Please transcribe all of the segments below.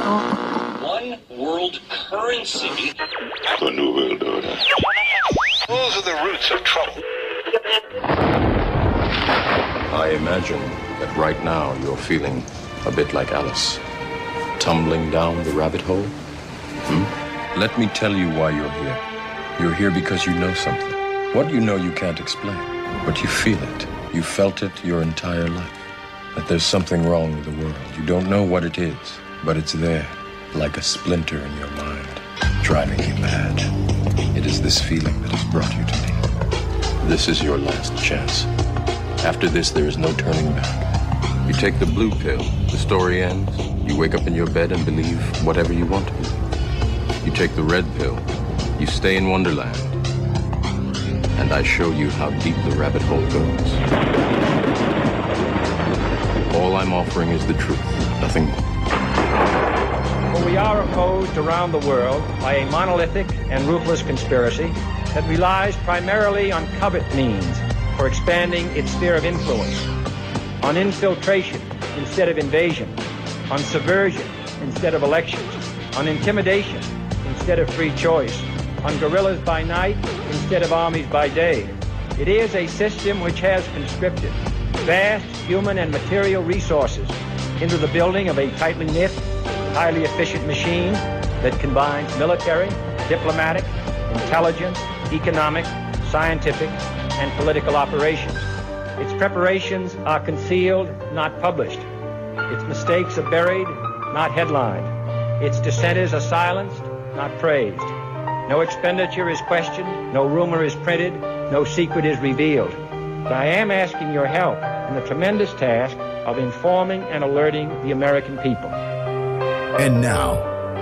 One world currency. The New World Order. Those are the roots of trouble. I imagine that right now you're feeling a bit like Alice, tumbling down the rabbit hole. Let me tell you why you're here. You're here because you know something. What you know you can't explain, but you feel it. You felt it your entire life. That there's something wrong with the world. You don't know what it is, but it's there, like a splinter in your mind, driving you mad. It is this feeling that has brought you to me. This is your last chance. After this, there is no turning back. You take the blue pill, the story ends. You wake up in your bed and believe whatever you want to believe. You take the red pill, you stay in Wonderland, and I show you how deep the rabbit hole goes. All I'm offering is the truth, nothing more. For we are opposed around the world by a monolithic and ruthless conspiracy that relies primarily on covert means for expanding its sphere of influence, on infiltration instead of invasion, on subversion instead of elections, on intimidation instead of free choice, on guerrillas by night instead of armies by day. It is a system which has conscripted vast human and material resources into the building of a tightly knit, highly efficient machine that combines military, diplomatic, intelligence, economic, scientific, and political operations. Its preparations are concealed, not published. Its mistakes are buried, not headlined. Its dissenters are silenced, not praised. No expenditure is questioned, no rumor is printed, no secret is revealed. But I am asking your help in the tremendous task of informing and alerting the American people. And now,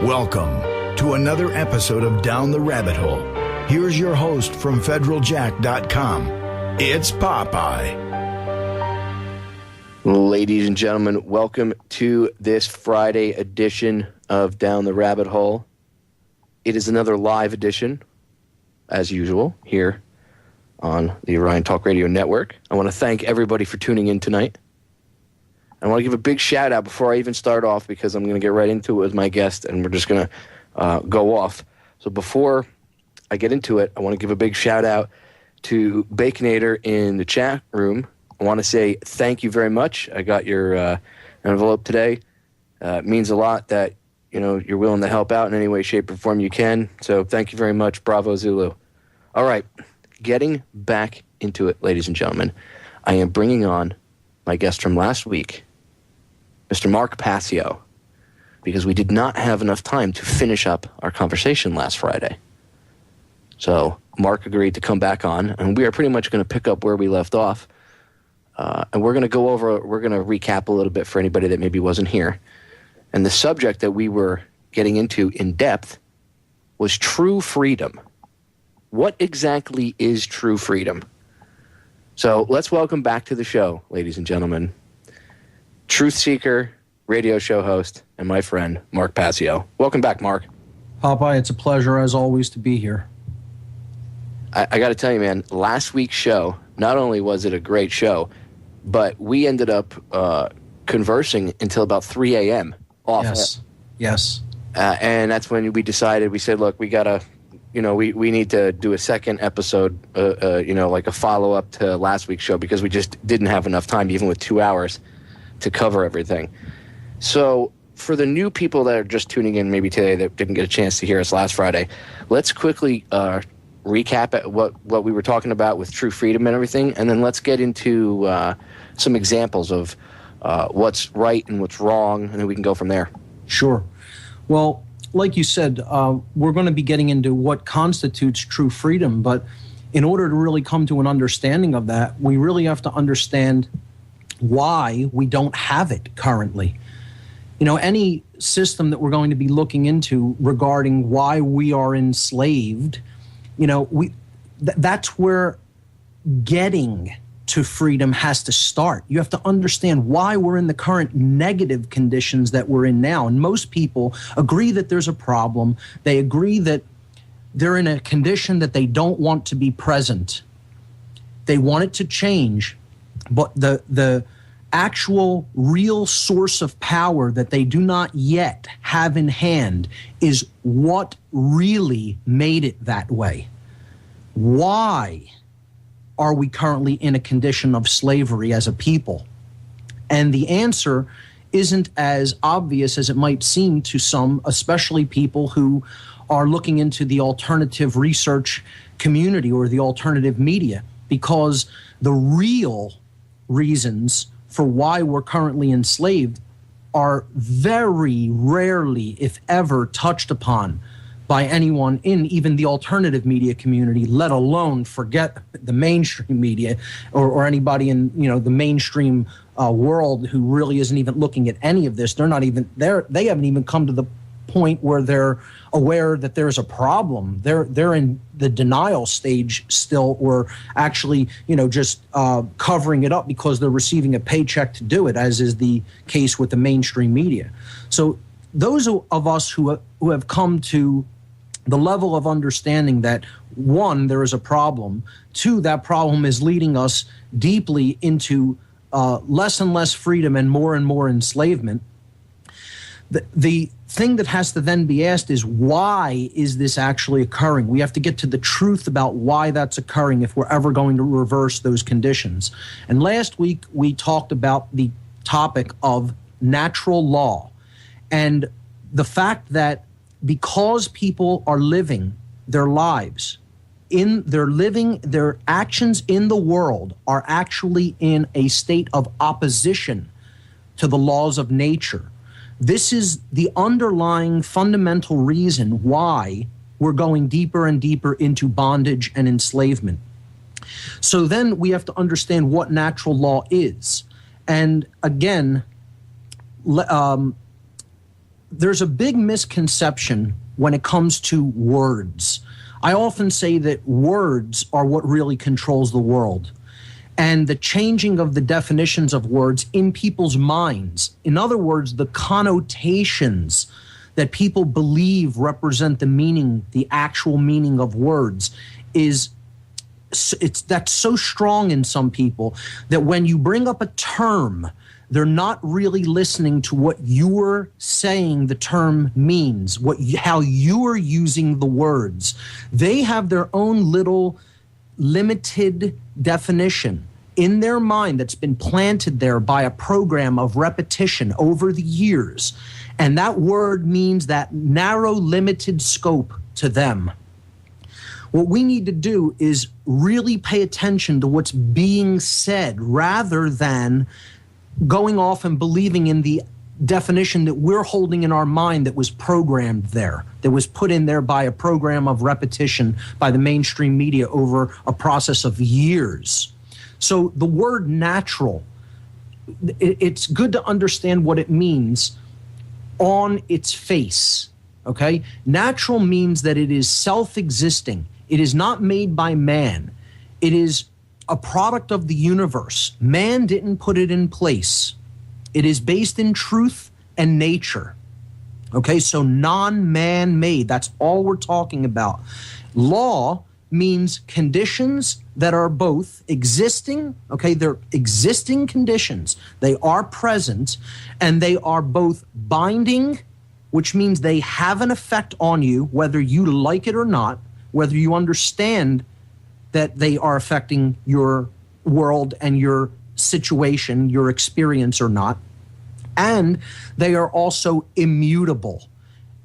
welcome to another episode of Down the Rabbit Hole. Here's your host from federaljack.com. It's Popeye. Ladies and gentlemen, welcome to this Friday edition of Down the Rabbit Hole. It is another live edition, as usual, here on the Orion Talk Radio Network. I want to thank everybody for tuning in tonight. I want to give a big shout out before I even start off, because I'm going to get right into it with my guest, and we're just going to go off. So before I get into it, I want to give a big shout out to Baconator in the chat room. I want to say thank you very much. I got your envelope today. It means a lot that you're willing to help out in any way, shape, or form you can. So thank you very much. Bravo, Zulu. All right, getting back into it, ladies and gentlemen, I am bringing on my guest from last week, Mr. Mark Passio, because we did not have enough time to finish up our conversation last Friday. So Mark agreed to come back on, and we are pretty much going to pick up where we left off. And we're going to recap a little bit for anybody that maybe wasn't here. And the subject that we were getting into in depth was true freedom. What exactly is true freedom? So let's welcome back to the show, ladies and gentlemen, truth seeker, radio show host, and my friend, Mark Passio. Welcome back, Mark. Popeye, it's a pleasure, as always, to be here. I got to tell you, man, last week's show, not only was it a great show, but we ended up conversing until about 3 a.m. off. Yes. And that's when we decided, we said, look, we got to, we need to do a second episode, like a follow-up to last week's show, because we just didn't have enough time, even with 2 hours, to cover everything. So for the new people that are just tuning in maybe today that didn't get a chance to hear us last Friday, let's quickly recap at what we were talking about with true freedom and everything, and then let's get into some examples of what's right and what's wrong, and then we can go from there. Sure. Well, like you said, we're going to be getting into what constitutes true freedom, but in order to really come to an understanding of that, we really have to understand why we don't have it currently. Any system that we're going to be looking into regarding why we are enslaved, that's where getting to freedom has to start. You have to understand why we're in the current negative conditions that we're in now. And most people agree that there's a problem. They agree that they're in a condition that they don't want to be present. They want it to change, but the actual real source of power that they do not yet have in hand is what really made it that way. Why are we currently in a condition of slavery as a people? And the answer isn't as obvious as it might seem to some, especially people who are looking into the alternative research community or the alternative media, because the real reasons for why we're currently enslaved are very rarely, if ever, touched upon by anyone in even the alternative media community, let alone forget the mainstream media or anybody in the mainstream world who really isn't even looking at any of this. They're not even there. They haven't even come to the point where they're aware that there's a problem. They're in the denial stage still, or actually, just covering it up because they're receiving a paycheck to do it, as is the case with the mainstream media. So those of us who have come to the level of understanding that, one, there is a problem, two, that problem is leading us deeply into less and less freedom and more enslavement. The thing that has to then be asked is, why is this actually occurring? We have to get to the truth about why that's occurring if we're ever going to reverse those conditions. And last week we talked about the topic of natural law and the fact that because people are living their lives, their actions in the world are actually in a state of opposition to the laws of nature. This is the underlying fundamental reason why we're going deeper and deeper into bondage and enslavement. So then we have to understand what natural law is. And again, there's a big misconception when it comes to words. I often say that words are what really controls the world, and the changing of the definitions of words in people's minds. In other words, the connotations that people believe represent the meaning, the actual meaning of words, that's so strong in some people that when you bring up a term, they're not really listening to what you're saying the term means, how you're using the words. They have their own little limited definition in their mind that's been planted there by a program of repetition over the years. And that word means that narrow, limited scope to them. What we need to do is really pay attention to what's being said rather than going off and believing in the definition that we're holding in our mind that was programmed there, that was put in there by a program of repetition by the mainstream media over a process of years. So the word natural, it's good to understand what it means on its face, okay? Natural means that it is self-existing. It is not made by man. It is a product of the universe. Man didn't put it in place. It is based in truth and nature. Okay, so non-man-made, that's all we're talking about. Law means conditions that are both existing, okay, they're existing conditions. They are present, and they are both binding, which means they have an effect on you, whether you like it or not, whether you understand that they are affecting your world and your situation, your experience or not. And they are also immutable.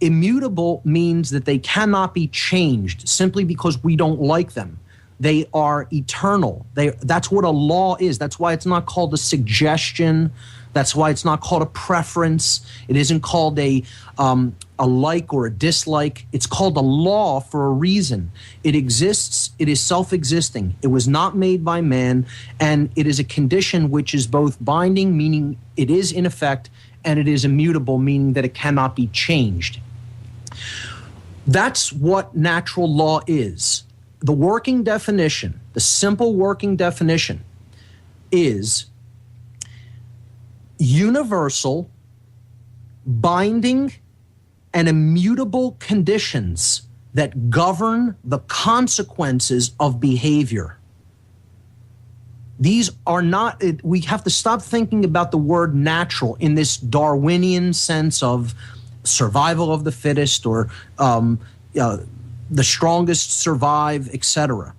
Immutable means that they cannot be changed simply because we don't like them. They are eternal. That's what a law is. That's why it's not called a suggestion. That's why it's not called a preference. It isn't called a like or a dislike. It's called a law for a reason. It exists. It is self-existing. It was not made by man, and it is a condition which is both binding, meaning it is in effect, and it is immutable, meaning that it cannot be changed. That's what natural law is. The working definition, the simple working definition, is universal, binding, and immutable conditions that govern the consequences of behavior. These are not, we have to stop thinking about the word natural in this Darwinian sense of survival of the fittest or the strongest survive, etc.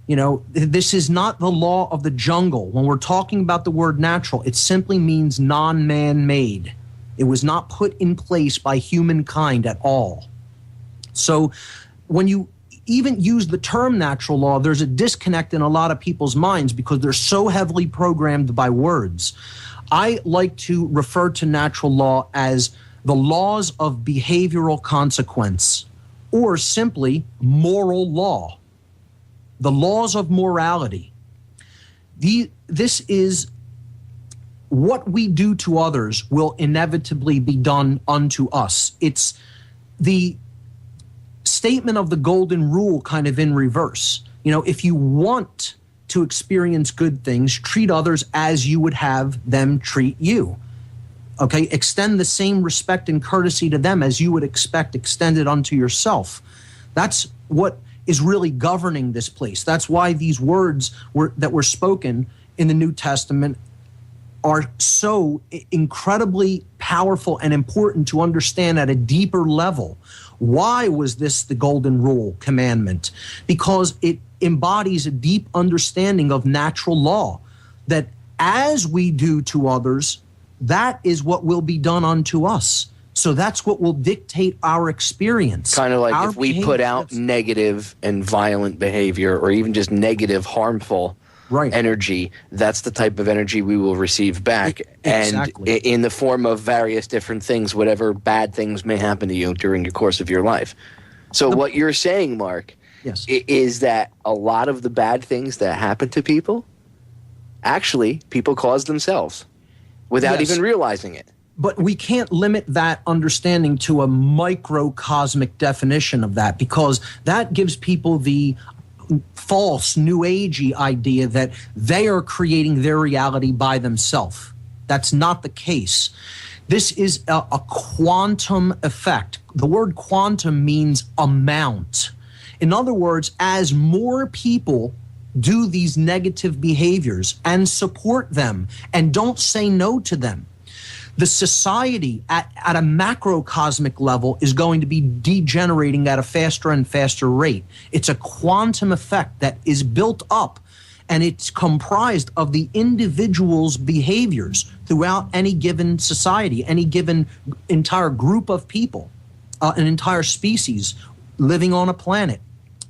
This is not the law of the jungle. When we're talking about the word natural, it simply means non-man-made. It was not put in place by humankind at all. So when you even use the term natural law, there's a disconnect in a lot of people's minds because they're so heavily programmed by words. I like to refer to natural law as the laws of behavioral consequence, or simply moral law, the laws of morality. This is what we do to others will inevitably be done unto us. It's the statement of the golden rule kind of in reverse. If you want to experience good things, treat others as you would have them treat you. Okay, extend the same respect and courtesy to them as you would expect extended unto yourself. That's what is really governing this place. That's why these words that were spoken in the New Testament are so incredibly powerful and important to understand at a deeper level. Why was this the golden rule commandment? Because it embodies a deep understanding of natural law, that as we do to others, that is what will be done unto us. So that's what will dictate our experience. Kind of like if we put out negative and violent behavior, or even just negative, harmful energy, that's the type of energy we will receive back. Exactly. And in the form of various different things, whatever bad things may happen to you during the course of your life. So what you're saying, Mark, is that a lot of the bad things that happen to people, actually, people cause themselves without even realizing it. But we can't limit that understanding to a microcosmic definition of that, because that gives people the false New Agey idea that they are creating their reality by themselves. That's not the case. This is a quantum effect. The word quantum means amount. In other words, as more people do these negative behaviors and support them and don't say no to them, the society at a macrocosmic level is going to be degenerating at a faster and faster rate. It's a quantum effect that is built up, and it's comprised of the individual's behaviors throughout any given society, any given entire group of people, an entire species living on a planet.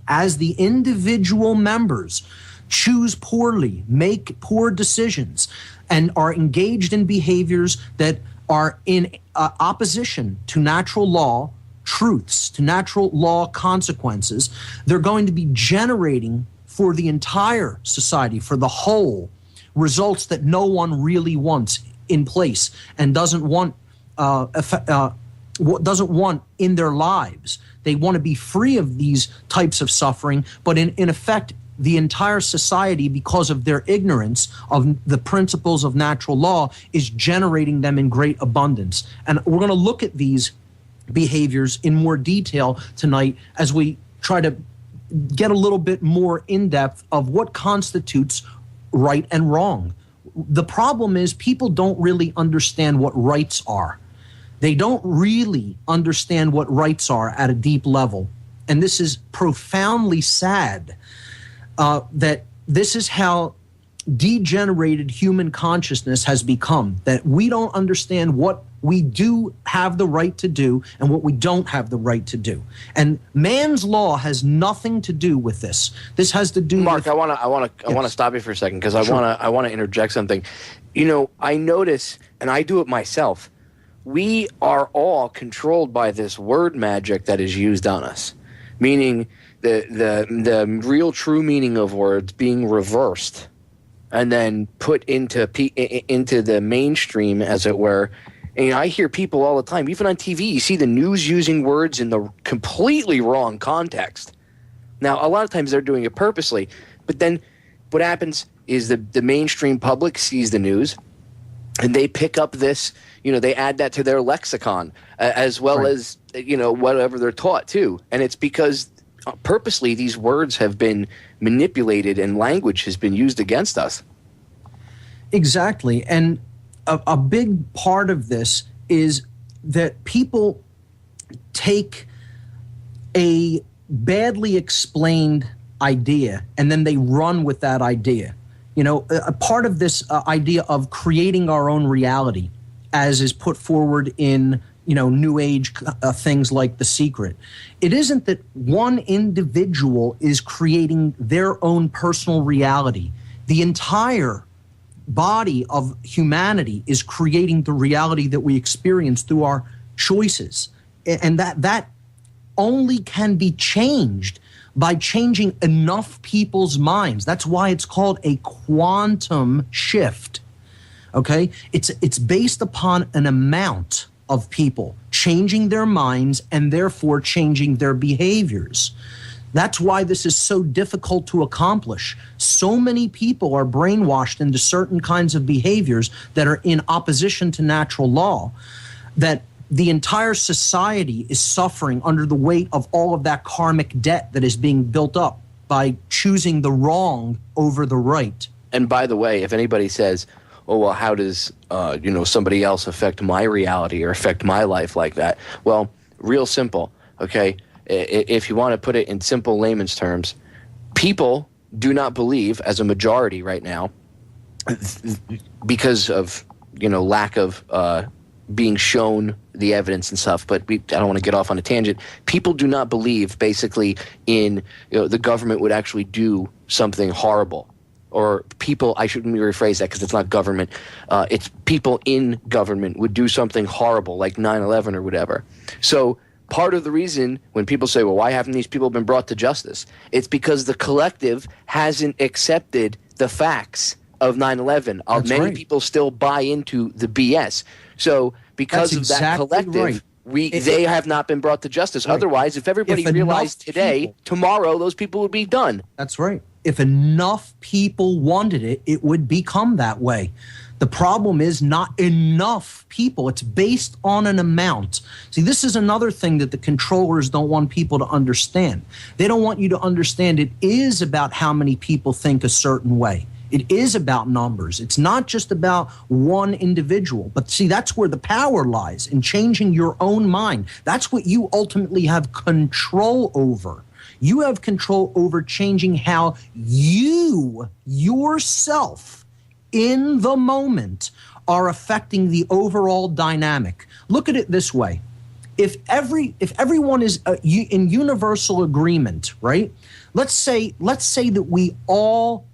As the individual members choose poorly, make poor decisions, and are engaged in behaviors that are in opposition to natural law truths, to natural law consequences, they're going to be generating for the entire society, for the whole, results that no one really wants in place and doesn't want in their lives. They want to be free of these types of suffering, but in effect, the entire society, because of their ignorance of the principles of natural law, is generating them in great abundance. And we're going to look at these behaviors in more detail tonight as we try to get a little bit more in depth of what constitutes right and wrong. The problem is people don't really understand what rights are. They don't really understand what rights are at a deep level. And this is profoundly sad. That this is how degenerated human consciousness has become, that we don't understand what we do have the right to do and what we don't have the right to do. And man's law has nothing to do with this. This has to do Mark, with... I want to stop you for a second, because I want to interject something. I notice, and I do it myself, we are all controlled by this word magic that is used on us, meaning the real true meaning of words being reversed and then put into the mainstream, as it were. And I hear people all the time, even on TV, you see the news using words in the completely wrong context. Now, a lot of times they're doing it purposely, but then what happens is the mainstream public sees the news and they pick up this, they add that to their lexicon as well as, whatever they're taught too. And it's because purposely these words have been manipulated and language has been used against us. Exactly. And a big part of this is that people take a badly explained idea and then they run with that idea. You know, a part of this idea of creating our own reality, as is put forward in, you know, New Age things like The Secret. It isn't that one individual is creating their own personal reality. The entire body of humanity is creating the reality that we experience through our choices. And that only can be changed by changing enough people's minds. That's why it's called a quantum shift. Okay? It's based upon an amount of people changing their minds and therefore changing their behaviors. That's why this is so difficult to accomplish. So many people are brainwashed into certain kinds of behaviors that are in opposition to natural law, that the entire society is suffering under the weight of all of that karmic debt that is being built up by choosing the wrong over the right. And by the way, if anybody says, oh, well, how does somebody else affect my reality or affect my life like that? Well, real simple, okay? If you want to put it in simple layman's terms, people do not believe, as a majority right now, because of lack of being shown the evidence and stuff. But I don't want to get off on a tangent. People do not believe, basically, in the government would actually do something horrible. Or people, I shouldn't rephrase that because it's not government. It's people in government would do something horrible like 9/11 or whatever. So part of the reason when people say, well, why haven't these people been brought to justice? It's because the collective hasn't accepted the facts of 9/11. Many people still buy into the BS. So because of that collective, they have not been brought to justice. Right. Otherwise, if everybody realized today, tomorrow those people would be done. That's right. If enough people wanted it, it would become that way. The problem is not enough people. It's based on an amount. See, this is another thing that the controllers don't want people to understand. They don't want you to understand it is about how many people think a certain way. It is about numbers. It's not just about one individual. But see, that's where the power lies, in changing your own mind. That's what you ultimately have control over. You have control over changing how you, yourself, in the moment, are affecting the overall dynamic. Look at it this way. If everyone is in universal agreement, right? Let's say that we all,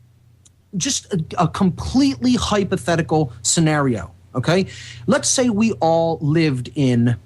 just a completely hypothetical scenario, okay? Let's say we all lived in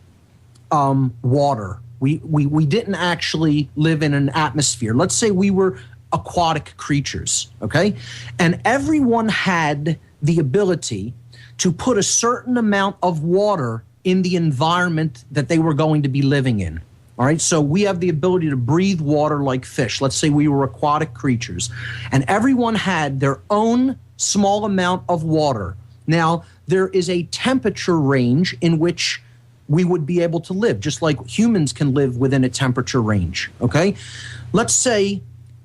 water. We didn't actually live in an atmosphere. Let's say we were aquatic creatures, okay? And everyone had the ability to put a certain amount of water in the environment that they were going to be living in. All right, so we have the ability to breathe water like fish. Let's say we were aquatic creatures, and everyone had their own small amount of water. Now, there is a temperature range in which we would be able to live, just like humans can live within a temperature range, okay? Let's say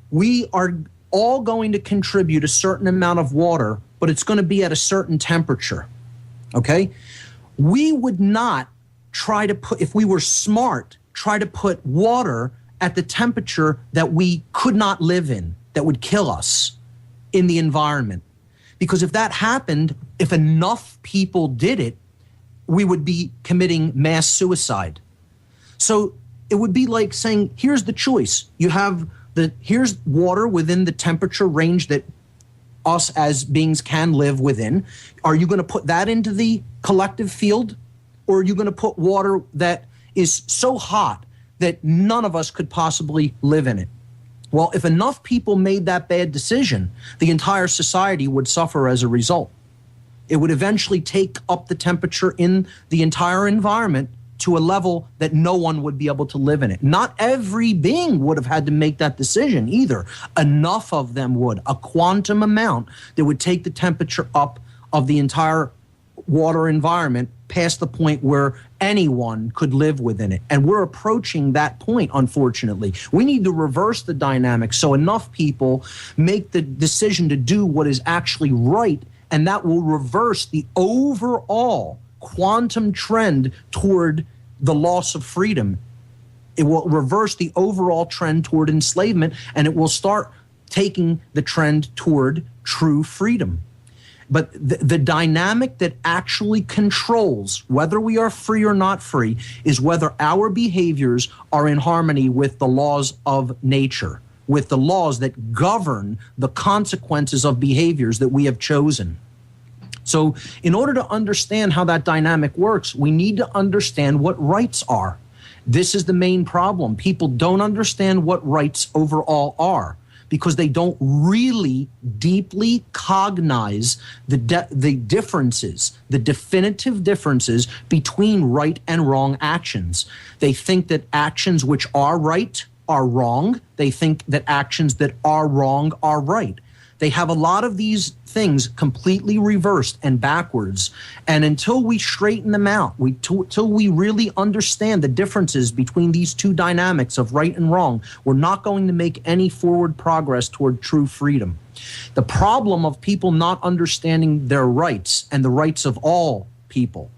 we are all going to contribute a certain amount of water, but it's going to be at a certain temperature, okay? We would not try to put, if we were smart, try to put water at the temperature that we could not live in, that would kill us in the environment. Because if that happened, if enough people did it, we would be committing mass suicide. So it would be like saying, here's the choice. You have here's water within the temperature range that us as beings can live within. Are you going to put that into the collective field? Or are you going to put water that is so hot that none of us could possibly live in it? Well, if enough people made that bad decision, the entire society would suffer as a result. It would eventually take up the temperature in the entire environment to a level that no one would be able to live in it. Not every being would have had to make that decision either. Enough of them would, a quantum amount that would take the temperature up of the entire water environment past the point where anyone could live within it. And we're approaching that point, unfortunately. We need to reverse the dynamic so enough people make the decision to do what is actually right and that will reverse the overall quantum trend toward the loss of freedom. It will reverse the overall trend toward enslavement, and it will start taking the trend toward true freedom. But the dynamic that actually controls whether we are free or not free is whether our behaviors are in harmony with the laws of nature, with the laws that govern the consequences of behaviors that we have chosen. So in order to understand how that dynamic works, we need to understand what rights are. This is the main problem. People don't understand what rights overall are, because they don't really deeply cognize the differences, the definitive differences between right and wrong actions. They think that actions which are right are wrong. They think that actions that are wrong are right. They have a lot of these things completely reversed and backwards. And until we straighten them out, until we really understand the differences between these two dynamics of right and wrong, we're not going to make any forward progress toward true freedom. The problem of people not understanding their rights and the rights of all people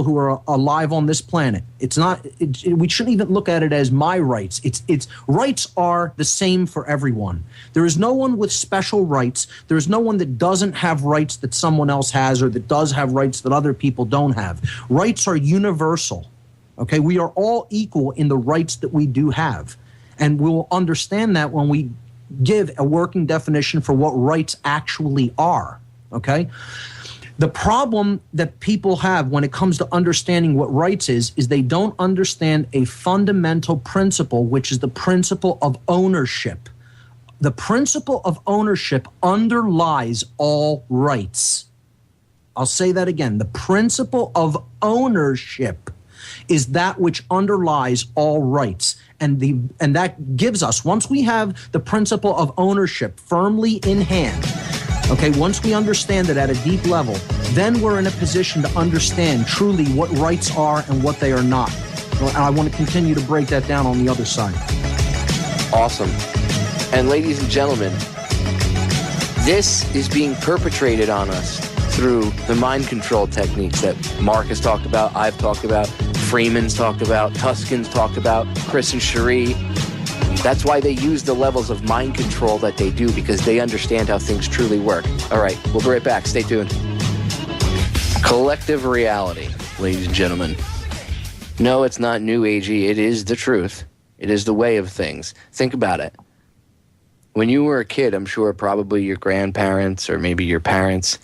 who are alive on this planet. It's not. We shouldn't even look at it as my rights. It's rights are the same for everyone. There is no one with special rights. There is no one that doesn't have rights that someone else has, or that does have rights that other people don't have. Rights are universal. Okay, we are all equal in the rights that we do have, and we'll understand that when we give a working definition for what rights actually are. Okay. The problem that people have when it comes to understanding what rights is they don't understand a fundamental principle, which is the principle of ownership. The principle of ownership underlies all rights. I'll say that again. The principle of ownership is that which underlies all rights. And that gives us, once we have the principle of ownership firmly in hand, okay, once we understand it at a deep level, then we're in a position to understand truly what rights are and what they are not. And I want to continue to break that down on the other side. Awesome. And ladies and gentlemen, this is being perpetrated on us through the mind control techniques that Mark has talked about, I've talked about, Freeman's talked about, Tuscan's talked about, Chris and Cherie. That's why they use the levels of mind control that they do, because they understand how things truly work. All right, we'll be right back. Stay tuned. Collective reality, ladies and gentlemen. No, it's not new agey. It is the truth. It is the way of things. Think about it. When you were a kid, I'm sure probably your grandparents or maybe your parents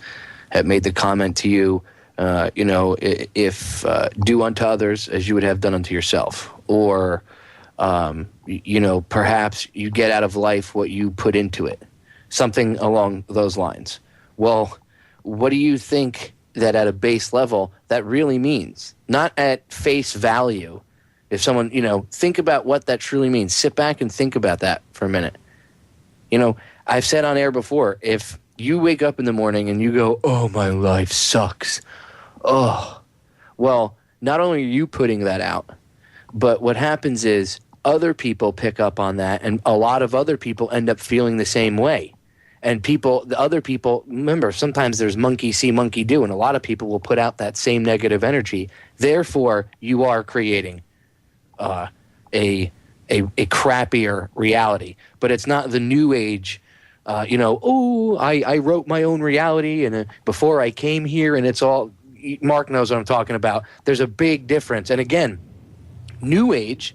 had made the comment to you, if do unto others as you would have done unto yourself. Or perhaps you get out of life what you put into it. Something along those lines. Well, what do you think that at a base level that really means? Not at face value. If someone, think about what that truly means. Sit back and think about that for a minute. I've said on air before, if you wake up in the morning and you go, oh, my life sucks. Oh, well, not only are you putting that out, but what happens is other people pick up on that, and a lot of other people end up feeling the same way. And the other people, remember, sometimes there's monkey see, monkey do, and a lot of people will put out that same negative energy. Therefore, you are creating a crappier reality. But it's not the new age, I wrote my own reality and before I came here, and it's all, Mark knows what I'm talking about. There's a big difference. And again, new age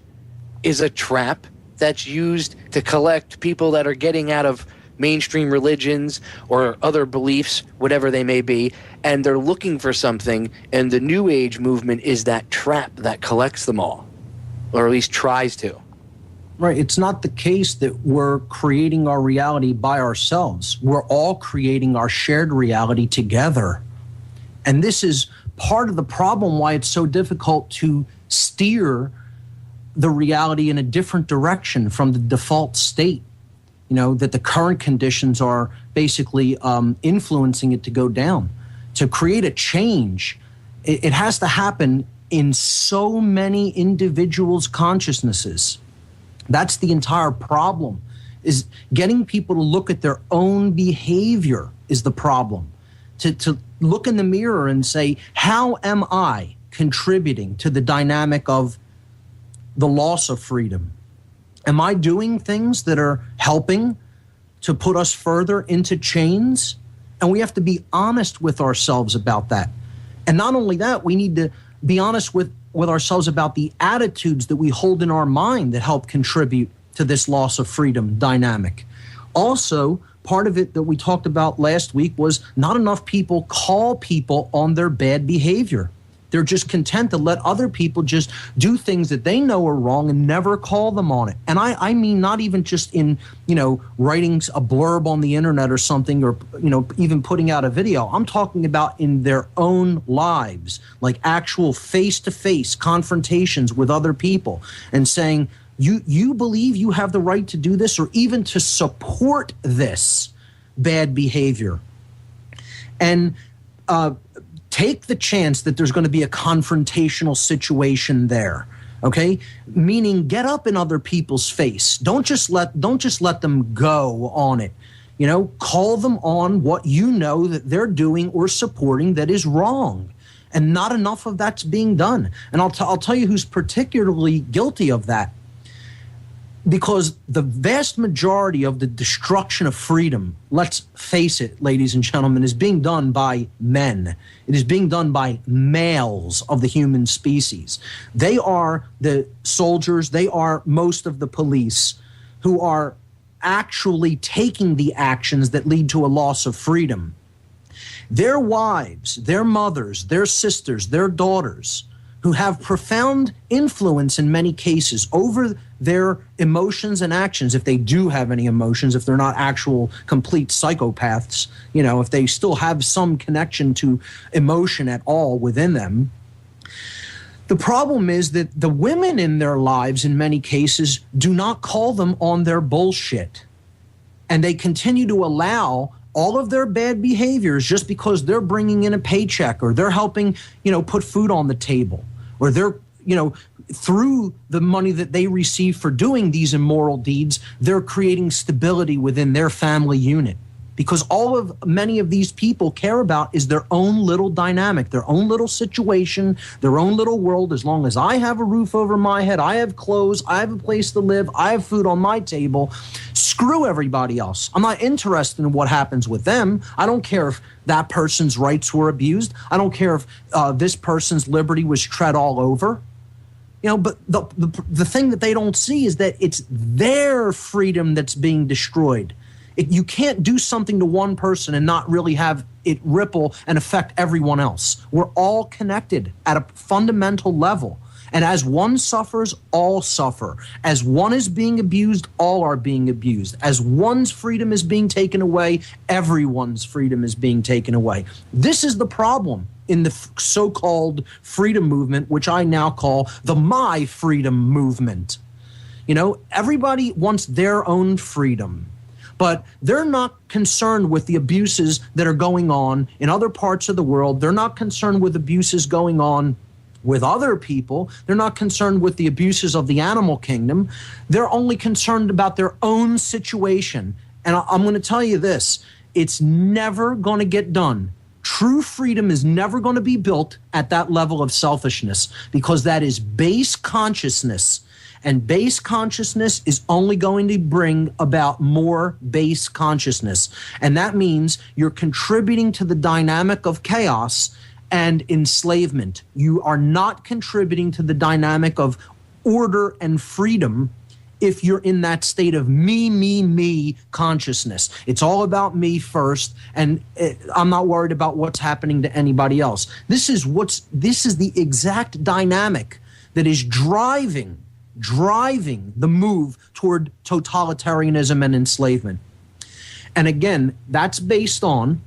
is a trap that's used to collect people that are getting out of mainstream religions or other beliefs, whatever they may be, and they're looking for something, and the New Age movement is that trap that collects them all, or at least tries to. Right. It's not the case that we're creating our reality by ourselves. We're all creating our shared reality together. And this is part of the problem why it's so difficult to steer the reality in a different direction from the default state. That the current conditions are basically influencing it to go down. To create a change, it has to happen in so many individuals' consciousnesses. That's the entire problem, is getting people to look at their own behavior is the problem. To look in the mirror and say, how am I contributing to the dynamic of the loss of freedom? Am I doing things that are helping to put us further into chains? And we have to be honest with ourselves about that. And not only that, we need to be honest with ourselves about the attitudes that we hold in our mind that help contribute to this loss of freedom dynamic. Also, part of it that we talked about last week was not enough people call people on their bad behavior. They're just content to let other people just do things that they know are wrong and never call them on it. And I mean not even just in, writing a blurb on the internet or something, or, even putting out a video. I'm talking about in their own lives, like actual face-to-face confrontations with other people and saying, you believe you have the right to do this, or even to support this bad behavior. And take the chance that there's going to be a confrontational situation there, okay? Meaning, get up in other people's face. Don't just let them go on it. Call them on what you know that they're doing or supporting that is wrong. And not enough of that's being done. And I'll tell you who's particularly guilty of that. Because the vast majority of the destruction of freedom, let's face it, ladies and gentlemen, is being done by men. It is being done by males of the human species. They are the soldiers, they are most of the police who are actually taking the actions that lead to a loss of freedom. Their wives, their mothers, their sisters, their daughters, who have profound influence in many cases over their emotions and actions, if they do have any emotions, if they're not actual complete psychopaths, if they still have some connection to emotion at all within them. The problem is that the women in their lives, in many cases, do not call them on their bullshit. And they continue to allow all of their bad behaviors just because they're bringing in a paycheck, or they're helping, put food on the table, or they're, through the money that they receive for doing these immoral deeds, they're creating stability within their family unit. Because many of these people care about is their own little dynamic, their own little situation, their own little world. As long as I have a roof over my head, I have clothes, I have a place to live, I have food on my table, screw everybody else. I'm not interested in what happens with them. I don't care if that person's rights were abused. I don't care if this person's liberty was tread all over. But the thing that they don't see is that it's their freedom that's being destroyed. You can't do something to one person and not really have it ripple and affect everyone else. We're all connected at a fundamental level. And as one suffers, all suffer. As one is being abused, all are being abused. As one's freedom is being taken away, everyone's freedom is being taken away. This is the problem in the so-called freedom movement, which I now call the My Freedom movement. Everybody wants their own freedom. But they're not concerned with the abuses that are going on in other parts of the world. They're not concerned with abuses going on with other people. They're not concerned with the abuses of the animal kingdom. They're only concerned about their own situation. And I'm going to tell you this, it's never going to get done. True freedom is never going to be built at that level of selfishness, because that is base consciousness. And base consciousness is only going to bring about more base consciousness. And that means you're contributing to the dynamic of chaos and enslavement. You are not contributing to the dynamic of order and freedom if you're in that state of me consciousness. It's all about me first, and I'm not worried about what's happening to anybody else. This is the exact dynamic that is driving the move toward totalitarianism and enslavement. And again, that's based on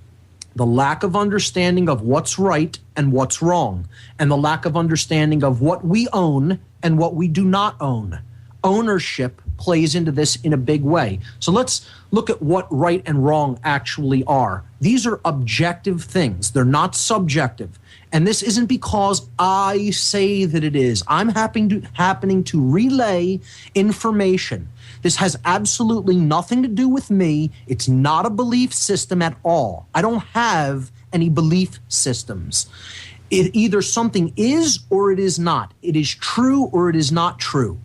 the lack of understanding of what's right and what's wrong, and the lack of understanding of what we own and what we do not own. Ownership plays into this in a big way. So let's look at what right and wrong actually are. These are objective things. They're not subjective. And this isn't because I say that it is. I'm happening to relay information This has absolutely nothing to do with me. It's not a belief system at all. I don't have any belief systems. It either something is or it is not. It is true or it is not true.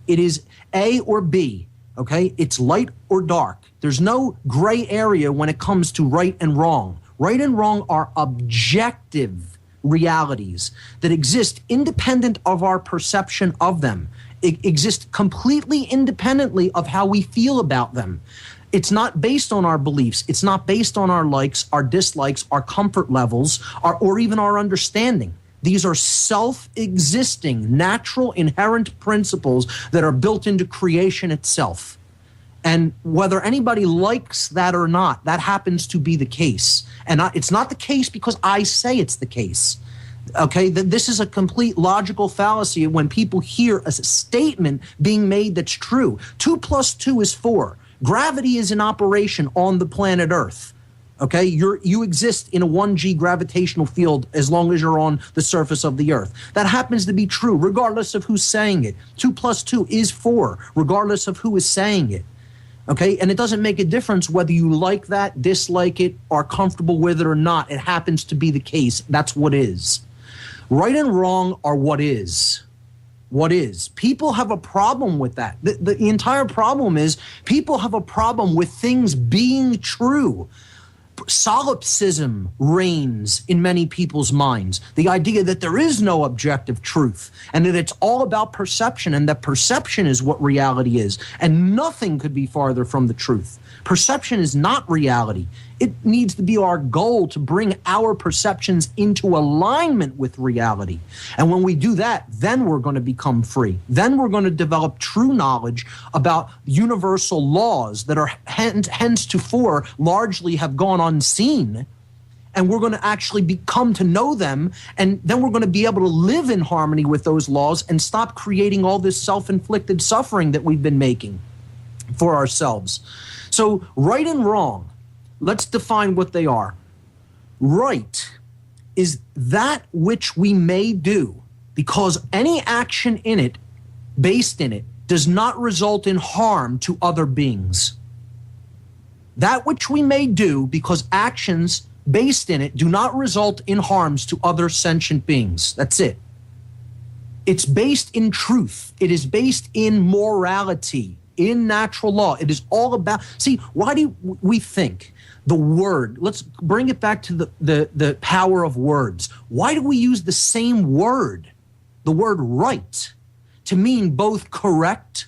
It is A or B, okay? It's light or dark. There's no gray area when it comes to right and wrong. Right and wrong are objective realities that exist independent of our perception of them. It exists completely independently of how we feel about them. It's not based on our beliefs. It's not based on our likes, our dislikes, our comfort levels, or even our understanding. These are self-existing, natural, inherent principles that are built into creation itself. And whether anybody likes that or not, that happens to be the case. And it's not the case because I say it's the case. Okay, this is a complete logical fallacy when people hear a statement being made that's true. 2 + 2 is 4. Gravity is in operation on the planet Earth. Okay, you exist in a 1G gravitational field as long as you're on the surface of the Earth. That happens to be true, regardless of who's saying it. 2 + 2 is 4, regardless of who is saying it. Okay, and it doesn't make a difference whether you like that, dislike it, are comfortable with it or not. It happens to be the case. That's what is. Right and wrong are what is. What is. People have a problem with that. The entire problem is people have a problem with things being true. Solipsism reigns in many people's minds. The idea that there is no objective truth and that it's all about perception and that perception is what reality is. And nothing could be farther from the truth. Perception is not reality. It needs to be our goal to bring our perceptions into alignment with reality. And when we do that, then we're going to become free. Then we're going to develop true knowledge about universal laws that are henceforth largely have gone unseen. And we're going to actually come to know them. And then we're going to be able to live in harmony with those laws and stop creating all this self-inflicted suffering that we've been making for ourselves. So right and wrong, let's define what they are. Right is that which we may do because any action in it, based in it, does not result in harm to other beings. That which we may do because actions based in it do not result in harms to other sentient beings. That's it. It's based in truth. It is based in morality, in natural law. It is all about, see, why do we think the word, let's bring it back to the power of words. Why do we use the same word, the word right, to mean both correct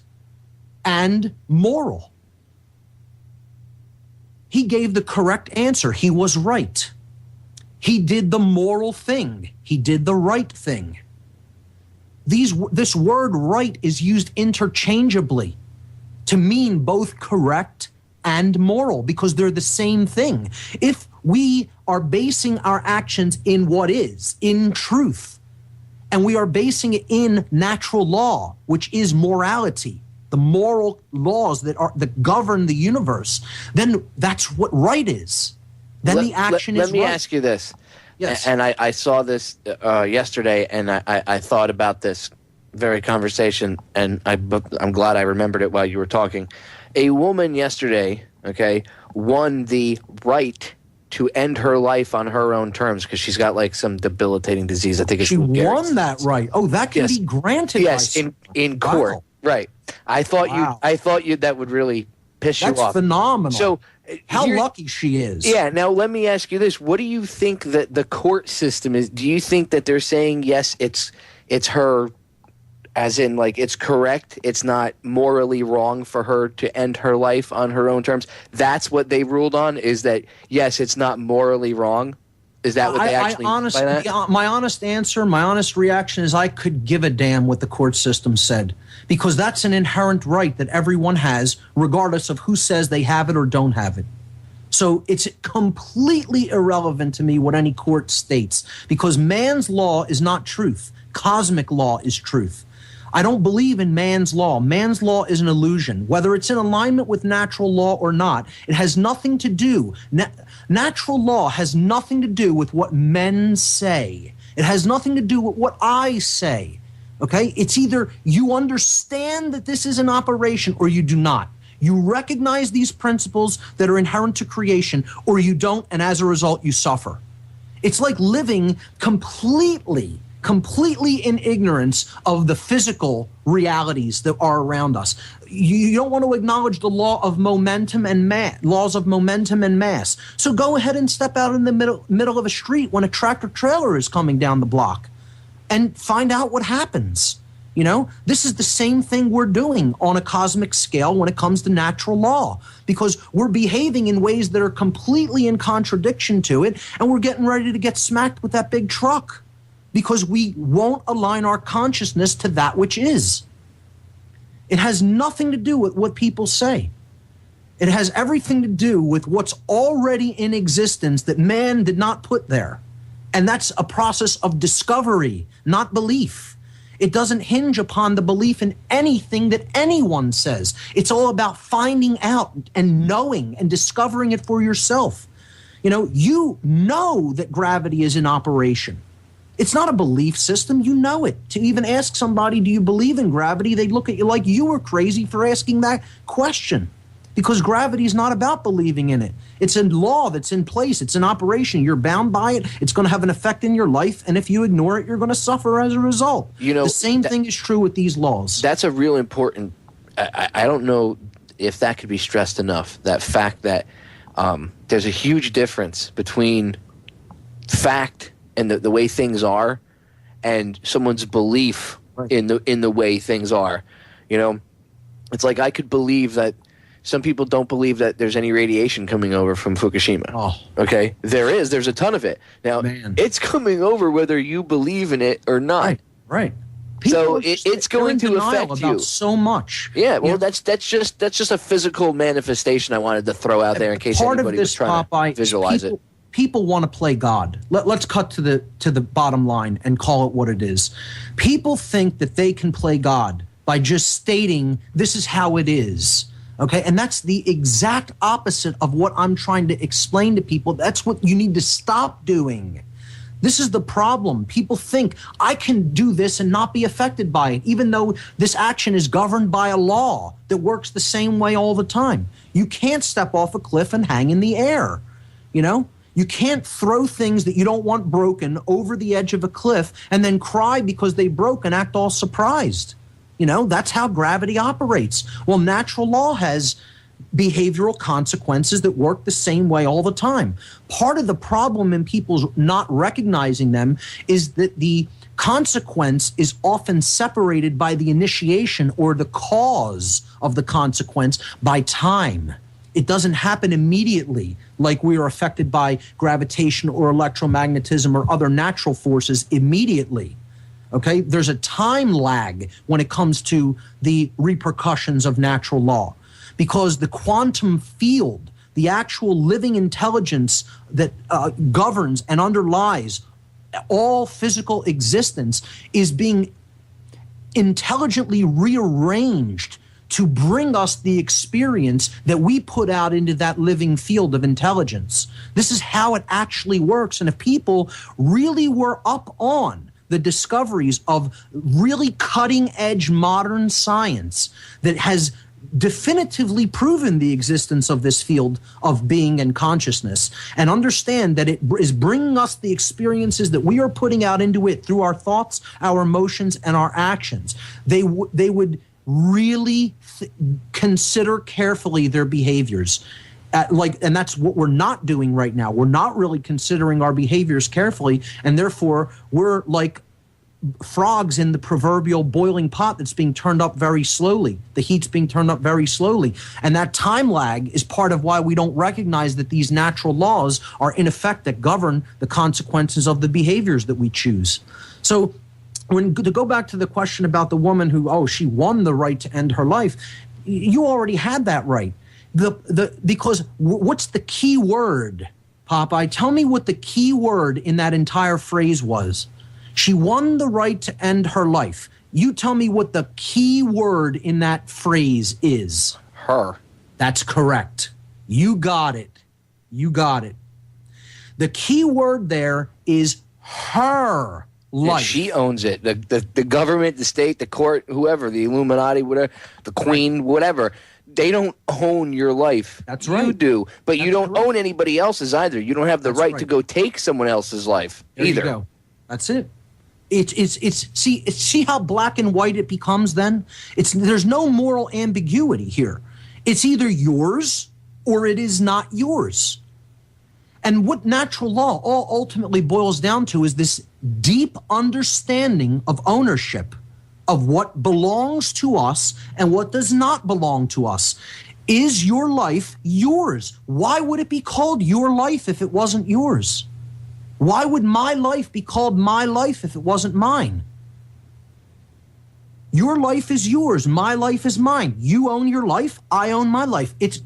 and moral? He gave the correct answer. He was right. He did the moral thing. He did the right thing. This word right is used interchangeably to mean both correct and moral because they're the same thing. If we are basing our actions in what is, in truth, and we are basing it in natural law, which is morality, the moral laws that govern the universe, then that's what right is. Then the action is right. Let me ask you this. Yes. And I saw this yesterday, and I thought about this very conversation, and I'm glad I remembered it while you were talking. A woman yesterday, okay, won the right to end her life on her own terms because she's got like some debilitating disease. I think it's she won that right. Oh, that can be granted. Yes, in court. Wow. Right. I thought you that would really piss you off. That's phenomenal. So how lucky she is. Yeah. Now let me ask you this: what do you think that the court system is? Do you think that they're saying yes, it's her, as in like it's correct, it's not morally wrong for her to end her life on her own terms? That's what they ruled on. Is that yes, it's not morally wrong? Is that what they actually mean by that? My honest answer, my honest reaction is I could give a damn what the court system said because that's an inherent right that everyone has regardless of who says they have it or don't have it. So it's completely irrelevant to me what any court states because man's law is not truth. Cosmic law is truth. I don't believe in man's law. Man's law is an illusion. Whether it's in alignment with natural law or not, it has nothing to do. Natural law has nothing to do with what men say. It has nothing to do with what I say. Okay? It's either you understand that this is an operation or you do not. You recognize these principles that are inherent to creation, or you don't, and as a result, you suffer. It's like living completely in ignorance of the physical realities that are around us. You don't want to acknowledge the laws of momentum and mass. So go ahead and step out in the middle of a street when a tractor trailer is coming down the block and find out what happens. You know, this is the same thing we're doing on a cosmic scale when it comes to natural law, because we're behaving in ways that are completely in contradiction to it, and we're getting ready to get smacked with that big truck because we won't align our consciousness to that which is. It has nothing to do with what people say. It has everything to do with what's already in existence that man did not put there. And that's a process of discovery, not belief. It doesn't hinge upon the belief in anything that anyone says. It's all about finding out and knowing and discovering it for yourself. You know that gravity is in operation. It's not a belief system. You know it. To even ask somebody, do you believe in gravity? They'd look at you like you were crazy for asking that question, because gravity is not about believing in it. It's a law that's in place. It's an operation. You're bound by it. It's going to have an effect in your life. And if you ignore it, you're going to suffer as a result. The same thing is true with these laws. That's a real important, I don't know if that could be stressed enough, that fact that there's a huge difference between fact and the way things are and someone's belief in the way things are. You know, it's like I could believe that some people don't believe that there's any radiation coming over from Fukushima. Oh. Okay? There's a ton of it. Now, it's coming over whether you believe in it or not. Right. So it's going to affect you so much. Yeah, well, that's just a physical manifestation I wanted to throw out there in case anybody was trying to visualize it. People want to play God. Let's cut to the bottom line and call it what it is. People think that they can play God by just stating this is how it is. Okay, and that's the exact opposite of what I'm trying to explain to people. That's what you need to stop doing. This is the problem. People think I can do this and not be affected by it, even though this action is governed by a law that works the same way all the time. You can't step off a cliff and hang in the air. You know, you can't throw things that you don't want broken over the edge of a cliff and then cry because they broke and act all surprised. You know, that's how gravity operates. Well, natural law has behavioral consequences that work the same way all the time. Part of the problem in people's not recognizing them is that the consequence is often separated by the initiation or the cause of the consequence by time. It doesn't happen immediately like we are affected by gravitation or electromagnetism or other natural forces immediately. Okay, there's a time lag when it comes to the repercussions of natural law, because the quantum field, the actual living intelligence that governs and underlies all physical existence, is being intelligently rearranged to bring us the experience that we put out into that living field of intelligence. This is how it actually works. And if people really were up on the discoveries of really cutting-edge modern science that has definitively proven the existence of this field of being and consciousness, and understand that it is bringing us the experiences that we are putting out into it through our thoughts, our emotions, and our actions, they would really consider carefully their behaviors. And that's what we're not doing right now. We're not really considering our behaviors carefully, and therefore we're like frogs in the proverbial boiling pot that's being turned up very slowly. The heat's being turned up very slowly. And that time lag is part of why we don't recognize that these natural laws are in effect that govern the consequences of the behaviors that we choose. So to go back to the question about the woman who, she won the right to end her life, you already had that right. Because what's the key word, Popeye? Tell me what the key word in that entire phrase was. She won the right to end her life. You tell me what the key word in that phrase is. Her. That's correct. You got it. You got it. The key word there is her life. She owns it. The government, the state, the court, whoever, the Illuminati, whatever, the Queen, whatever. They don't own your life. That's right. You do, but you don't correct. own anybody else's either. You don't have the right to go take someone else's life There either. you go. That's it. See how black and white it becomes then? There's no moral ambiguity here. It's either yours or it is not yours. And what natural law all ultimately boils down to is this deep understanding of ownership of what belongs to us and what does not belong to us. Is your life yours? Why would it be called your life if it wasn't yours? Why would my life be called my life if it wasn't mine? Your life is yours. My life is mine. You own your life. I own my life. It's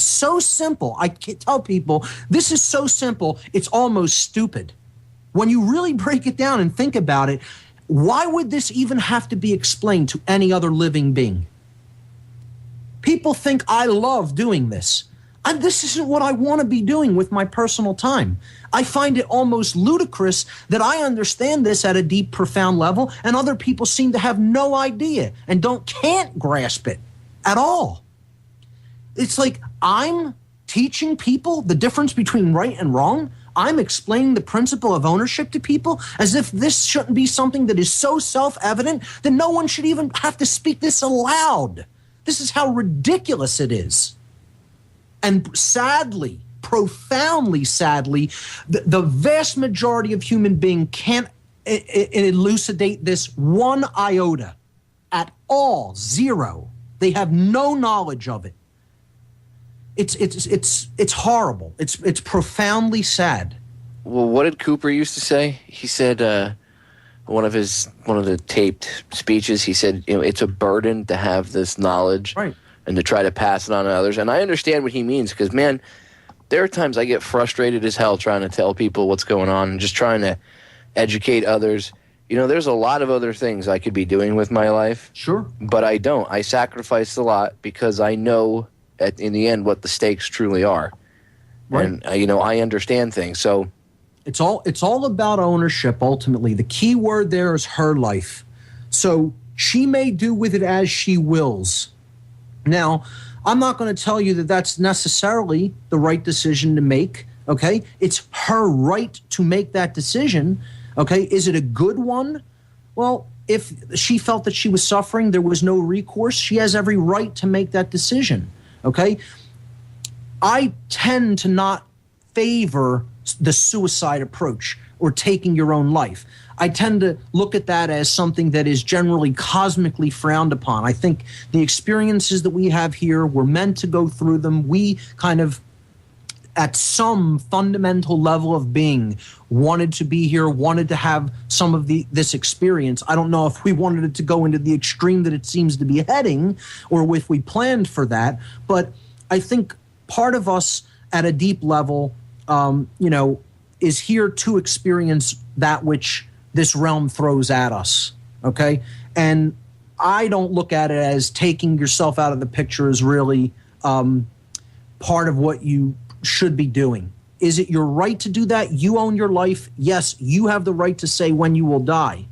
so simple. I can tell people this is so simple. It's almost stupid. When you really break it down and think about it, why would this even have to be explained to any other living being? People think I love doing this. And this isn't what I want to be doing with my personal time. I find it almost ludicrous that I understand this at a deep, profound level, and other people seem to have no idea and can't grasp it at all. It's like I'm teaching people the difference between right and wrong. I'm explaining the principle of ownership to people as if this shouldn't be something that is so self-evident that no one should even have to speak this aloud. This is how ridiculous it is. And sadly, profoundly sadly, the vast majority of human beings can't elucidate this one iota at all. Zero. They have no knowledge of it. It's horrible. It's profoundly sad. Well, what did Cooper used to say? He said one of the taped speeches. He said, it's a burden to have this knowledge, right, and to try to pass it on to others. And I understand what he means because, man, there are times I get frustrated as hell trying to tell people what's going on and just trying to educate others. There's a lot of other things I could be doing with my life. Sure. But I don't. I sacrifice a lot because I know in the end what the stakes truly are. Right. And, I understand things. So it's all about ownership, ultimately. The key word there is her life. So she may do with it as she wills. Now, I'm not going to tell you that that's necessarily the right decision to make, okay? It's her right to make that decision, okay? Is it a good one? Well, if she felt that she was suffering, there was no recourse, she has every right to make that decision, okay? I tend to not favor the suicide approach or taking your own life. I tend to look at that as something that is generally cosmically frowned upon. I think the experiences that we have here, we're meant to go through them. We kind of, at some fundamental level of being, wanted to be here, wanted to have some of this experience. I don't know if we wanted it to go into the extreme that it seems to be heading, or if we planned for that. But I think part of us at a deep level, is here to experience that which this realm throws at us, okay? And I don't look at it as taking yourself out of the picture as really part of what you should be doing. Is it your right to do that? You own your life. Yes, you have the right to say when you will die.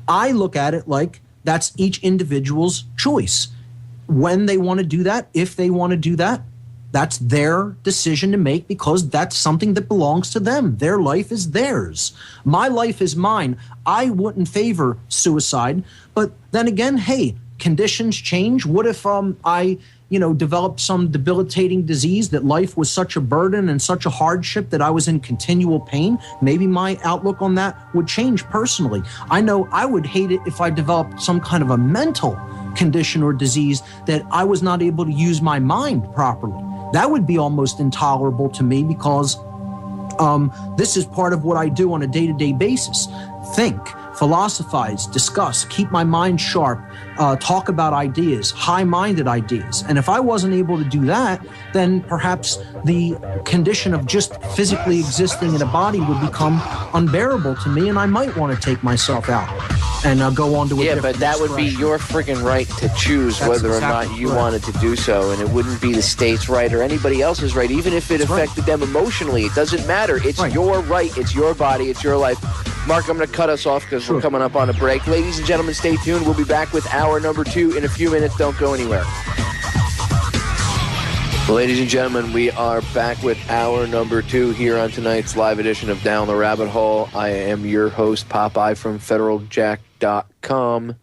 I look at it like that's each individual's choice. When they want to do that, if they want to do that, that's their decision to make because that's something that belongs to them. Their life is theirs. My life is mine. I wouldn't favor suicide. But then again, hey, conditions change. What if I developed some debilitating disease that life was such a burden and such a hardship that I was in continual pain? Maybe my outlook on that would change personally. I know I would hate it if I developed some kind of a mental condition or disease that I was not able to use my mind properly. That would be almost intolerable to me because this is part of what I do on a day-to-day basis. Think, philosophize, discuss, keep my mind sharp, talk about ideas, high-minded ideas. And if I wasn't able to do that, then perhaps the condition of just physically existing in a body would become unbearable to me, and I might want to take myself out and go on to a different but that would be your freaking right to choose whether or not you wanted to do so, and it wouldn't be the state's right or anybody else's right, even if it affected them emotionally. It doesn't matter. It's your right. It's your body. It's your life. Mark, I'm going to cut us off because we're coming up on a break. Ladies and gentlemen, stay tuned. We'll be back with hour number 2 in a few minutes. Don't go anywhere. Ladies and gentlemen, we are back with hour number 2 here on tonight's live edition of Down the Rabbit Hole. I am your host, Popeye from FederalJack.com,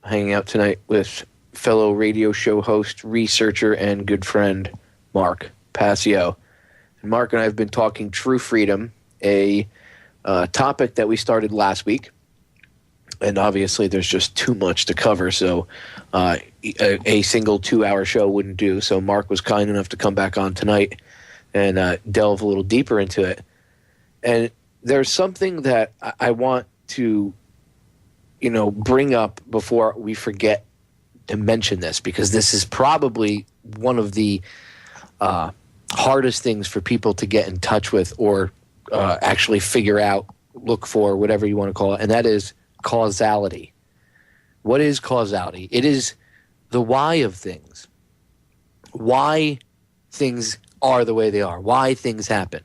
hanging out tonight with fellow radio show host, researcher, and good friend, Mark Passio. And Mark and I have been talking True Freedom, a topic that we started last week. And obviously there's just too much to cover, so a single 2-hour show wouldn't do. So Mark was kind enough to come back on tonight and delve a little deeper into it. And there's something that I want to, bring up before we forget to mention this, because this is probably one of the hardest things for people to get in touch with or actually figure out, look for, whatever you want to call it, and that is causality. What is causality? It is the why of things. Why things are the way they are. Why things happen.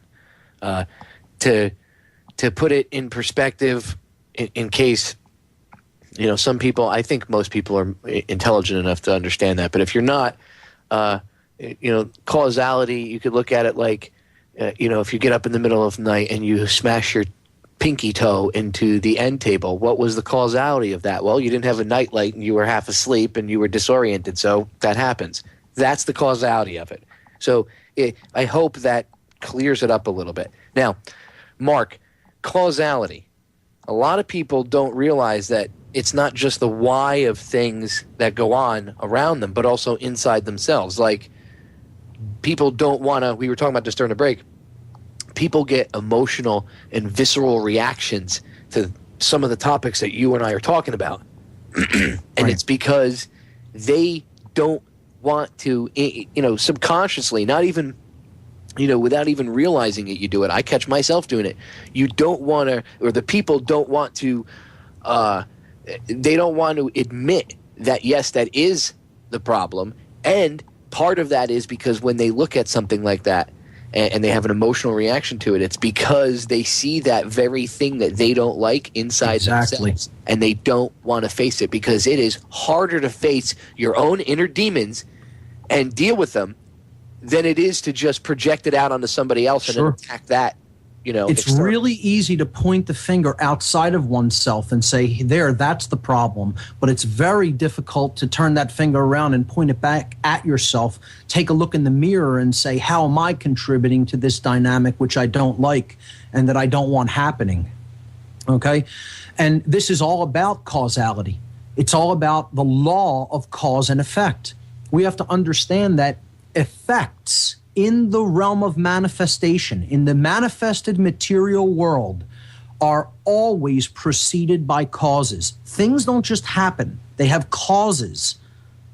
To put it in perspective, in case, some people, I think most people are intelligent enough to understand that. But if you're not, causality, you could look at it like, if you get up in the middle of the night and you smash your pinky toe into the end table, what was the causality of that? Well, you didn't have a nightlight and you were half asleep and you were disoriented, so that happens. That's the causality of it. So I hope that clears it up a little bit. Now, Mark, causality. A lot of people don't realize that it's not just the why of things that go on around them, but also inside themselves. Like, people don't want to, we were talking about this during the break, people get emotional and visceral reactions to some of the topics that you and I are talking about. And It's because they don't want to, subconsciously, not even, without even realizing it, you do it. I catch myself doing it. You don't want to, or the people don't want to, they don't want to admit that, yes, that is the problem. And part of that is because when they look at something like that, and they have an emotional reaction to it, it's because they see that very thing that they don't like inside themselves, and they don't want to face it, because it is harder to face your own inner demons and deal with them than it is to just project it out onto somebody else and then attack that. It's really easy to point the finger outside of oneself and say, that's the problem. But it's very difficult to turn that finger around and point it back at yourself. Take a look in the mirror and say, how am I contributing to this dynamic which I don't like and that I don't want happening? Okay? And this is all about causality. It's all about the law of cause and effect. We have to understand that effects in the realm of manifestation, in the manifested material world, are always preceded by causes. Things don't just happen. They have causes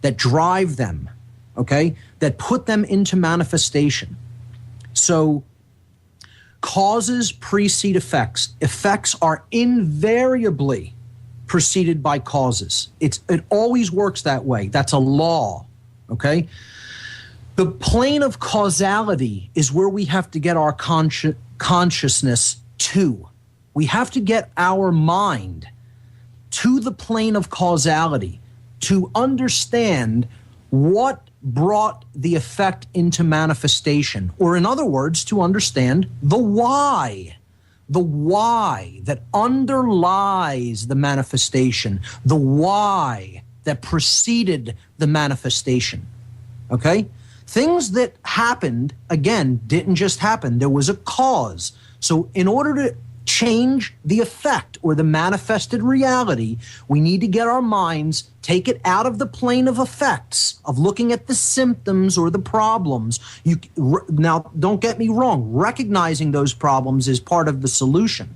that drive them, okay, that put them into manifestation. So causes precede effects. Effects are invariably preceded by causes. It always works that way. That's a law, okay? The plane of causality is where we have to get our consciousness to. We have to get our mind to the plane of causality to understand what brought the effect into manifestation, or in other words, to understand the why that underlies the manifestation, the why that preceded the manifestation, okay? Things that happened, again, didn't just happen. There was a cause. So in order to change the effect or the manifested reality, we need to get our minds, take it out of the plane of effects, of looking at the symptoms or the problems. Now, don't get me wrong. Recognizing those problems is part of the solution.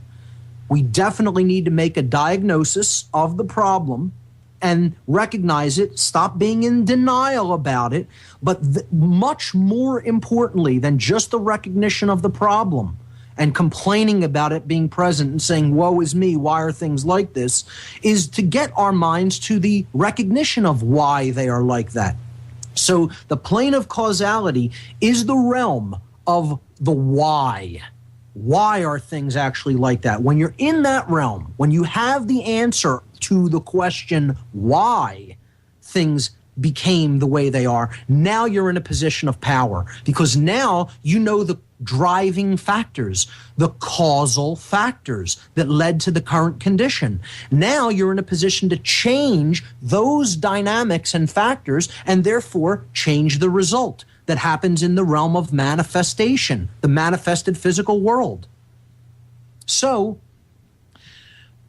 We definitely need to make a diagnosis of the problem and recognize it, stop being in denial about it, but much more importantly than just the recognition of the problem and complaining about it being present and saying, woe is me, why are things like this, is to get our minds to the recognition of why they are like that. So the plane of causality is the realm of the why. Why are things actually like that? When you're in that realm, when you have the answer to the question why things became the way they are, now you're in a position of power, because now you know the driving factors, the causal factors that led to the current condition. Now you're in a position to change those dynamics and factors, and therefore change the result that happens in the realm of manifestation, the manifested physical world. So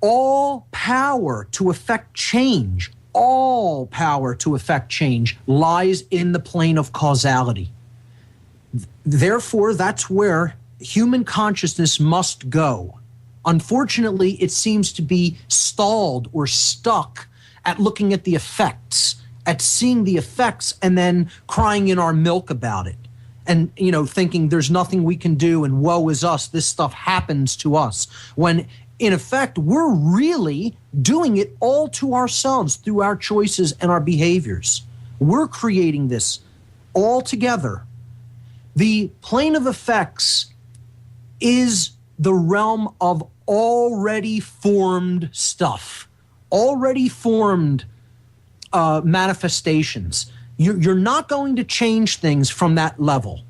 all power to affect change, all power to affect change lies in the plane of causality. Therefore, that's where human consciousness must go. Unfortunately, it seems to be stalled or stuck at looking at the effects, at seeing the effects and then crying in our milk about it. And, thinking there's nothing we can do and woe is us, this stuff happens to us. When in effect, we're really doing it all to ourselves through our choices and our behaviors. We're creating this all together. The plane of effects is the realm of already formed stuff, already formed manifestations. You're not going to change things from that level.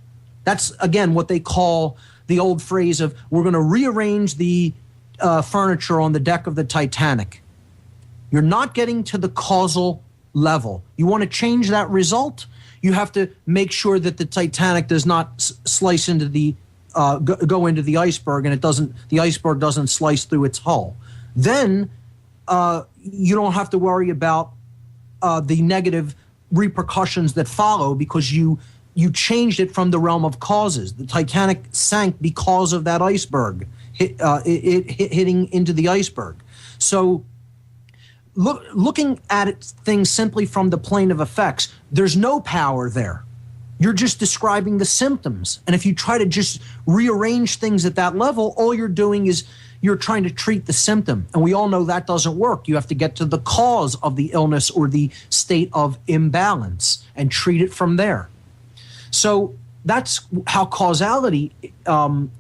That's, again, what they call the old phrase of, we're going to rearrange the furniture on the deck of the Titanic. You're not getting to the causal level. You want to change that result? You have to make sure that the Titanic does not slice into the go into the iceberg, and the iceberg doesn't slice through its hull. Then you don't have to worry about the negative repercussions that follow, because you changed it from the realm of causes. The Titanic sank because of that iceberg hitting into the iceberg. So looking at things simply from the plane of effects, there's no power there. You're just describing the symptoms. And if you try to just rearrange things at that level, all you're doing is you're trying to treat the symptom. And we all know that doesn't work. You have to get to the cause of the illness or the state of imbalance and treat it from there. So that's how causality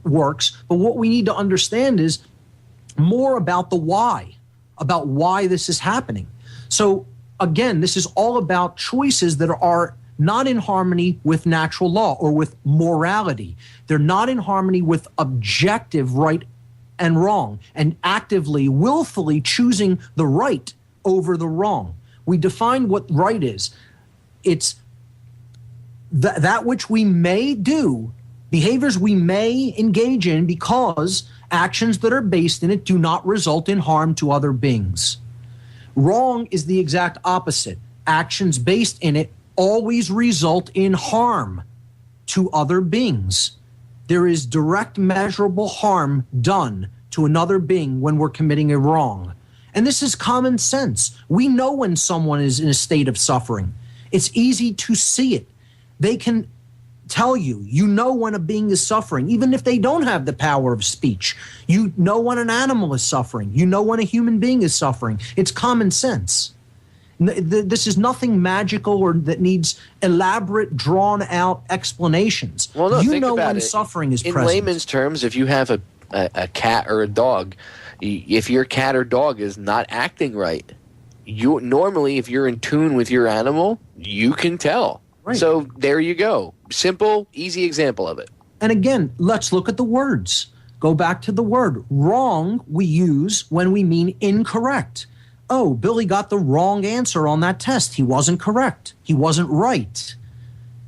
works. But what we need to understand is more about the why, about why this is happening. So again, this is all about choices that are not in harmony with natural law or with morality. They're not in harmony with objective right and wrong, and actively, willfully choosing the right over the wrong. We define what right is. It's that which we may do, behaviors we may engage in because actions that are based in it do not result in harm to other beings. Wrong is the exact opposite. Actions based in it always result in harm to other beings. There is direct measurable harm done to another being when we're committing a wrong. And this is common sense. We know when someone is in a state of suffering. It's easy to see it. They can tell you, you know when a being is suffering, even if they don't have the power of speech. You know when an animal is suffering. You know when a human being is suffering. It's common sense. This is nothing magical or that needs elaborate, drawn-out explanations. Well, no, you think know about when it. suffering is in present. layman's terms, if you have a cat or a dog, if your cat or dog is not acting right, normally, if you're in tune with your animal, you can tell. Right. So there you go. Simple, easy example of it. And again, let's look at the words. Go back to the word. Wrong we use when we mean incorrect. Oh, Billy got the wrong answer on that test. He wasn't correct. He wasn't right.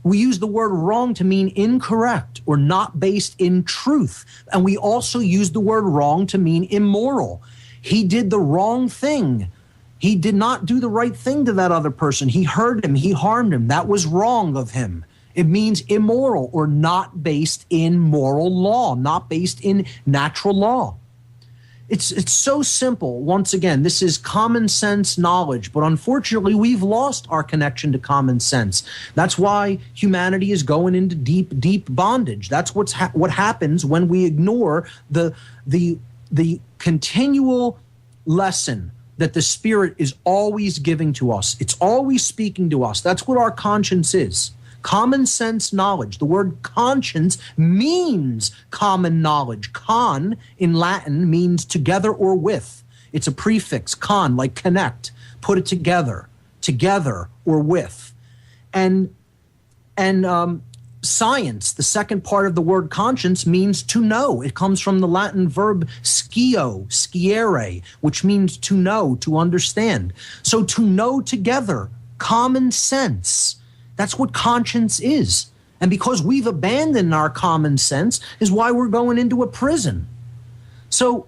We use the word wrong to mean incorrect or not based in truth. And we also use the word wrong to mean immoral. He did the wrong thing. He did not do the right thing to that other person. He hurt him. He harmed him. That was wrong of him. It means immoral or not based in moral law, not based in natural law. It's so simple. Once again, this is common sense knowledge, but unfortunately, we've lost our connection to common sense. That's why humanity is going into deep, deep bondage. That's what happens when we ignore the continual lesson that the Spirit is always giving to us. It's always speaking to us. That's what our conscience is. Common sense knowledge. The word conscience means common knowledge. Con in Latin means together or with. It's a prefix, con, like connect, put it together or with. And science, the second part of the word conscience, means to know. It comes from the Latin verb sciere, which means to know, to understand. So to know together, common sense. That's what conscience is. And because we've abandoned our common sense is why we're going into a prison. So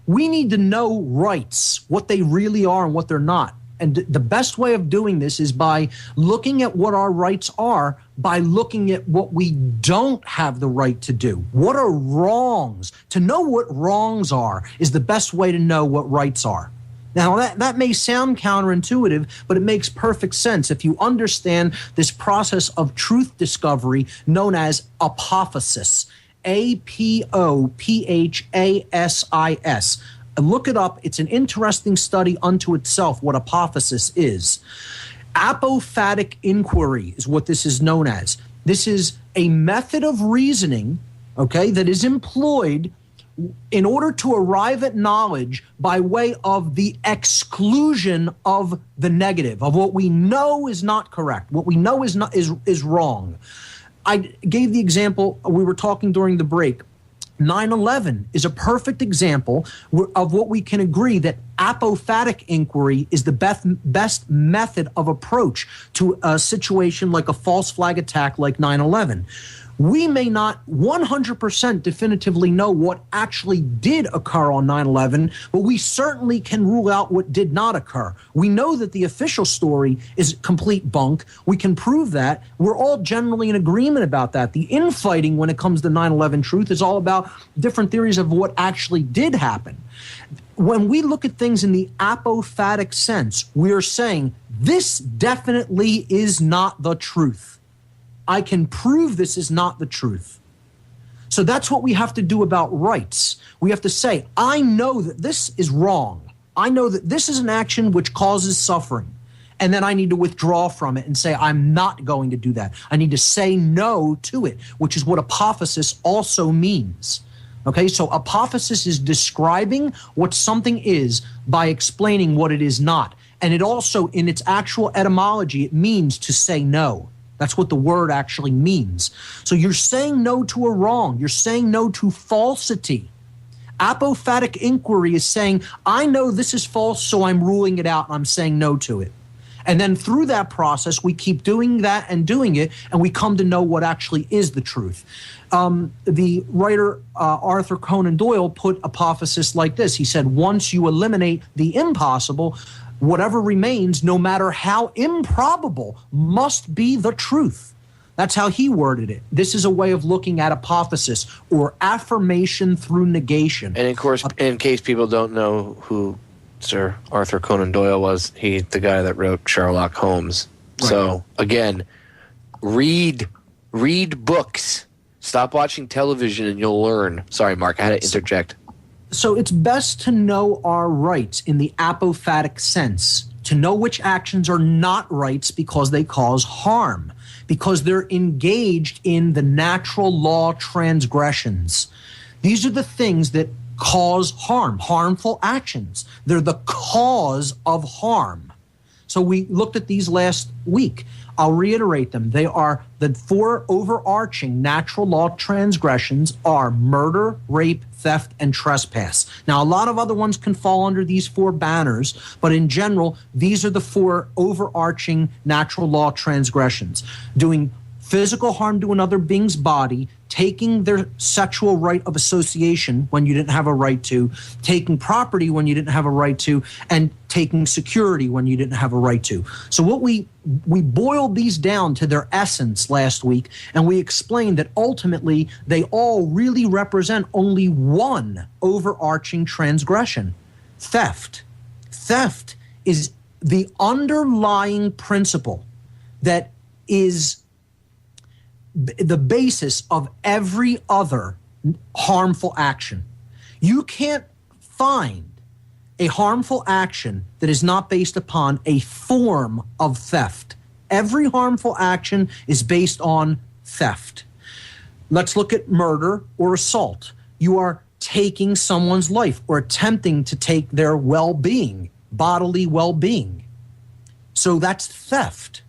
we need to know rights, what they really are and what they're not. And the best way of doing this is by looking at what our rights are, by looking at what we don't have the right to do. What are wrongs? To know what wrongs are is the best way to know what rights are. Now, that may sound counterintuitive, but it makes perfect sense if you understand this process of truth discovery known as apophasis. APOPHASIS. Look it up. It's an interesting study unto itself, what apophasis is. Apophatic inquiry is what this is known as. This is a method of reasoning, okay, that is employed in order to arrive at knowledge by way of the exclusion of the negative, of what we know is not correct, what we know is wrong. I gave the example, we were talking during the break. 9/11 is a perfect example of what we can agree that apophatic inquiry is the best method of approach to a situation like a false flag attack like 9/11. We may not 100% definitively know what actually did occur on 9/11, but we certainly can rule out what did not occur. We know that the official story is complete bunk. We can prove that. We're all generally in agreement about that. The infighting when it comes to 9/11 truth is all about different theories of what actually did happen. When we look at things in the apophatic sense, we're saying this definitely is not the truth. I can prove this is not the truth. So that's what we have to do about rights. We have to say, I know that this is wrong. I know that this is an action which causes suffering. And then I need to withdraw from it and say, I'm not going to do that. I need to say no to it, which is what apophasis also means. Okay, so apophasis is describing what something is by explaining what it is not. And it also, in its actual etymology, it means to say no. That's what the word actually means. So you're saying no to a wrong. You're saying no to falsity. Apophatic inquiry is saying, I know this is false, so I'm ruling it out and I'm saying no to it. And then through that process, we keep doing that and doing it, and we come to know what actually is the truth. The writer Arthur Conan Doyle put apophasis like this. He said, once you eliminate the impossible, whatever remains, no matter how improbable, must be the truth. That's how he worded it. This is a way of looking at apophasis, or affirmation through negation. And of course, in case people don't know who Sir Arthur Conan Doyle was, he's the guy that wrote Sherlock Holmes. Right. So again, read books. Stop watching television and you'll learn. Sorry, Mark, I had to interject. So it's best to know our rights in the apophatic sense, to know which actions are not rights because they cause harm, because they're engaged in the natural law transgressions. These are the things that cause harm, harmful actions. They're the cause of harm. So we looked at these last week. I'll reiterate them. They are the four overarching natural law transgressions are murder, rape, theft, and trespass. Now, a lot of other ones can fall under these four banners, but in general, these are the four overarching natural law transgressions. Doing physical harm to another being's body, taking their sexual right of association when you didn't have a right to, taking property when you didn't have a right to, and taking security when you didn't have a right to. So what we boiled these down to their essence last week, and we explained that ultimately they all really represent only one overarching transgression: theft. Theft is the underlying principle that is the basis of every other harmful action. You can't find a harmful action that is not based upon a form of theft. Every harmful action is based on theft. Let's look at murder or assault. You are taking someone's life or attempting to take their well-being, bodily well-being. So that's theft.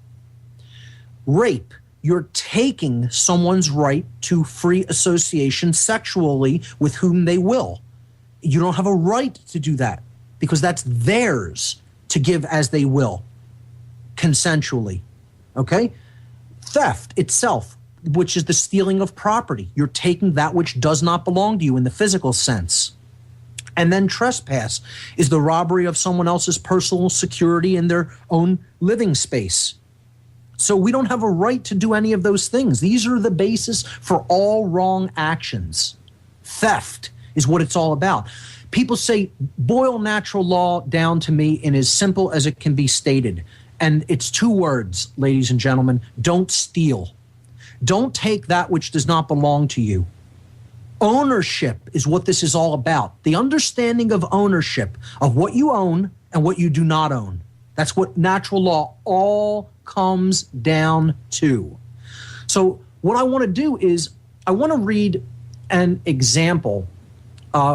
Rape, you're taking someone's right to free association sexually with whom they will. You don't have a right to do that because that's theirs to give as they will, consensually. Okay? Theft itself, which is the stealing of property. You're taking that which does not belong to you in the physical sense. And then trespass is the robbery of someone else's personal security in their own living space. So we don't have a right to do any of those things. These are the basis for all wrong actions. Theft is what it's all about. People say, boil natural law down to me in as simple as it can be stated. And it's 2 words, ladies and gentlemen. Don't steal. Don't take that which does not belong to you. Ownership is what this is all about. The understanding of ownership, of what you own and what you do not own. That's what natural law all comes down to. So what I want to do is I want to read an example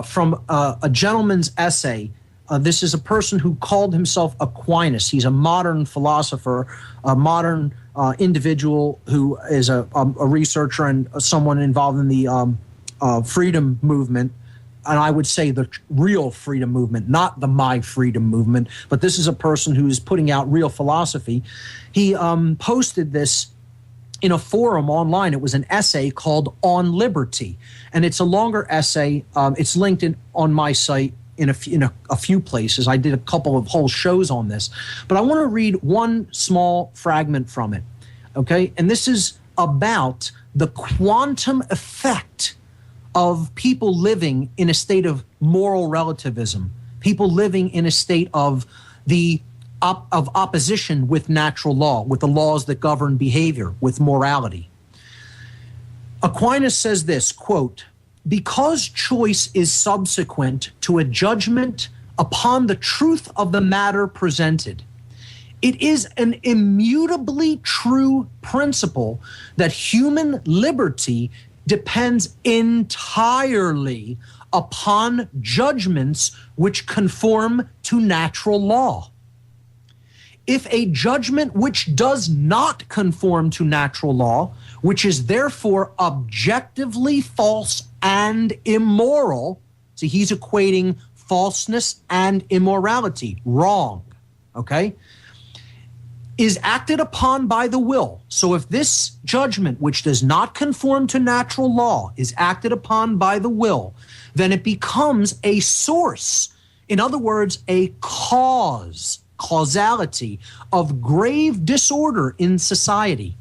from a gentleman's essay. This is a person who called himself Aquinas. He's a modern philosopher, a modern individual who is a researcher and someone involved in the freedom movement. And I would say the real freedom movement, not the My Freedom movement, but this is a person who is putting out real philosophy. He posted this in a forum online. It was an essay called On Liberty, and it's a longer essay. It's linked on my site in a few places. I did a couple of whole shows on this, but I want to read one small fragment from it, okay? And this is about the quantum effect of people living in a state of moral relativism, people living in a state of of opposition with natural law, with the laws that govern behavior, with morality. Aquinas says this, quote, "Because choice is subsequent to a judgment upon the truth of the matter presented, it is an immutably true principle that human liberty depends entirely upon judgments which conform to natural law. If a judgment which does not conform to natural law, which is therefore objectively false and immoral," see, he's equating falseness and immorality, wrong, okay, "is acted upon by the will." So if this judgment, which does not conform to natural law, is acted upon by the will, then it becomes a source, in other words, a causality of grave disorder in society.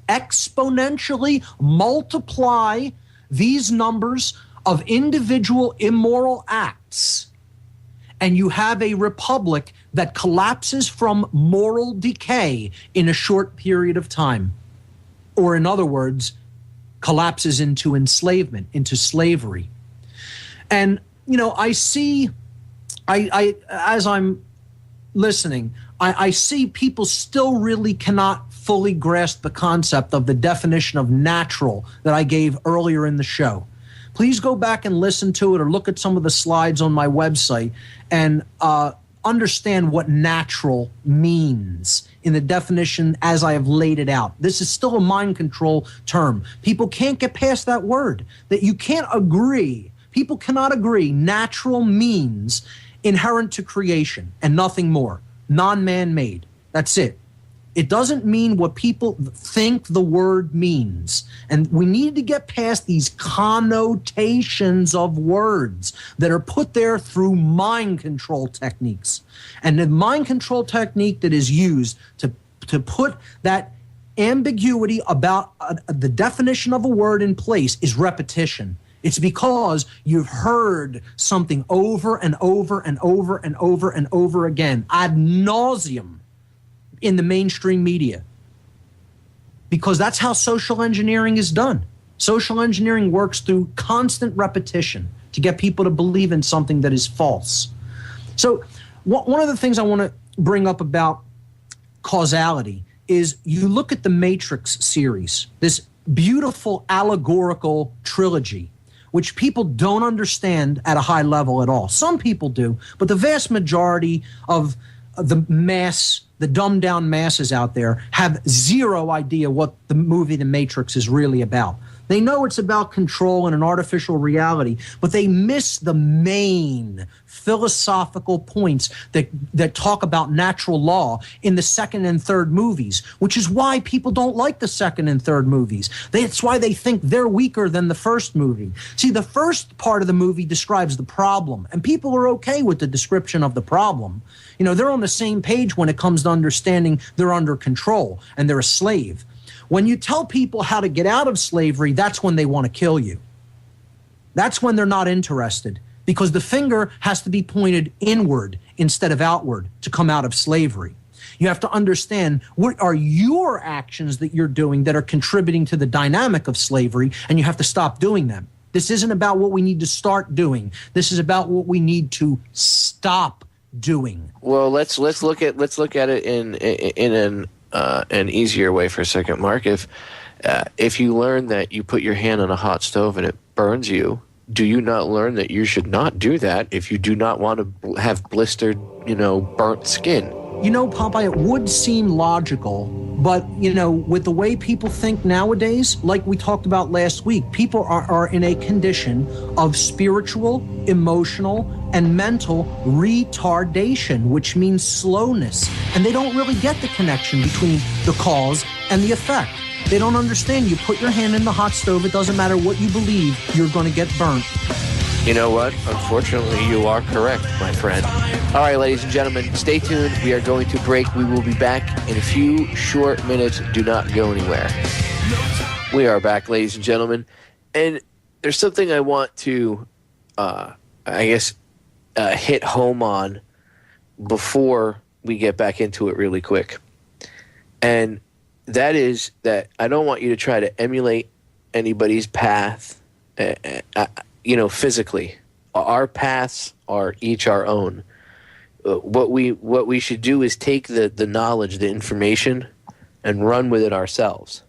Exponentially multiply these numbers of individual immoral acts, and you have a republic that collapses from moral decay in a short period of time. Or in other words, collapses into enslavement, into slavery. And, you know, I see, as I'm listening, I see people still really cannot fully grasp the concept of the definition of natural that I gave earlier in the show. Please go back and listen to it or look at some of the slides on my website and understand what natural means in the definition as I have laid it out. This is still a mind control term. People can't get past that word, that you can't agree. People cannot agree. Natural means inherent to creation and nothing more, non-man-made. That's it. It doesn't mean what people think the word means. And we need to get past these connotations of words that are put there through mind control techniques. And the mind control technique that is used to put that ambiguity about the definition of a word in place is repetition. It's because you've heard something over and over and over and over and over again, ad nauseum, in the mainstream media, because that's how social engineering is done. Social engineering works through constant repetition to get people to believe in something that is false. So one of the things I want to bring up about causality is you look at the Matrix series, this beautiful allegorical trilogy, which people don't understand at a high level at all. Some people do, but the vast majority of the mass, the dumbed down masses out there have zero idea what the movie The Matrix is really about. They know it's about control and an artificial reality, but they miss the main philosophical points that talk about natural law in the second and third movies, which is why people don't like the second and third movies. That's why they think they're weaker than the first movie. See, the first part of the movie describes the problem, and people are okay with the description of the problem. You know, they're on the same page when it comes to understanding they're under control and they're a slave. When you tell people how to get out of slavery, that's when they want to kill you. That's when they're not interested, because the finger has to be pointed inward instead of outward to come out of slavery. You have to understand what are your actions that you're doing that are contributing to the dynamic of slavery, and you have to stop doing them. This isn't about what we need to start doing. This is about what we need to stop doing. Well, let's look at it in an easier way for a second, Mark. If you learn that you put your hand on a hot stove and it burns you, do you not learn that you should not do that if you do not want to have blistered, burnt skin? You know, Popeye, it would seem logical, but, with the way people think nowadays, like we talked about last week, people are in a condition of spiritual, emotional, and mental retardation, which means slowness. And they don't really get the connection between the cause and the effect. They don't understand. You put your hand in the hot stove, it doesn't matter what you believe, you're going to get burnt. You know what? Unfortunately, you are correct, my friend. All right, ladies and gentlemen, stay tuned. We are going to break. We will be back in a few short minutes. Do not go anywhere. We are back, ladies and gentlemen. And there's something I want to, hit home on before we get back into it really quick. And that is that I don't want you to try to emulate anybody's path, physically. Our paths are each our own. What we should do is take the knowledge, the information, and run with it ourselves.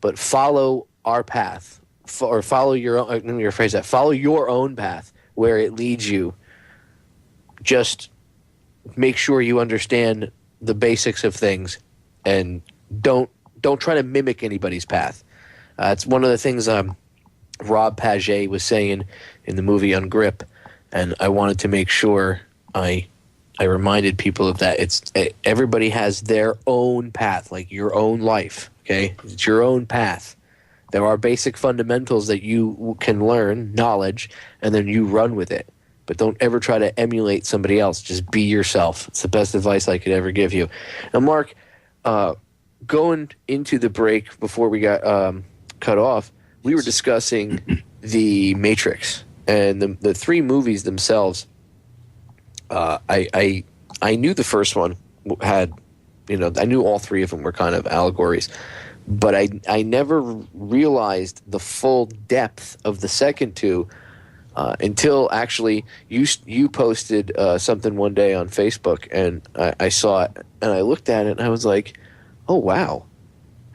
But follow our path, or follow your own. Let me rephrase that. Follow your own path where it leads you. Just make sure you understand the basics of things, and don't try to mimic anybody's path. It's one of the things Rob Paget was saying in the movie On Grip, and I wanted to make sure I reminded people of that. Everybody has their own path, like your own life. Okay, it's your own path. There are basic fundamentals that you can learn, knowledge, and then you run with it. But don't ever try to emulate somebody else. Just be yourself. It's the best advice I could ever give you. Now, Mark, going into the break before we got cut off, we were discussing The Matrix and the three movies themselves. I knew the first one had, I knew all three of them were kind of allegories, but I never realized the full depth of the second two until actually you posted something one day on Facebook, and I saw it and I looked at it and I was like, oh wow.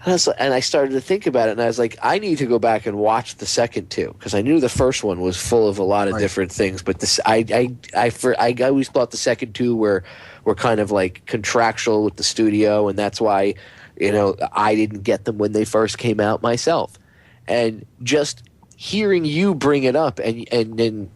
And I started to think about it, and I was like, I need to go back and watch the second two, because I knew the first one was full of a lot of different things. But this, I always thought the second two were kind of like contractual with the studio, and that's why I didn't get them when they first came out myself. And just hearing you bring it up, and then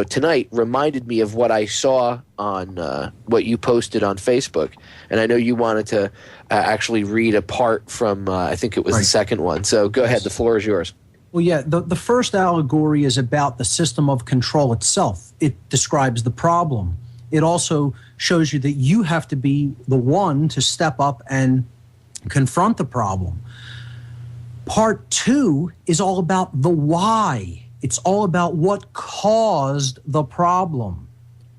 tonight reminded me of what I saw on what you posted on Facebook. And I know you wanted to actually read a part from, I think it was the second one. So go ahead. The floor is yours. Well, yeah, the first allegory is about the system of control itself. It describes the problem. It also shows you that you have to be the one to step up and confront the problem. Part two is all about the why. It's all about what caused the problem,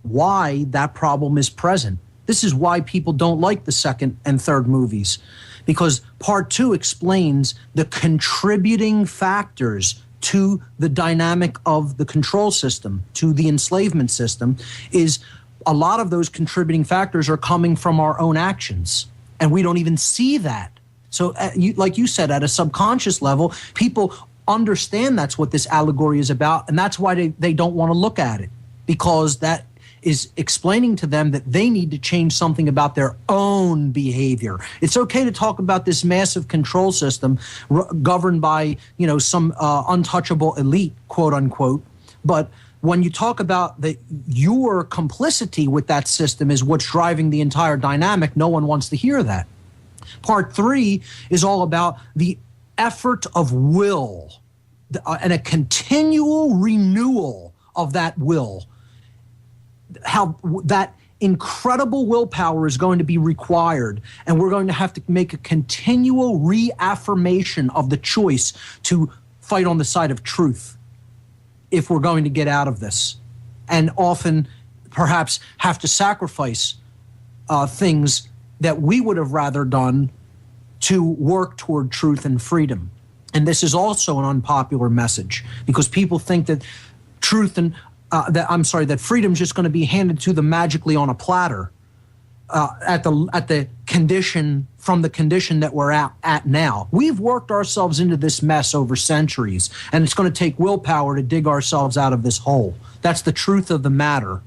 why that problem is present. This is why people don't like the second and third movies, because part two explains the contributing factors to the dynamic of the control system, to the enslavement system, is a lot of those contributing factors are coming from our own actions. And we don't even see that. So like you said, at a subconscious level, people understand that's what this allegory is about, and that's why they don't want to look at it, because that is explaining to them that they need to change something about their own behavior. It's okay to talk about this massive control system governed by, some untouchable elite, quote unquote, but when you talk about that your complicity with that system is what's driving the entire dynamic, no one wants to hear that. Part 3 is all about the effort of will and a continual renewal of that will. How that incredible willpower is going to be required, and we're going to have to make a continual reaffirmation of the choice to fight on the side of truth if we're going to get out of this, and often perhaps have to sacrifice things that we would have rather done to work toward truth and freedom. And this is also an unpopular message, because people think that truth and that freedom's just going to be handed to them magically on a platter at the condition that we're at now. We've worked ourselves into this mess over centuries, and it's going to take willpower to dig ourselves out of this hole. That's the truth of the matter.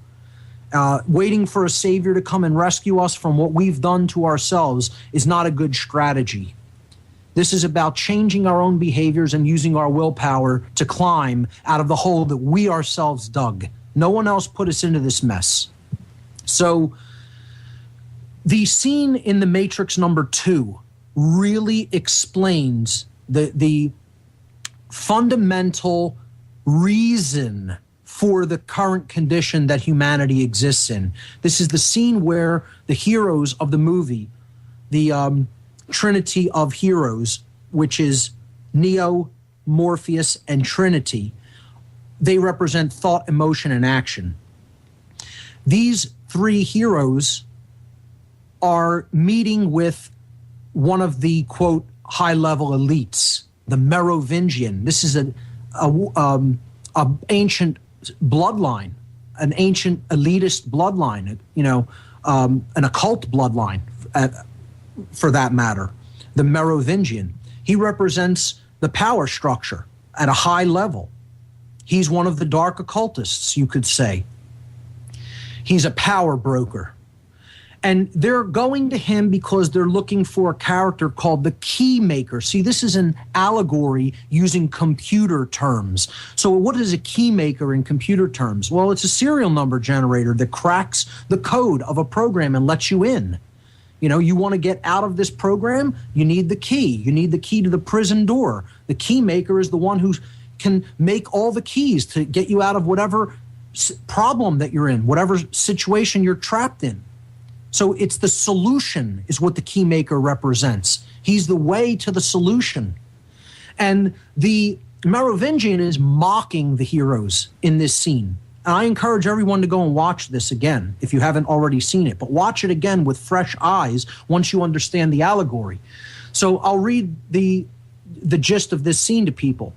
Waiting for a savior to come and rescue us from what we've done to ourselves is not a good strategy. This is about changing our own behaviors and using our willpower to climb out of the hole that we ourselves dug. No one else put us into this mess. So the scene in The Matrix #2 really explains the fundamental reason for the current condition that humanity exists in. This is the scene where the heroes of the movie, the Trinity of heroes, which is Neo, Morpheus, and Trinity, they represent thought, emotion, and action. These 3 heroes are meeting with one of the, quote, high-level elites, the Merovingian. This is an ancient bloodline, an ancient elitist bloodline, an occult bloodline, for that matter, the Merovingian. He represents the power structure at a high level. He's one of the dark occultists, you could say. He's a power broker. And they're going to him because they're looking for a character called the key maker. See, this is an allegory using computer terms. So what is a key maker in computer terms? Well, it's a serial number generator that cracks the code of a program and lets you in. You want to get out of this program, you need the key. You need the key to the prison door. The key maker is the one who can make all the keys to get you out of whatever problem that you're in, whatever situation you're trapped in. So it's the solution is what the key maker represents. He's the way to the solution. And the Merovingian is mocking the heroes in this scene. And I encourage everyone to go and watch this again if you haven't already seen it. But watch it again with fresh eyes once you understand the allegory. So I'll read the gist of this scene to people.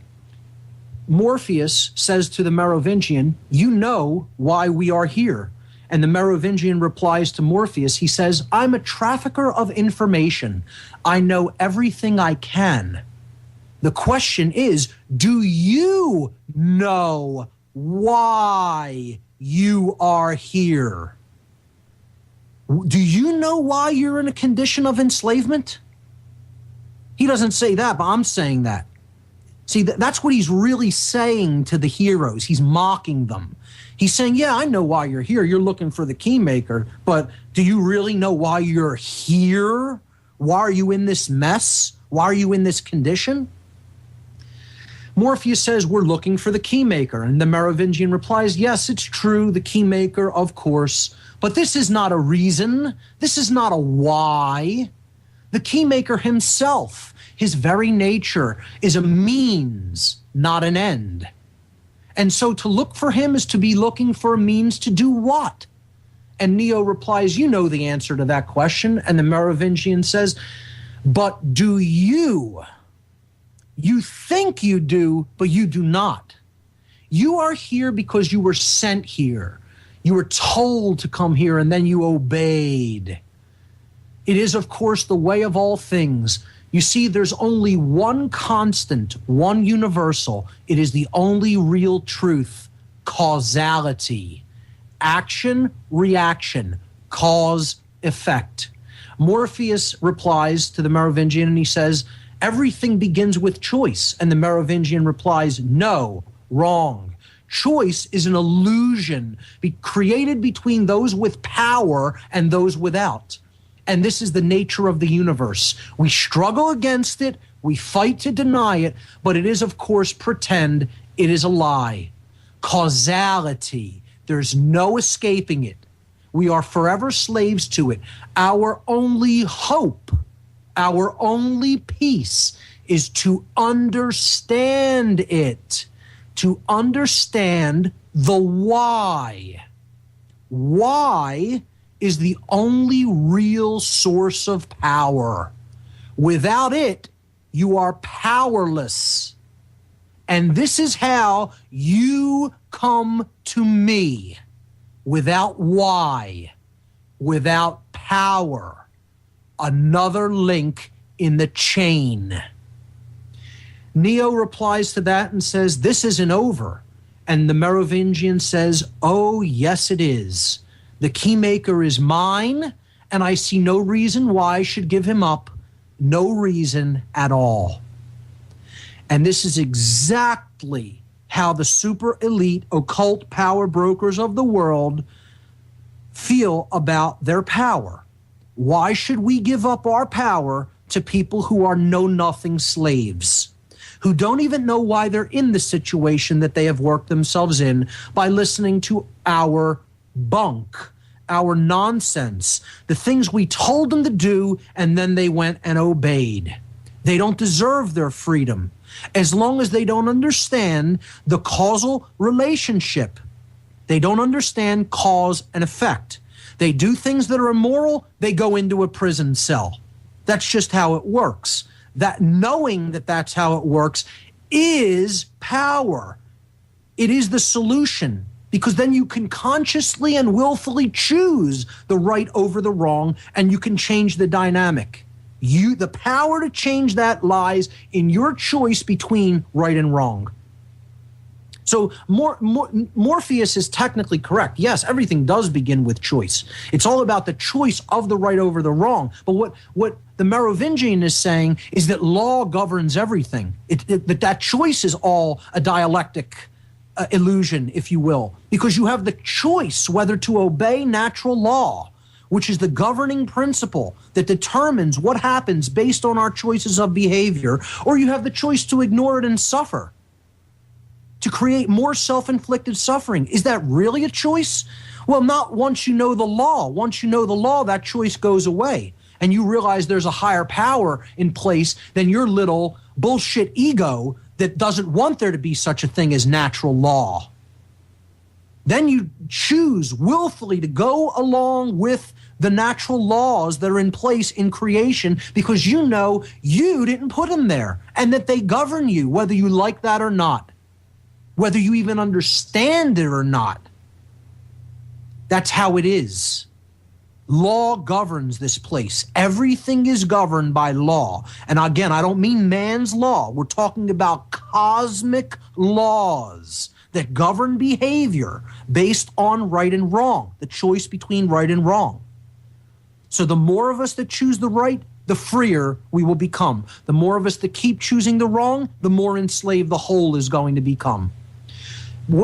Morpheus says to the Merovingian, "You know why we are here." And the Merovingian replies to Morpheus, he says, "I'm a trafficker of information. I know everything I can. The question is, do you know why you are here? Do you know why you're in a condition of enslavement?" He doesn't say that, but I'm saying that. See, that's what he's really saying to the heroes. He's mocking them. He's saying, yeah, I know why you're here. You're looking for the key maker, but do you really know why you're here? Why are you in this mess? Why are you in this condition? Morpheus says, we're looking for the key maker. And the Merovingian replies, yes, it's true, the key maker, of course. But this is not a reason. This is not a why. The key maker himself, his very nature, is a means, not an end. And so to look for him is to be looking for a means to do what? And Neo replies, you know the answer to that question. And the Merovingian says, but do you? You think you do, but you do not. You are here because you were sent here. You were told to come here, and then you obeyed. It is, of course, the way of all things. You see, there's only one constant, one universal. It is the only real truth, causality. Action, reaction, cause, effect. Morpheus replies to the Merovingian and he says, everything begins with choice. And the Merovingian replies, no, wrong. Choice is an illusion created between those with power and those without. And this is the nature of the universe. We struggle against it, we fight to deny it, but it is, of course, pretend. It is a lie. Causality. There's no escaping it. We are forever slaves to it. Our only hope, our only peace is to understand it, to understand the why. Why is the only real source of power. Without it, you are powerless. And this is how you come to me. Without why, without power, another link in the chain. Neo replies to that and says, this isn't over. And the Merovingian says, oh, yes, it is. The keymaker is mine, and I see no reason why I should give him up. No reason at all. And this is exactly how the super elite occult power brokers of the world feel about their power. Why should we give up our power to people who are know-nothing slaves, who don't even know why they're in the situation that they have worked themselves in by listening to our bunk, our nonsense, the things we told them to do, and then they went and obeyed. They don't deserve their freedom as long as they don't understand the causal relationship. They don't understand cause and effect. They do things that are immoral, they go into a prison cell. That's just how it works. That knowing that that's how it works is power. It is the solution, because then you can consciously and willfully choose the right over the wrong, and you can change the dynamic. The power to change that lies in your choice between right and wrong. So Morpheus is technically correct. Yes, everything does begin with choice. It's all about the choice of the right over the wrong. But what the Merovingian is saying is that law governs everything. That choice is all a dialectic illusion, if you will, because you have the choice whether to obey natural law, which is the governing principle that determines what happens based on our choices of behavior, or you have the choice to ignore it and suffer, to create more self-inflicted suffering. Is that really a choice? Well, not once you know the law. Once you know the law, that choice goes away, and you realize there's a higher power in place than your little bullshit ego that doesn't want there to be such a thing as natural law. Then you choose willfully to go along with the natural laws that are in place in creation because you know you didn't put them there and that they govern you, whether you like that or not, whether you even understand it or not. That's how it is. Law governs this place. Everything is governed by law. And again, I don't mean man's law. We're talking about cosmic laws that govern behavior based on right and wrong, the choice between right and wrong. So the more of us that choose the right, the freer we will become. The more of us that keep choosing the wrong, the more enslaved the whole is going to become.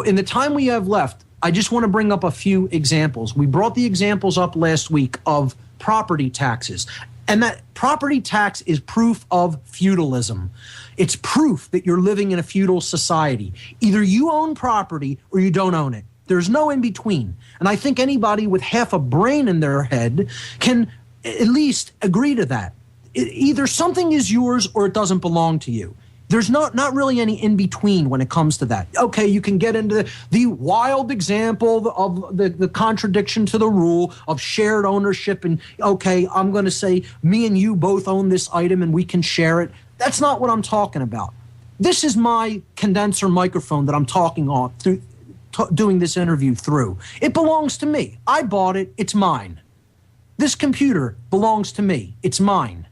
In the time we have left, I just want to bring up a few examples. We brought the examples up last week of property taxes. And that property tax is proof of feudalism. It's proof that you're living in a feudal society. Either you own property or you don't own it. There's no in between. And I think anybody with half a brain in their head can at least agree to that. Either something is yours or it doesn't belong to you. There's not really any in between when it comes to that. Okay, you can get into the wild example of the contradiction to the rule of shared ownership. And okay, I'm going to say me and you both own this item and we can share it. That's not what I'm talking about. This is my condenser microphone that I'm talking on through, doing this interview through. It belongs to me. I bought it. It's mine. this computer belongs to me. It's mine.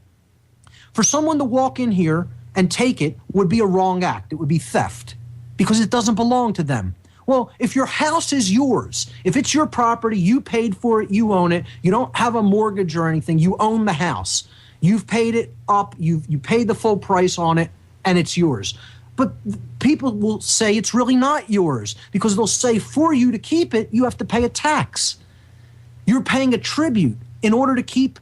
For someone to walk in here and take it would be a wrong act. It would be theft because it doesn't belong to them. Well, if your house is yours, if it's your property, you paid for it, you own it, you don't have a mortgage or anything, you own the house. You've paid it up, you paid the full price on it, and it's yours. But people will say it's really not yours because they'll say for you to keep it, you have to pay a tax. You're paying a tribute in order to keep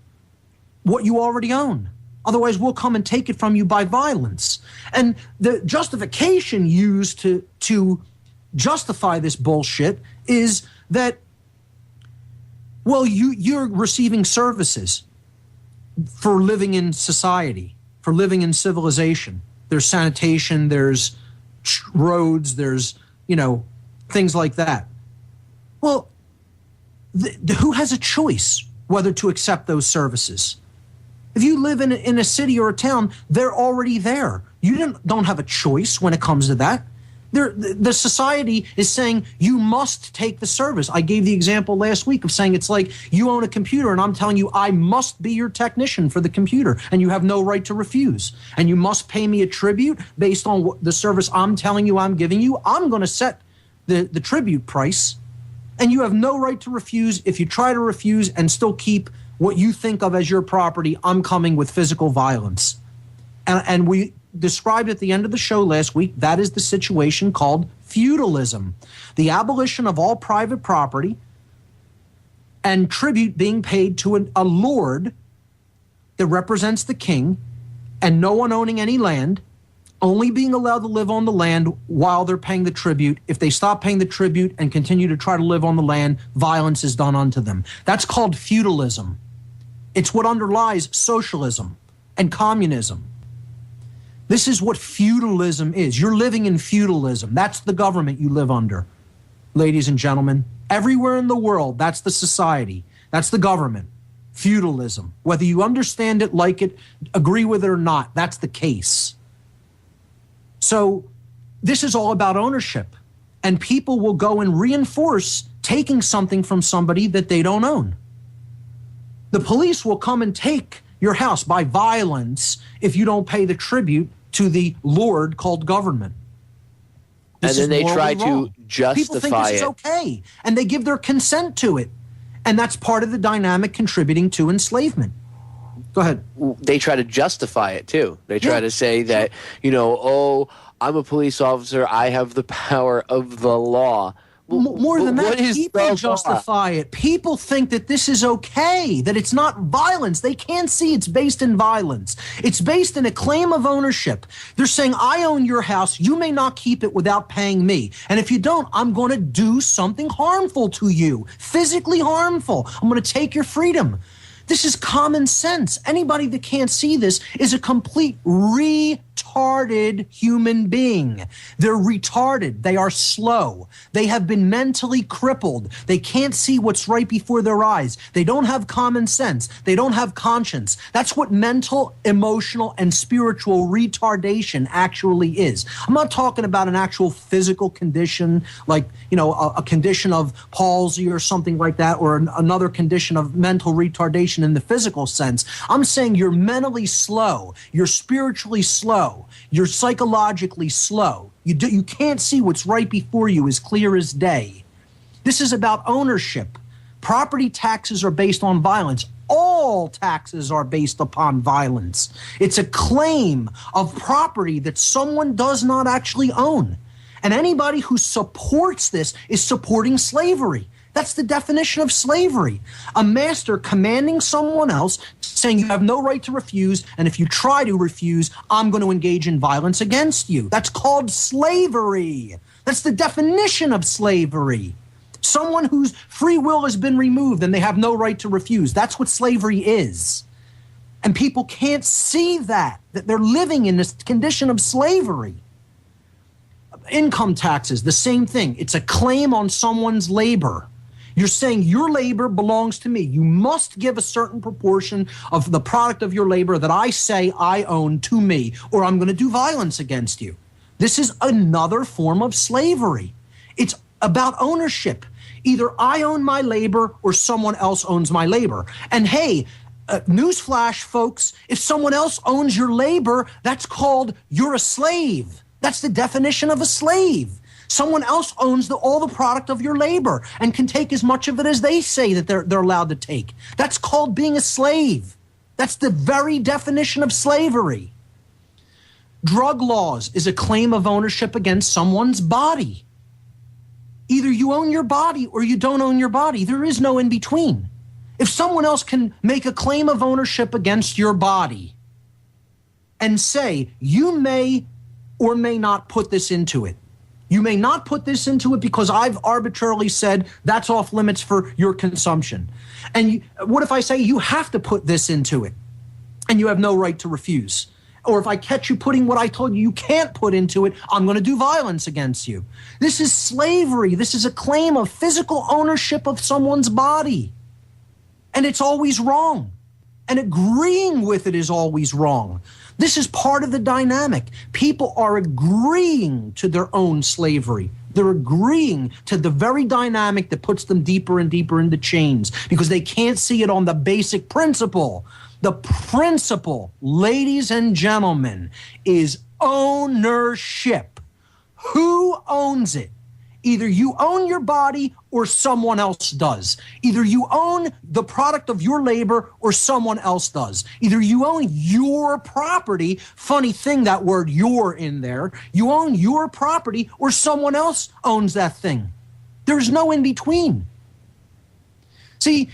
what you already own. Otherwise, we'll come and take it from you by violence. And the justification used to justify this bullshit is that, well, you're receiving services for living in society, for living in civilization. There's sanitation, there's roads, there's, things like that. Well, who has a choice whether to accept those services? If you live in a city or a town, they're already there. You don't have a choice when it comes to that. The society is saying you must take the service. I gave the example last week of saying it's like you own a computer and I'm telling you I must be your technician for the computer and you have no right to refuse. And you must pay me a tribute based on the service I'm telling you I'm giving you. I'm going to set the tribute price and you have no right to refuse. If you try to refuse and still keep what you think of as your property, I'm coming with physical violence. And we described at the end of the show last week, that is the situation called feudalism. The abolition of all private property and tribute being paid to a lord that represents the king and no one owning any land, only being allowed to live on the land while they're paying the tribute. If they stop paying the tribute and continue to try to live on the land, violence is done unto them. That's called feudalism. It's what underlies socialism and communism. This is what feudalism is. You're living in feudalism. That's the government you live under, ladies and gentlemen. Everywhere in the world, that's the society. That's the government. Feudalism. Whether you understand it, like it, agree with it or not, that's the case. So this is all about ownership. And people will go and reinforce taking something from somebody that they don't own. The police will come and take your house by violence if you don't pay the tribute to the lord called government. This and then they try wrong. to justify People think this is okay, and they give their consent to it. And that's part of the dynamic contributing to enslavement. Go ahead. They try to justify it, too. They try to say that, oh, I'm a police officer, I have the power of the law. More than that, people justify it. People think that this is okay, that it's not violence. They can't see it's based in violence. It's based in a claim of ownership. They're saying, I own your house. You may not keep it without paying me. And if you don't, I'm going to do something harmful to you, physically harmful. I'm going to take your freedom. This is common sense. Anybody that can't see this is a complete retarded human being. They're retarded. They are slow. They have been mentally crippled. They can't see what's right before their eyes. They don't have common sense. They don't have conscience. That's what mental, emotional, and spiritual retardation actually is. I'm not talking about an actual physical condition like, a condition of palsy or something like that, or another condition of mental retardation in the physical sense. I'm saying you're mentally slow, you're spiritually slow, you're psychologically slow. You can't see what's right before you as clear as day. This is about ownership. Property taxes are based on violence. All taxes are based upon violence. It's a claim of property that someone does not actually own. And anybody who supports this is supporting slavery. That's the definition of slavery. A master commanding someone else, saying you have no right to refuse, and if you try to refuse, I'm going to engage in violence against you. That's called slavery. That's the definition of slavery. Someone whose free will has been removed and they have no right to refuse. That's what slavery is. And people can't see that they're living in this condition of slavery. Income taxes, the same thing. It's a claim on someone's labor. You're saying your labor belongs to me. You must give a certain proportion of the product of your labor that I say I own to me, or I'm going to do violence against you. This is another form of slavery. It's about ownership. Either I own my labor or someone else owns my labor. And hey, newsflash, folks, if someone else owns your labor, that's called you're a slave. That's the definition of a slave. Someone else owns all the product of your labor and can take as much of it as they say that they're allowed to take. That's called being a slave. That's the very definition of slavery. Drug laws is a claim of ownership against someone's body. Either you own your body or you don't own your body. There is no in between. If someone else can make a claim of ownership against your body and say, you may or may not put this into it. You may not put this into it because I've arbitrarily said that's off limits for your consumption. And what if I say you have to put this into it and you have no right to refuse? Or if I catch you putting what I told you can't put into it, I'm going to do violence against you. This is slavery. This is a claim of physical ownership of someone's body. And it's always wrong. And agreeing with it is always wrong. This is part of the dynamic. People are agreeing to their own slavery. They're agreeing to the very dynamic that puts them deeper and deeper into chains because they can't see it on the basic principle. The principle, ladies and gentlemen, is ownership. Who owns it? Either you own your body or someone else does. Either you own the product of your labor or someone else does. Either you own your property, funny thing, that word "your" in there, you own your property or someone else owns that thing. There's no in between. See,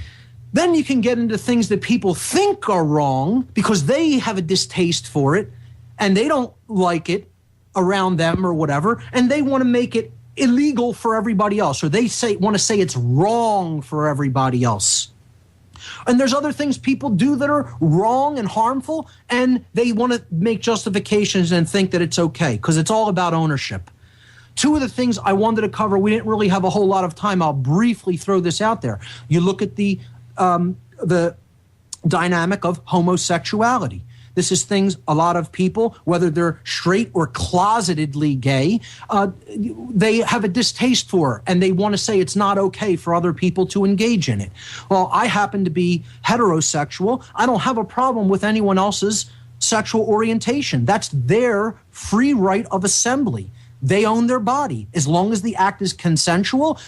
then you can get into things that people think are wrong because they have a distaste for it and they don't like it around them or whatever, and they want to make it illegal for everybody else, or they want to say it's wrong for everybody else. And there's other things people do that are wrong and harmful, and they want to make justifications and think that it's okay because it's all about ownership. Two of the things I wanted to cover, we didn't really have a whole lot of time. I'll briefly throw this out there. You look at the dynamic of homosexuality. This is things a lot of people, whether they're straight or closetedly gay, they have a distaste for, and they want to say it's not okay for other people to engage in it. Well, I happen to be heterosexual. I don't have a problem with anyone else's sexual orientation. That's their free right of assembly. They own their body. As long as the act is consensual,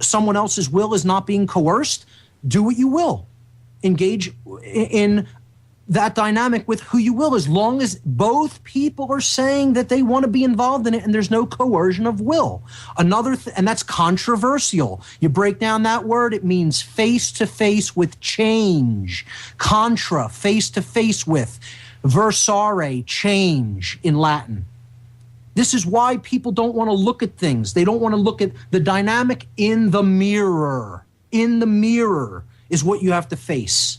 someone else's will is not being coerced, do what you will. Engage in that dynamic with who you will, as long as both people are saying that they want to be involved in it and there's no coercion of will. And that's controversial. You break down that word, it means face to face with change. Contra, face to face with. Versare, change in Latin. This is why people don't want to look at things. They don't want to look at the dynamic in the mirror. In the mirror is what you have to face.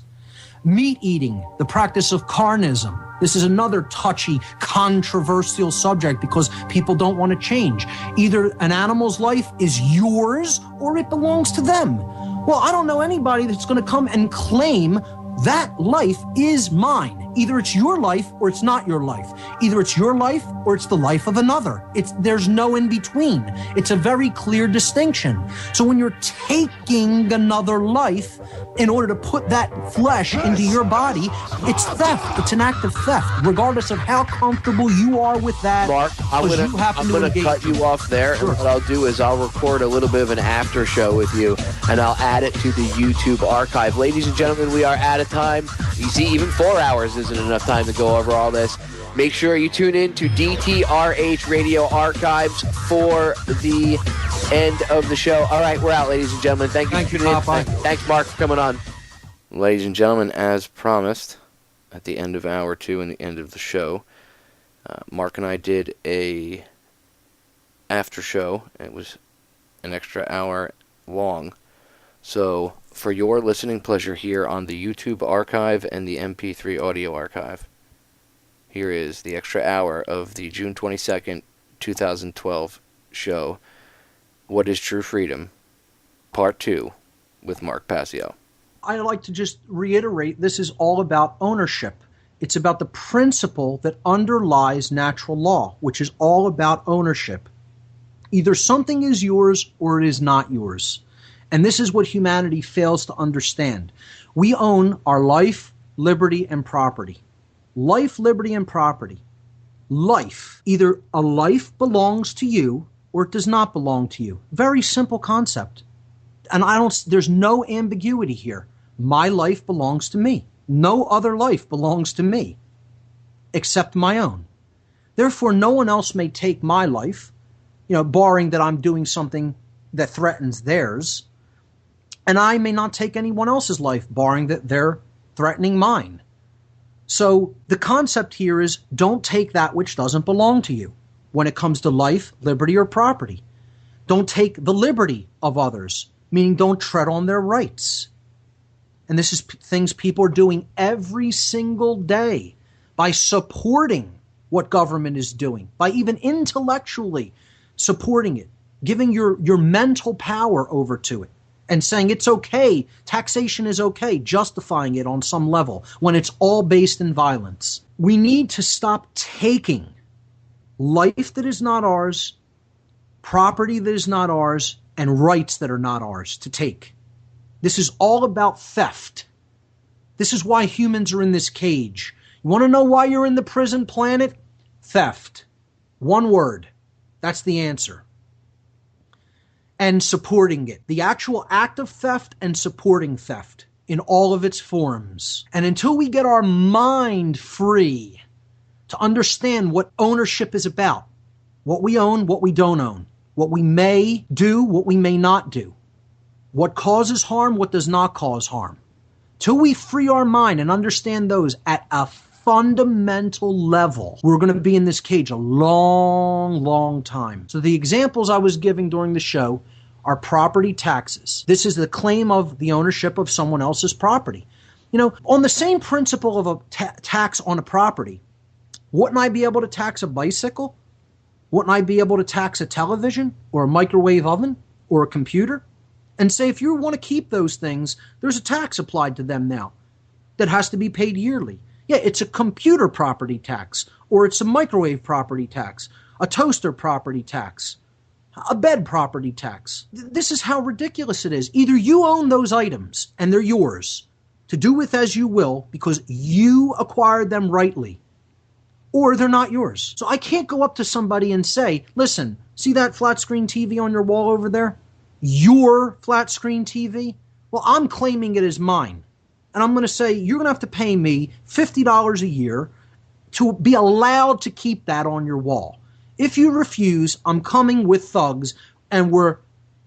Meat eating, the practice of carnism. This is another touchy, controversial subject because people don't want to change. Either an animal's life is yours or it belongs to them. Well, I don't know anybody that's going to come and claim that life is mine. Either it's your life or it's not your life. Either it's your life or it's the life of another. There's no in between. It's a very clear distinction. So when you're taking another life in order to put that flesh into your body, it's theft. It's an act of theft, regardless of how comfortable you are with that. Mark, I'm going to cut you off there. Sure. And what I'll do is I'll record a little bit of an after show with you, and I'll add it to the YouTube archive. Ladies and gentlemen, we are out of time. You see, even 4 hours isn't enough time to go over all this. Make sure you tune in to DTRH Radio Archives for the end of the show. All right, we're out, ladies and gentlemen. Thank you for tuning in. Thanks, Mark, for coming on. Ladies and gentlemen, as promised, at the end of hour 2 and the end of the show, Mark and I did a after show. It was an extra hour long. So for your listening pleasure here on the YouTube archive and the MP3 audio archive, here is the extra hour of the June 22nd, 2012 show, What is True Freedom, Part 2, with Mark Passio. I'd like to just reiterate, this is all about ownership. It's about the principle that underlies natural law, which is all about ownership. Either something is yours or it is not yours. And this is what humanity fails to understand. We own our life, liberty, and property. Life, liberty, and property. Life. Either a life belongs to you or it does not belong to you. Very simple concept. And there's no ambiguity here. My life belongs to me. No other life belongs to me except my own. Therefore, no one else may take my life, barring that I'm doing something that threatens theirs. And I may not take anyone else's life, barring that they're threatening mine. So the concept here is don't take that which doesn't belong to you when it comes to life, liberty, or property. Don't take the liberty of others, meaning don't tread on their rights. And this is things people are doing every single day by supporting what government is doing, by even intellectually supporting it, giving your mental power over to it, and saying it's okay, taxation is okay, justifying it on some level when it's all based in violence. We need to stop taking life that is not ours, property that is not ours, and rights that are not ours to take. This is all about theft. This is why humans are in this cage. You want to know why you're in the prison planet? Theft. One word. That's the answer. And supporting it. The actual act of theft and supporting theft in all of its forms. And until we get our mind free to understand what ownership is about, what we own, what we don't own, what we may do, what we may not do, what causes harm, what does not cause harm. Till we free our mind and understand those at a fundamental level, we're going to be in this cage a long, long time. So the examples I was giving during the show are property taxes. This is the claim of the ownership of someone else's property. On the same principle of a tax on a property, wouldn't I be able to tax a bicycle? Wouldn't I be able to tax a television or a microwave oven or a computer? And say if you want to keep those things, there's a tax applied to them now that has to be paid yearly. Yeah, it's a computer property tax, or it's a microwave property tax, a toaster property tax, a bed property tax. This is how ridiculous it is. Either you own those items and they're yours to do with as you will because you acquired them rightly, or they're not yours. So I can't go up to somebody and say, listen, see that flat screen TV on your wall over there? Your flat screen TV? Well, I'm claiming it as mine. And I'm going to say, you're going to have to pay me $50 a year to be allowed to keep that on your wall. If you refuse, I'm coming with thugs and we're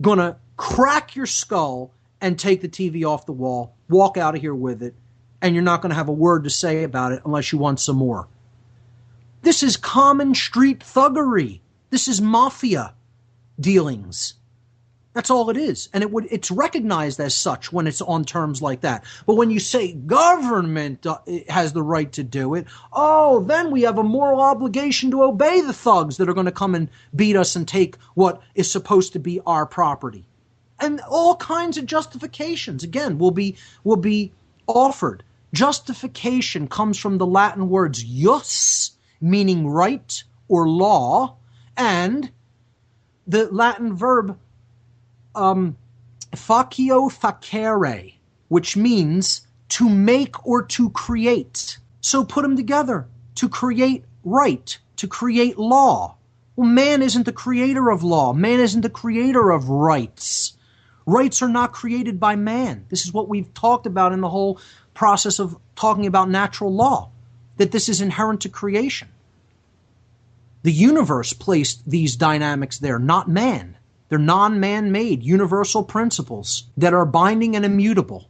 going to crack your skull and take the TV off the wall, walk out of here with it, and you're not going to have a word to say about it unless you want some more. This is common street thuggery. This is mafia dealings. That's all it is. And it's recognized as such when it's on terms like that. But when you say government has the right to do it, then we have a moral obligation to obey the thugs that are going to come and beat us and take what is supposed to be our property. And all kinds of justifications, again, will be offered. Justification comes from the Latin words jus, meaning right or law, and the Latin verb facio facere, which means to make or to create. So put them together. To create right, to create law. Well, man isn't the creator of law. Man isn't the creator of rights. Rights are not created by man. This is what we've talked about in the whole process of talking about natural law, that this is inherent to creation. The universe placed these dynamics there, not man. They're non-man-made universal principles that are binding and immutable.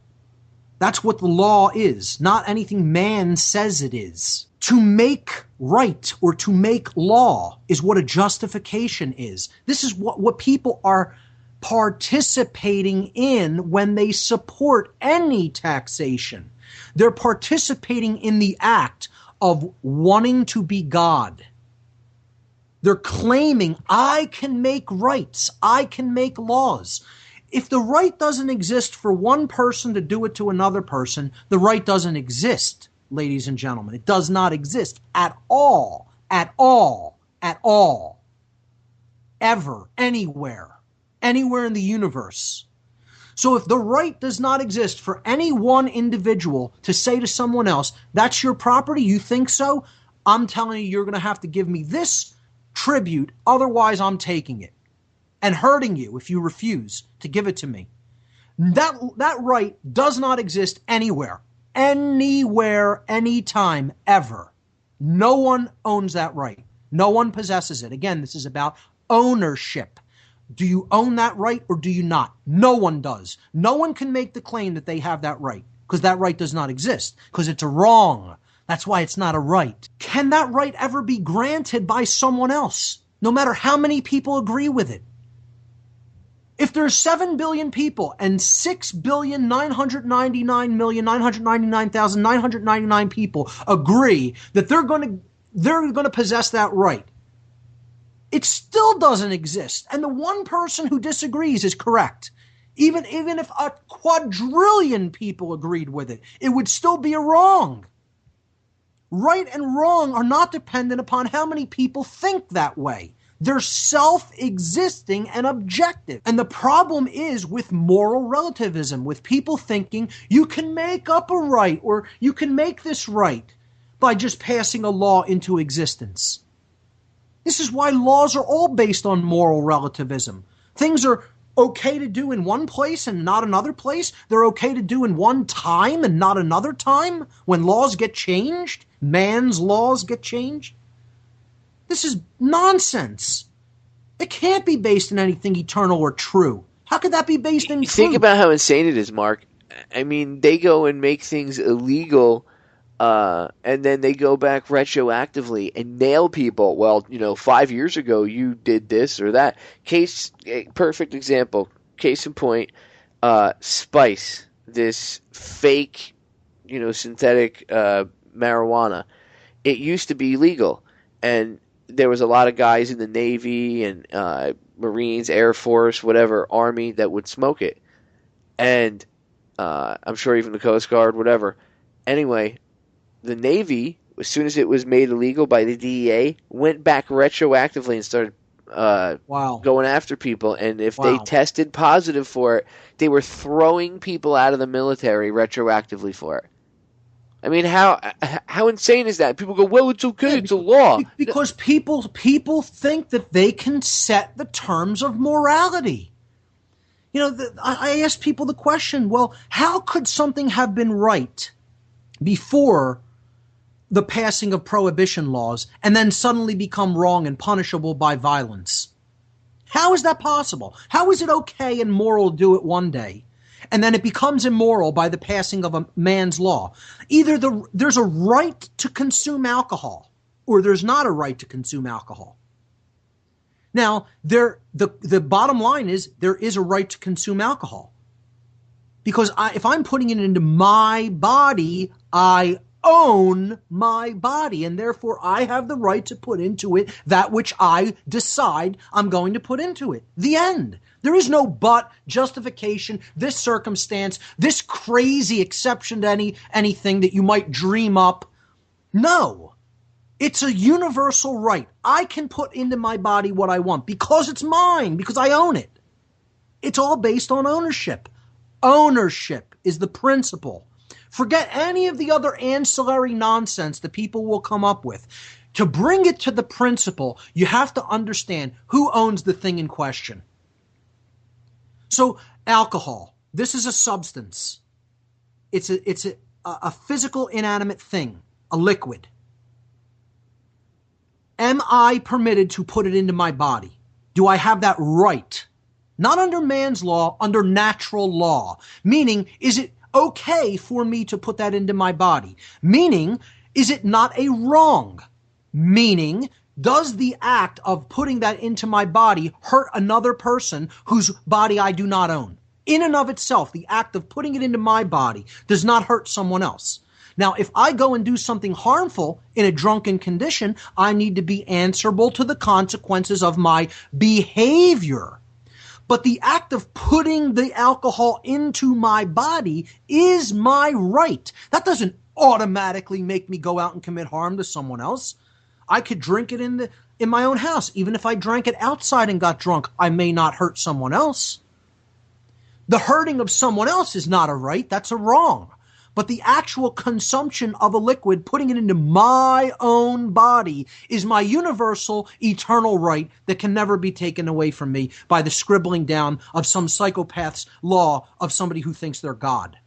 That's what the law is, not anything man says it is. To make right or to make law is what a justification is. This is what people are participating in when they support any taxation. They're participating in the act of wanting to be God. They're claiming, I can make rights, I can make laws. If the right doesn't exist for one person to do it to another person, the right doesn't exist, ladies and gentlemen. It does not exist at all, at all, at all, ever, anywhere in the universe. So if the right does not exist for any one individual to say to someone else, that's your property, you think so? I'm telling you, you're going to have to give me this tribute, otherwise I'm taking it. And hurting you if you refuse to give it to me. That right does not exist anywhere, anytime, ever. No one owns that right. No one possesses it. Again, this is about ownership. Do you own that right or do you not? No one does. No one can make the claim that they have that right because that right does not exist because it's a wrong. That's why it's not a right. Can that right ever be granted by someone else, no matter how many people agree with it? If there's 7 billion people and 6,999,999,999 people agree that they're going to possess that right, it still doesn't exist. And the one person who disagrees is correct. Even if a quadrillion people agreed with it, it would still be a wrong. Right and wrong are not dependent upon how many people think that way. They're self-existing and objective. And the problem is with moral relativism, with people thinking you can make up a right or you can make this right by just passing a law into existence. This is why laws are all based on moral relativism. Things are okay to do in one place and not another place. They're okay to do in one time and not another time. When laws get changed, man's laws get changed. This is nonsense. It can't be based in anything eternal or true. How could that be based in truth? Think about how insane it is, Mark. I mean, they go and make things illegal, and then they go back retroactively and nail people. Well, 5 years ago you did this or that. Perfect example. Case in point, Spice, this fake, synthetic marijuana. It used to be legal, and there was a lot of guys in the Navy and Marines, Air Force, whatever, Army that would smoke it. And I'm sure even the Coast Guard, whatever. Anyway, the Navy, as soon as it was made illegal by the DEA, went back retroactively and started going after people. And if they tested positive for it, they were throwing people out of the military retroactively for it. I mean, how insane is that? People go, well, it's okay, it's a law. Because people think that they can set the terms of morality. I ask people the question, well, how could something have been right before the passing of prohibition laws and then suddenly become wrong and punishable by violence? How is that possible? How is it okay and moral to do it one day, and then it becomes immoral by the passing of a man's law? Either there's a right to consume alcohol, or there's not a right to consume alcohol. Now, the bottom line is there is a right to consume alcohol. Because if I'm putting it into my body, I own my body, and therefore I have the right to put into it that which I decide I'm going to put into it. The end. There is no but, justification, this circumstance, this crazy exception to anything that you might dream up. No. It's a universal right. I can put into my body what I want because it's mine, because I own it. It's all based on ownership. Ownership is the principle. Forget any of the other ancillary nonsense that people will come up with. To bring it to the principle, you have to understand who owns the thing in question. So, alcohol. This is a substance. It's a physical, inanimate thing, a liquid. Am I permitted to put it into my body? Do I have that right? Not under man's law, under natural law. Meaning, is it okay for me to put that into my body? Meaning, is it not a wrong? Meaning, does the act of putting that into my body hurt another person whose body I do not own? In and of itself, the act of putting it into my body does not hurt someone else. Now, if I go and do something harmful in a drunken condition, I need to be answerable to the consequences of my behavior. But the act of putting the alcohol into my body is my right. That doesn't automatically make me go out and commit harm to someone else. I could drink it in my own house. Even if I drank it outside and got drunk, I may not hurt someone else. The hurting of someone else is not a right, that's a wrong. But the actual consumption of a liquid, putting it into my own body, is my universal, eternal right that can never be taken away from me by the scribbling down of some psychopath's law of somebody who thinks they're God.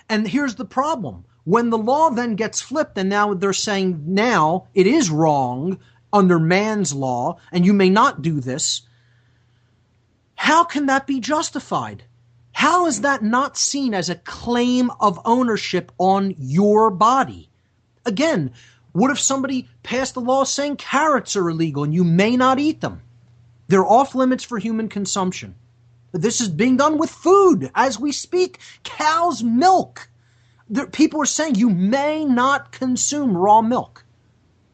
And here's the problem. When the law then gets flipped, and now they're saying now it is wrong under man's law, and you may not do this, how can that be justified? How is that not seen as a claim of ownership on your body? Again, what if somebody passed a law saying carrots are illegal and you may not eat them? They're off limits for human consumption. This is being done with food as we speak. Cow's milk. People are saying you may not consume raw milk.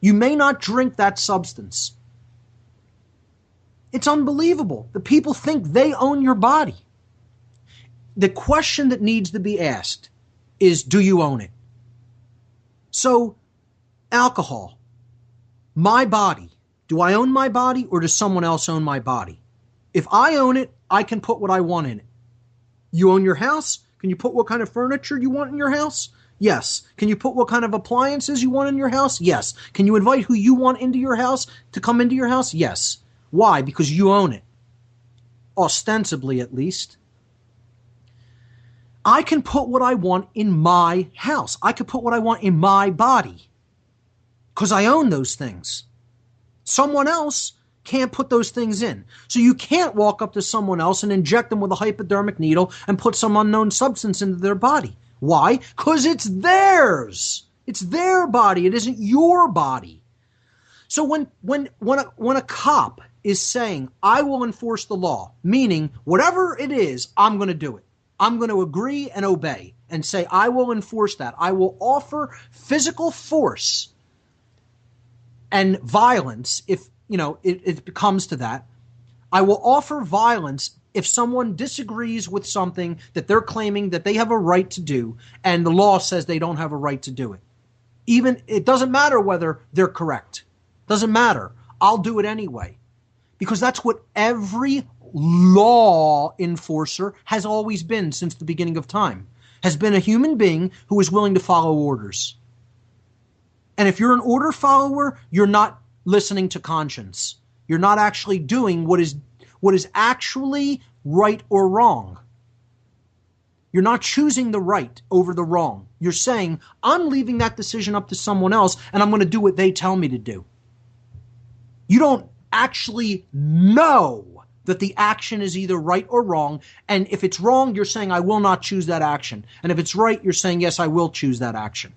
You may not drink that substance. It's unbelievable. The people think they own your body. The question that needs to be asked is, do you own it? So, alcohol, my body. Do I own my body, or does someone else own my body? If I own it, I can put what I want in it. You own your house? Can you put what kind of furniture you want in your house? Yes. Can you put what kind of appliances you want in your house? Yes. Can you invite who you want into your house to come into your house? Yes. Why? Because you own it. Ostensibly, at least. I can put what I want in my house. I can put what I want in my body because I own those things. Someone else can't put those things in. So you can't walk up to someone else and inject them with a hypodermic needle and put some unknown substance into their body. Why? Because it's theirs. It's their body. It isn't your body. So when a cop is saying, I will enforce the law, meaning whatever it is, I'm going to do it. I'm going to agree and obey and say, I will enforce that. I will offer physical force and violence if, it comes to that. I will offer violence if someone disagrees with something that they're claiming that they have a right to do and the law says they don't have a right to do it. Even, it doesn't matter whether they're correct. Doesn't matter. I'll do it anyway. Because that's what every law enforcer has always been since the beginning of time, has been a human being who is willing to follow orders. And if you're an order follower, you're not listening to conscience. You're not actually doing what is actually right or wrong. You're not choosing the right over the wrong. You're saying, I'm leaving that decision up to someone else and I'm going to do what they tell me to do. You don't actually know that the action is either right or wrong. And if it's wrong, you're saying, I will not choose that action. And if it's right, you're saying, yes, I will choose that action.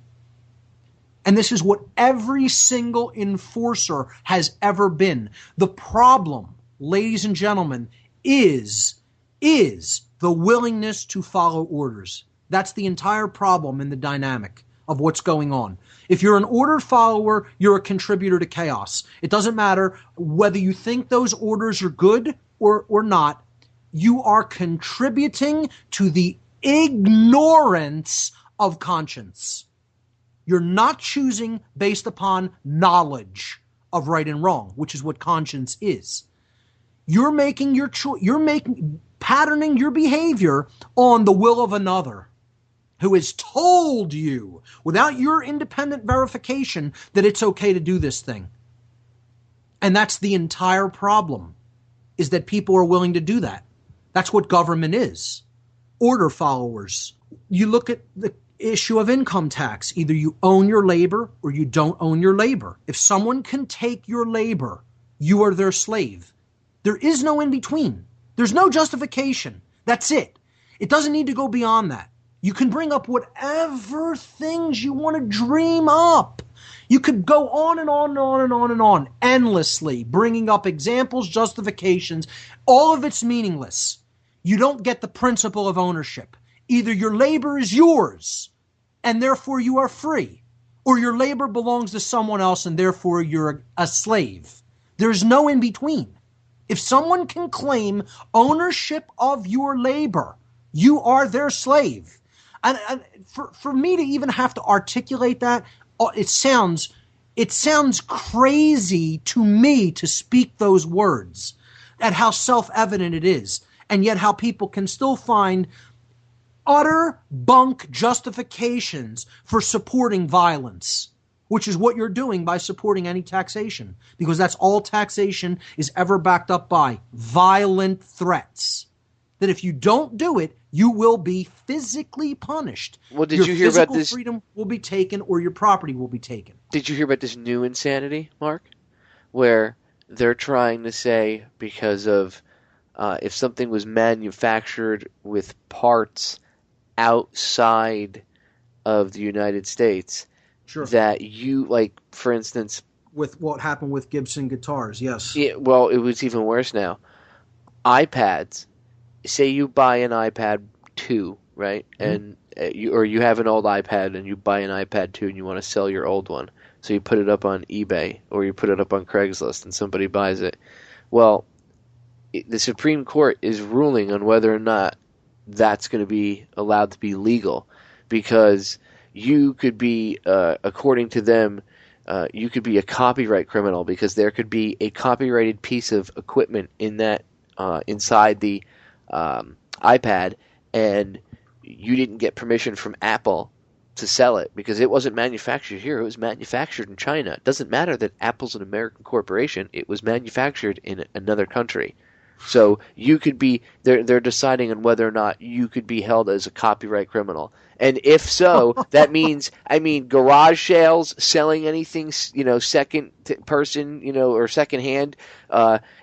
And this is what every single enforcer has ever been. The problem, ladies and gentlemen, is the willingness to follow orders. That's the entire problem in the dynamic of what's going on. If you're an order follower, you're a contributor to chaos. It doesn't matter whether you think those orders are good or not. You are contributing to the ignorance of conscience. You're not choosing based upon knowledge of right and wrong, which is what conscience is. You're making your choice. You're patterning your behavior on the will of another who has told you without your independent verification that it's okay to do this thing. And that's the entire problem, is that people are willing to do that. That's what government is. Order followers. You look at the issue of income tax. Either you own your labor or you don't own your labor. If someone can take your labor, you are their slave. There is no in between. There's no justification. That's it. It doesn't need to go beyond that. You can bring up whatever things you want to dream up. You could go on and on and on and on and on, endlessly, bringing up examples, justifications. All of it's meaningless. You don't get the principle of ownership. Either your labor is yours, and therefore you are free, or your labor belongs to someone else, and therefore you're a slave. There's no in between. If someone can claim ownership of your labor, you are their slave. And for me to even have to articulate that, it sounds crazy to me to speak those words, at how self-evident it is. and yet how people can still find utter bunk justifications for supporting violence, which is what you're doing by supporting any taxation, because that's all taxation is ever backed up by, violent threats. That if you don't do it, you will be physically punished. Well, did your you hear about this? Physical freedom will be taken, or your property will be taken. Did you hear about this new insanity, Mark? Where they're trying to say, because of if something was manufactured with parts outside of the United States, sure, that you, like, for instance, with what happened with Gibson guitars, yes. Yeah, well, it was even worse now. iPads. Say you buy an iPad 2, right? And you have an old iPad and you buy an iPad 2 and you want to sell your old one. So you put it up on eBay or you put it up on Craigslist and somebody buys it. Well, the Supreme Court is ruling on whether or not that's going to be allowed to be legal, because you could be, according to them, you could be a copyright criminal because there could be a copyrighted piece of equipment in that inside the iPad, and you didn't get permission from Apple to sell it because it wasn't manufactured here. It was manufactured in China. It doesn't matter that Apple's an American corporation. It was manufactured in another country. So you could be – they're deciding on whether or not you could be held as a copyright criminal. And if so, that means – I mean, garage sales, selling anything, second person, or secondhand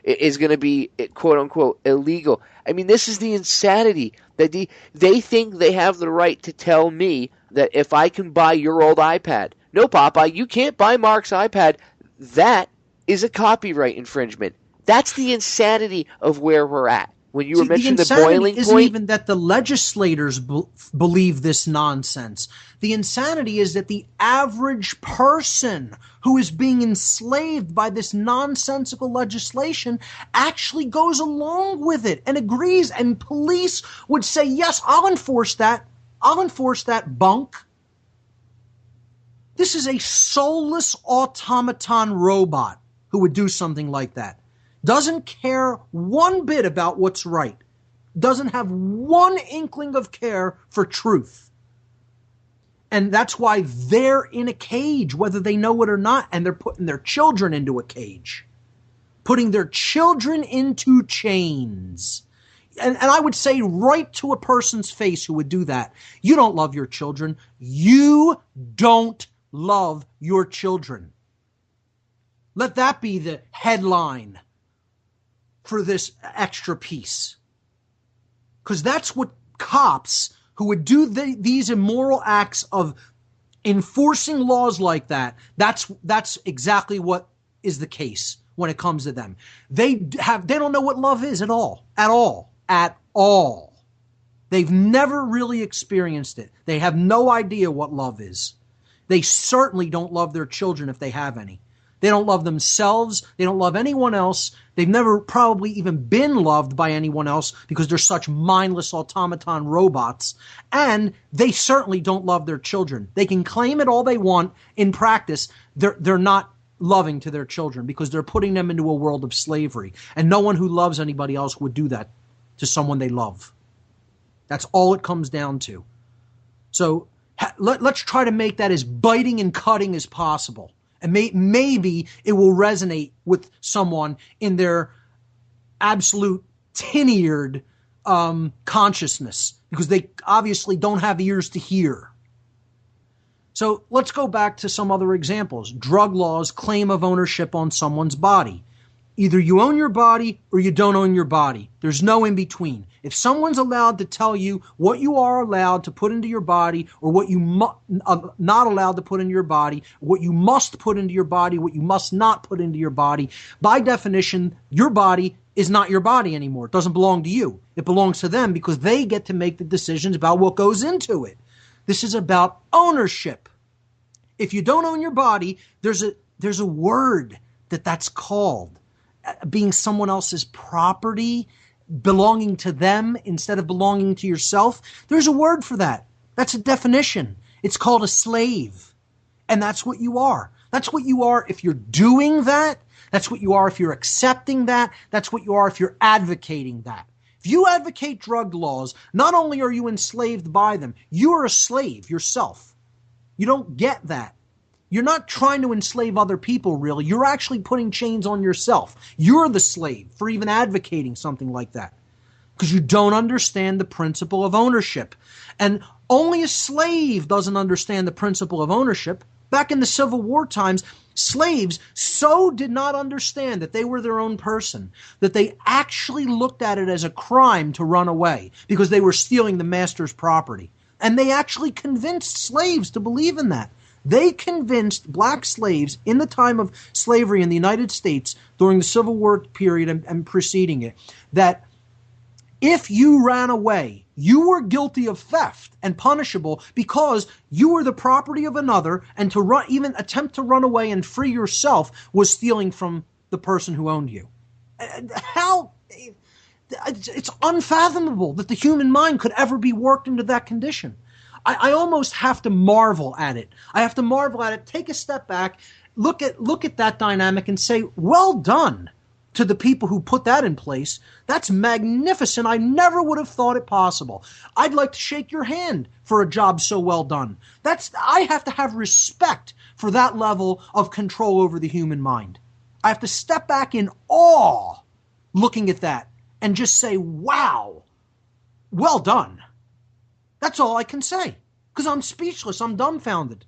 is going to be, quote-unquote, illegal. I mean, this is the insanity that they think they have the right to tell me that if I can buy your old iPad – no, Popeye, you can't buy Mark's iPad. That is a copyright infringement. That's the insanity of where we're at. When you were mentioning the boiling point, isn't even that the legislators believe this nonsense. The insanity is that the average person who is being enslaved by this nonsensical legislation actually goes along with it and agrees. And police would say, "Yes, I'll enforce that. I'll enforce that bunk." This is a soulless automaton robot who would do something like that. Doesn't care one bit about what's right. Doesn't have one inkling of care for truth. And that's why they're in a cage, whether they know it or not, and they're putting their children into a cage. Putting their children into chains. And I would say right to a person's face who would do that, you don't love your children. You don't love your children. Let that be the headline for this extra piece. Because that's what cops who would do these immoral acts of enforcing laws like that, that's exactly what is the case when it comes to them. They don't know what love is at all. They've never really experienced it. They have no idea what love is. They certainly don't love their children if they have any. They don't love themselves. They don't love anyone else. They've never probably even been loved by anyone else because they're such mindless automaton robots. And they certainly don't love their children. They can claim it all they want. In practice, they're not loving to their children because they're putting them into a world of slavery. And no one who loves anybody else would do that to someone they love. That's all it comes down to. So let's try to make that as biting and cutting as possible. And maybe it will resonate with someone in their absolute tin-eared consciousness because they obviously don't have ears to hear. So let's go back to some other examples. Drug laws, claim of ownership on someone's body. Either you own your body or you don't own your body. There's no in between. If someone's allowed to tell you what you are allowed to put into your body or what you not allowed to put into your body, what you must put into your body, what you must not put into your body, by definition, your body is not your body anymore. It doesn't belong to you. It belongs to them because they get to make the decisions about what goes into it. This is about ownership. If you don't own your body, there's a word that's called. Being someone else's property, belonging to them instead of belonging to yourself. There's a word for that. That's a definition. It's called a slave. And that's what you are. That's what you are if you're doing that. That's what you are if you're accepting that. That's what you are if you're advocating that. If you advocate drug laws, not only are you enslaved by them, you are a slave yourself. You don't get that. You're not trying to enslave other people, really. You're actually putting chains on yourself. You're the slave for even advocating something like that, because you don't understand the principle of ownership. And only a slave doesn't understand the principle of ownership. Back in the Civil War times, slaves so did not understand that they were their own person that they actually looked at it as a crime to run away because they were stealing the master's property. And they actually convinced slaves to believe in that. They convinced black slaves in the time of slavery in the United States during the Civil War period and preceding it that if you ran away, you were guilty of theft and punishable because you were the property of another, and to even attempt to run away and free yourself was stealing from the person who owned you. How? It's unfathomable that the human mind could ever be worked into that condition. I almost have to marvel at it. I have to marvel at it, take a step back, look at that dynamic and say, well done to the people who put that in place. That's magnificent. I never would have thought it possible. I'd like to shake your hand for a job so well done. I have to have respect for that level of control over the human mind. I have to step back in awe looking at that and just say, wow, well done. That's all I can say, because I'm speechless. I'm dumbfounded.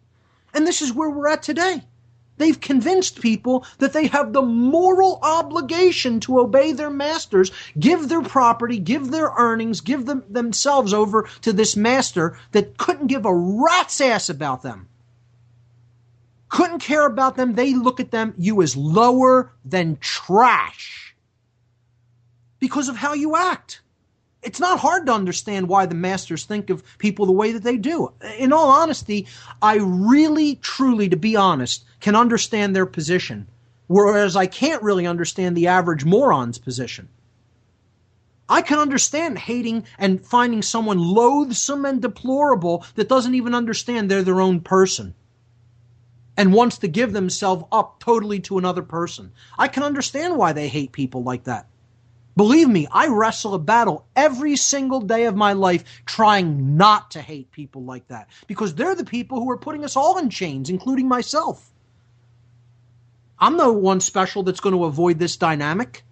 And this is where we're at today. They've convinced people that they have the moral obligation to obey their masters, give their property, give their earnings, give themselves over to this master that couldn't give a rat's ass about them. Couldn't care about them. They look at you as lower than trash because of how you act. It's not hard to understand why the masters think of people the way that they do. In all honesty, I really, truly, to be honest, can understand their position, whereas I can't really understand the average moron's position. I can understand hating and finding someone loathsome and deplorable that doesn't even understand they're their own person and wants to give themselves up totally to another person. I can understand why they hate people like that. Believe me, I wrestle a battle every single day of my life trying not to hate people like that, because they're the people who are putting us all in chains, including myself. I'm no one special that's going to avoid this dynamic.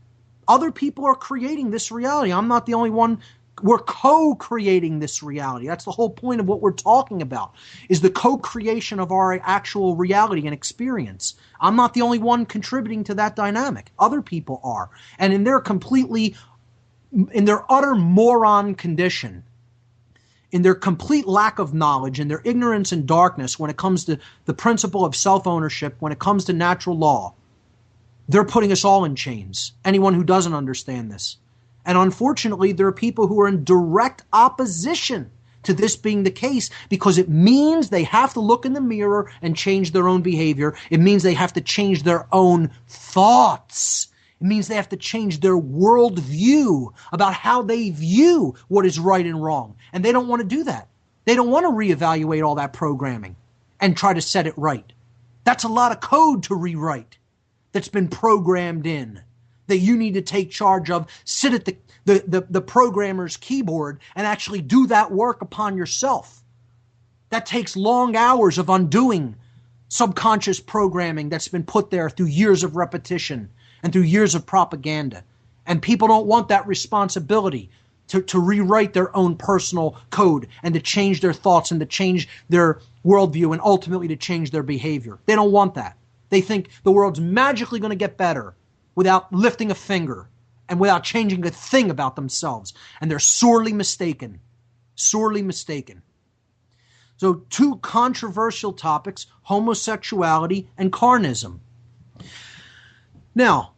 Other people are creating this reality. I'm not the only one. We're co-creating this reality. That's the whole point of what we're talking about, is the co-creation of our actual reality and experience. I'm not the only one contributing to that dynamic. Other people are. And in their utter moron condition, in their complete lack of knowledge, in their ignorance and darkness when it comes to the principle of self-ownership, when it comes to natural law, they're putting us all in chains. Anyone who doesn't understand this. And unfortunately, there are people who are in direct opposition to this being the case, because it means they have to look in the mirror and change their own behavior. It means they have to change their own thoughts. It means they have to change their worldview about how they view what is right and wrong. And they don't want to do that. They don't want to reevaluate all that programming and try to set it right. That's a lot of code to rewrite that's been programmed in, that you need to take charge of, sit at the programmer's keyboard and actually do that work upon yourself. That takes long hours of undoing subconscious programming that's been put there through years of repetition and through years of propaganda. And people don't want that responsibility to rewrite their own personal code and to change their thoughts and to change their worldview and ultimately to change their behavior. They don't want that. They think the world's magically going to get better without lifting a finger and without changing a thing about themselves. And they're sorely mistaken. Sorely mistaken. So, two controversial topics, homosexuality and carnism. Now,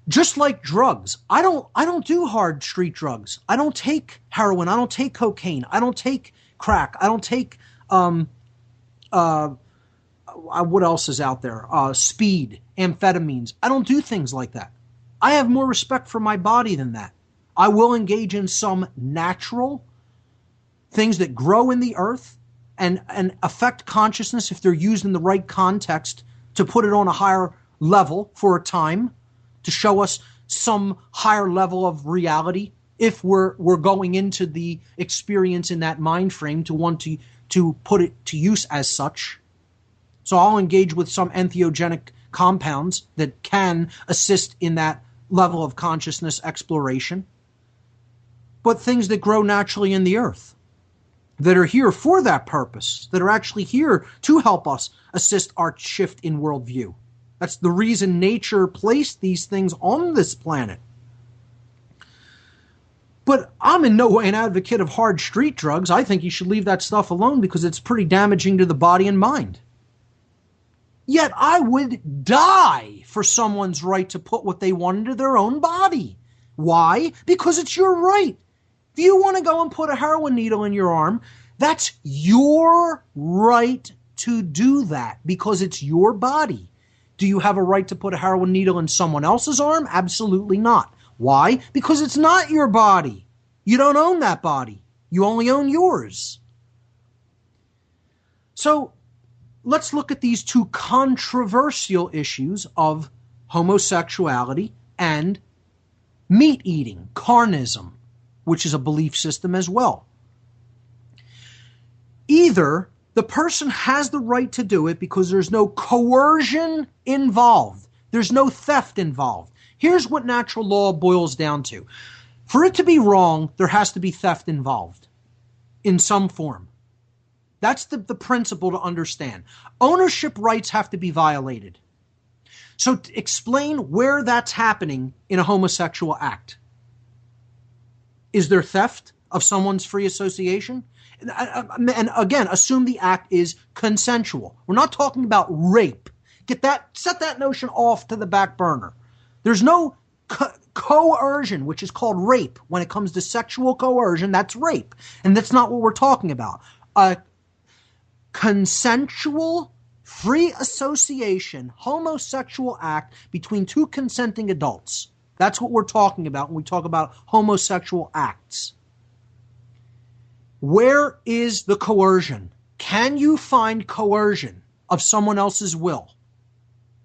just like drugs, I don't do hard street drugs. I don't take heroin. I don't take cocaine. I don't take crack. I don't take what else is out there? Speed, amphetamines. I don't do things like that. I have more respect for my body than that. I will engage in some natural things that grow in the earth and affect consciousness if they're used in the right context to put it on a higher level for a time, to show us some higher level of reality if we're going into the experience in that mind frame to want to put it to use as such. So I'll engage with some entheogenic compounds that can assist in that level of consciousness exploration. But things that grow naturally in the earth, that are here for that purpose, that are actually here to help us assist our shift in worldview. That's the reason nature placed these things on this planet. But I'm in no way an advocate of hard street drugs. I think you should leave that stuff alone because it's pretty damaging to the body and mind. Yet I would die for someone's right to put what they want into their own body. Why? Because it's your right. If you want to go and put a heroin needle in your arm, that's your right to do that because it's your body. Do you have a right to put a heroin needle in someone else's arm? Absolutely not. Why? Because it's not your body. You don't own that body. You only own yours. So let's look at these two controversial issues of homosexuality and meat eating, carnism, which is a belief system as well. Either the person has the right to do it because there's no coercion involved. There's no theft involved. Here's what natural law boils down to. For it to be wrong, there has to be theft involved in some form. That's the principle to understand. Ownership rights have to be violated. So to explain where that's happening in a homosexual act. Is there theft of someone's free association? And again, assume the act is consensual. We're not talking about rape. Set that notion off to the back burner. There's no coercion, which is called rape. When it comes to sexual coercion, that's rape. And that's not what we're talking about. A consensual, free association, homosexual act between two consenting adults. That's what we're talking about when we talk about homosexual acts. Where is the coercion? Can you find coercion of someone else's will?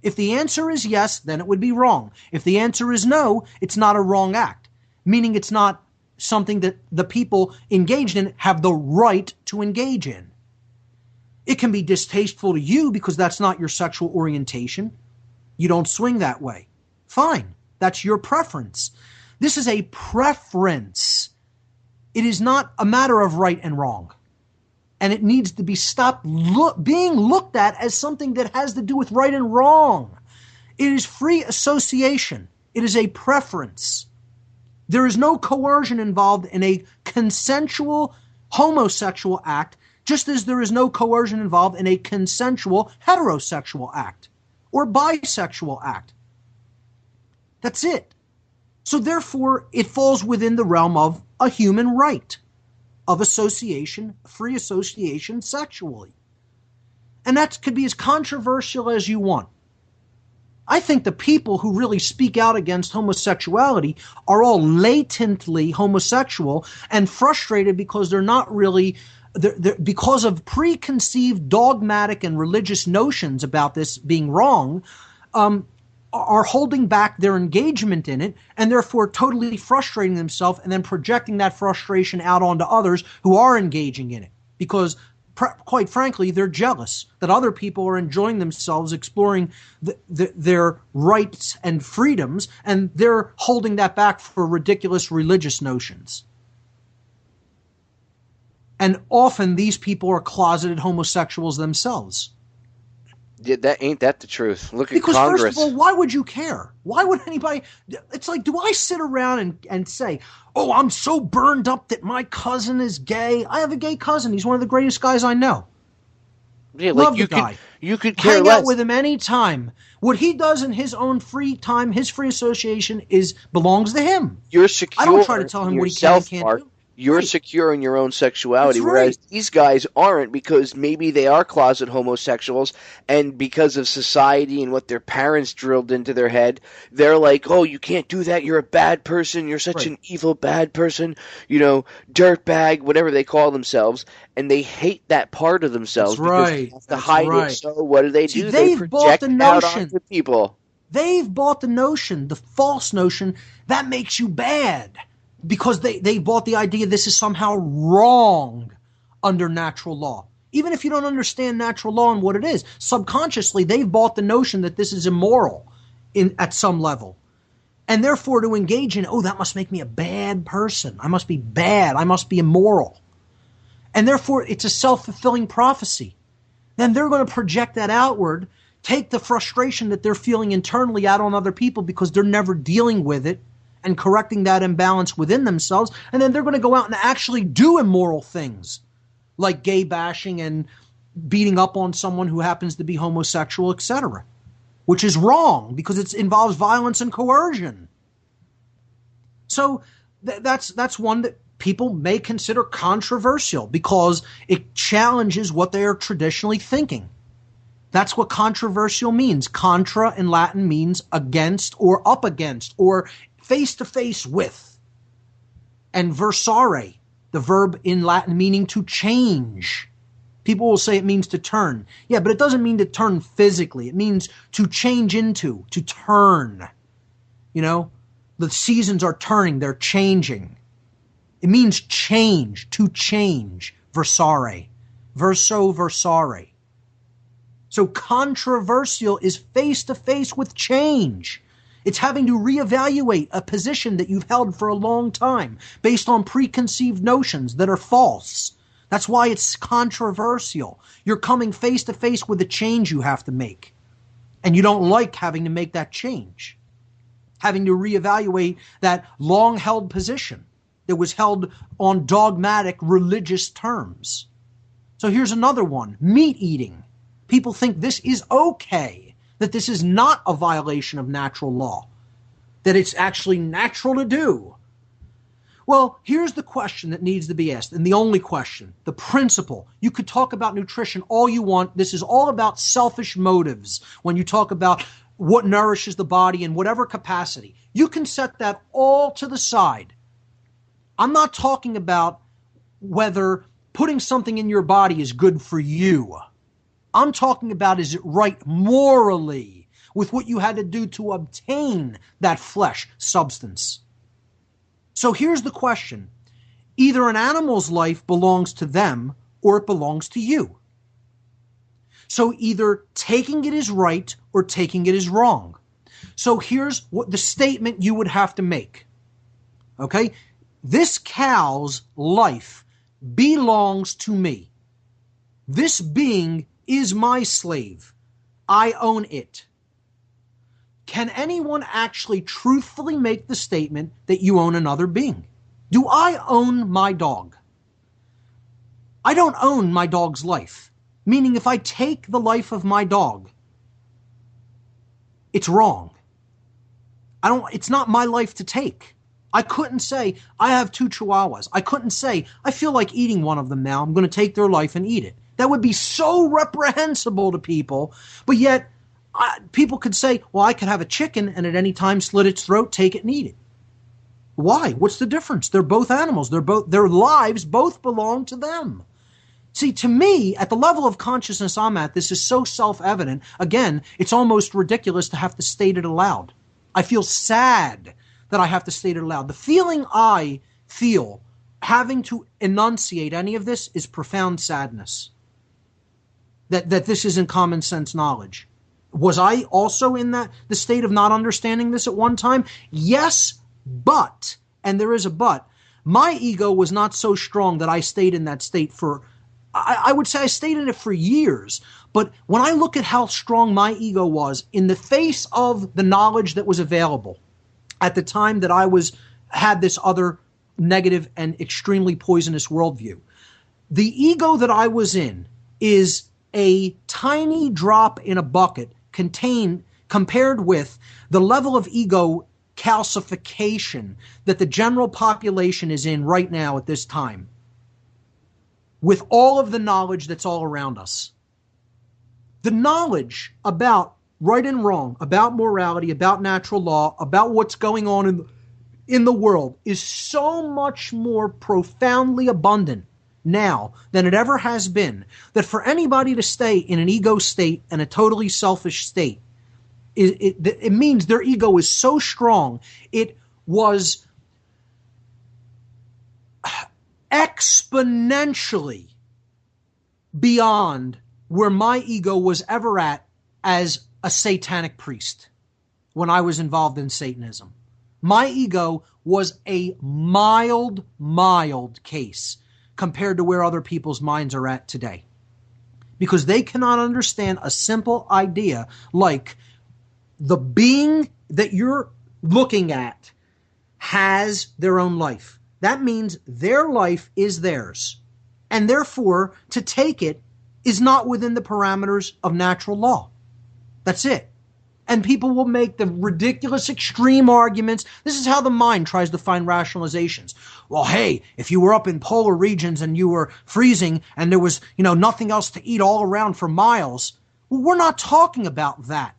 If the answer is yes, then it would be wrong. If the answer is no, it's not a wrong act, meaning it's not something that the people engaged in have the right to engage in. It can be distasteful to you because that's not your sexual orientation. You don't swing that way. Fine. That's your preference. This is a preference. It is not a matter of right and wrong. And it needs to be stopped being looked at as something that has to do with right and wrong. It is free association. It is a preference. There is no coercion involved in a consensual homosexual act, just as there is no coercion involved in a consensual heterosexual act or bisexual act. That's it. So therefore, it falls within the realm of a human right of association, free association sexually. And that could be as controversial as you want. I think the people who really speak out against homosexuality are all latently homosexual and frustrated because they're not really, because of preconceived dogmatic and religious notions about this being wrong, are holding back their engagement in it and therefore totally frustrating themselves and then projecting that frustration out onto others who are engaging in it because quite frankly they're jealous that other people are enjoying themselves exploring their rights and freedoms and they're holding that back for ridiculous religious notions. And often these people are closeted homosexuals themselves. Yeah, ain't that the truth? Look at Congress. Congress. First of all, why would you care? Why would anybody? It's like, do I sit around and say, oh, I'm so burned up that my cousin is gay? I have a gay cousin. He's one of the greatest guys I know. Yeah, Love like the guy. You could care Hang less. out with him anytime. What he does in his own free time, his free association, belongs to him. You're secure. I don't try to tell him what he can and can't do. You're secure in your own sexuality, That's whereas right. these guys aren't because maybe they are closet homosexuals, and because of society and what their parents drilled into their head, they're like, oh, you can't do that, you're a bad person, you're such an evil bad person, dirtbag, whatever they call themselves, and they hate that part of themselves because they have to hide it, so what do? See, They they've bought project the out notion. onto people. They've bought the notion, the false notion, that makes you bad. because they bought the idea this is somehow wrong under natural law. Even if you don't understand natural law and what it is, subconsciously they've bought the notion that this is immoral at some level. And therefore to engage in, oh, that must make me a bad person. I must be bad. I must be immoral. And therefore it's a self-fulfilling prophecy. Then they're going to project that outward, take the frustration that they're feeling internally out on other people because they're never dealing with it and correcting that imbalance within themselves. And then they're going to go out and actually do immoral things like gay bashing and beating up on someone who happens to be homosexual, etc., which is wrong because it involves violence and coercion. So that's one that people may consider controversial because it challenges what they are traditionally thinking. That's what controversial means. Contra in Latin means against or up against or face to face with. And versare, the verb in Latin meaning to change. People will say it means to turn. Yeah, but it doesn't mean to turn physically. It means to change into, to turn. You know, the seasons are turning, they're changing. It means change, to change, versare. Verso, versare. So controversial is face to face with change. It's having to reevaluate a position that you've held for a long time based on preconceived notions that are false. That's why it's controversial. You're coming face to face with a change you have to make. And you don't like having to make that change. Having to reevaluate that long-held position that was held on dogmatic religious terms. So here's another one. Meat eating. People think this is okay, that this is not a violation of natural law, that it's actually natural to do. Well, here's the question that needs to be asked, and the only question, the principle. You could talk about nutrition all you want. This is all about selfish motives when you talk about what nourishes the body in whatever capacity. You can set that all to the side. I'm not talking about whether putting something in your body is good for you. I'm talking about, is it right morally with what you had to do to obtain that flesh substance? So here's the question. Either an animal's life belongs to them or it belongs to you. So either taking it is right or taking it is wrong. So here's what the statement you would have to make. Okay? This cow's life belongs to me. This being is my slave. I own it. Can anyone actually truthfully make the statement that you own another being? Do I own my dog? I don't own my dog's life. Meaning if I take the life of my dog, it's wrong. It's not my life to take. I couldn't say, I have 2 chihuahuas. I couldn't say, I feel like eating one of them now. I'm going to take their life and eat it. That would be so reprehensible to people. But yet, people could say, well, I could have a chicken and at any time slit its throat, take it and eat it. Why? What's the difference? They're both animals. Their lives both belong to them. See, to me, at the level of consciousness I'm at, this is so self-evident. Again, it's almost ridiculous to have to state it aloud. I feel sad that I have to state it aloud. The feeling I feel having to enunciate any of this is profound sadness. That this isn't common sense knowledge. Was I also in the state of not understanding this at one time? Yes, but, and there is a but, my ego was not so strong that I stayed in that state for, I would say I stayed in it for years. But when I look at how strong my ego was in the face of the knowledge that was available at the time that I had this other negative and extremely poisonous worldview, the ego that I was in is a tiny drop in a bucket compared with the level of ego calcification that the general population is in right now at this time, with all of the knowledge that's all around us. The knowledge about right and wrong, about morality, about natural law, about what's going on in the world is so much more profoundly abundant now than it ever has been, that for anybody to stay in an ego state and a totally selfish state, it means their ego is so strong, it was exponentially beyond where my ego was ever at as a satanic priest when I was involved in Satanism. My ego was a mild case compared to where other people's minds are at today. Because they cannot understand a simple idea like the being that you're looking at has their own life. That means their life is theirs. And therefore, to take it is not within the parameters of natural law. That's it. And people will make the ridiculous extreme arguments. This is how the mind tries to find rationalizations. Well, hey, if you were up in polar regions and you were freezing and there was, nothing else to eat all around for miles, well, we're not talking about that.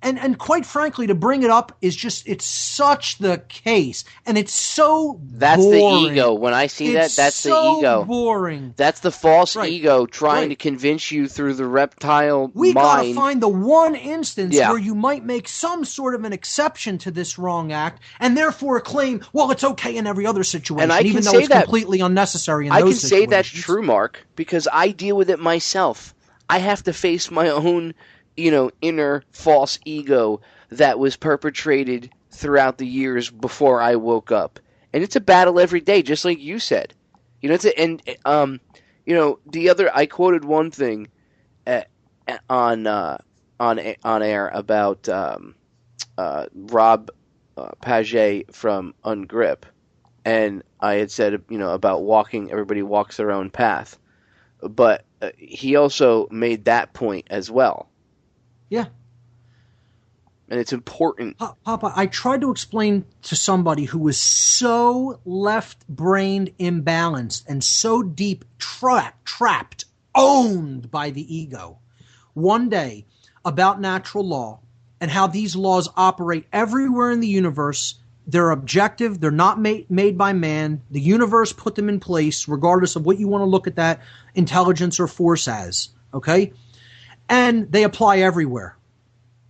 And quite frankly, to bring it up is just, it's such the case. And it's so That's boring. the ego. When I see that's the ego. Boring. That's the false ego trying to convince you through the reptile We mind. gotta find the one instance where you might make some sort of an exception to this wrong act, and therefore claim, well, it's okay in every other situation, and I can even though say it's that, completely unnecessary in I those can situations. say that's true, Mark, because I deal with it myself. I have to face my own, inner false ego that was perpetrated throughout the years before I woke up. And it's a battle every day, just like you said. I quoted one thing on air about Rob Paget from Ungrip, and I had said, about walking, everybody walks their own path. But he also made that point as well. Yeah. And it's important. Papa, I tried to explain to somebody who was so left-brained imbalanced and so deep trapped, owned by the ego, one day about natural law and how these laws operate everywhere in the universe. They're objective. They're not made by man. The universe put them in place, regardless of what you want to look at that intelligence or force as. Okay? And they apply everywhere,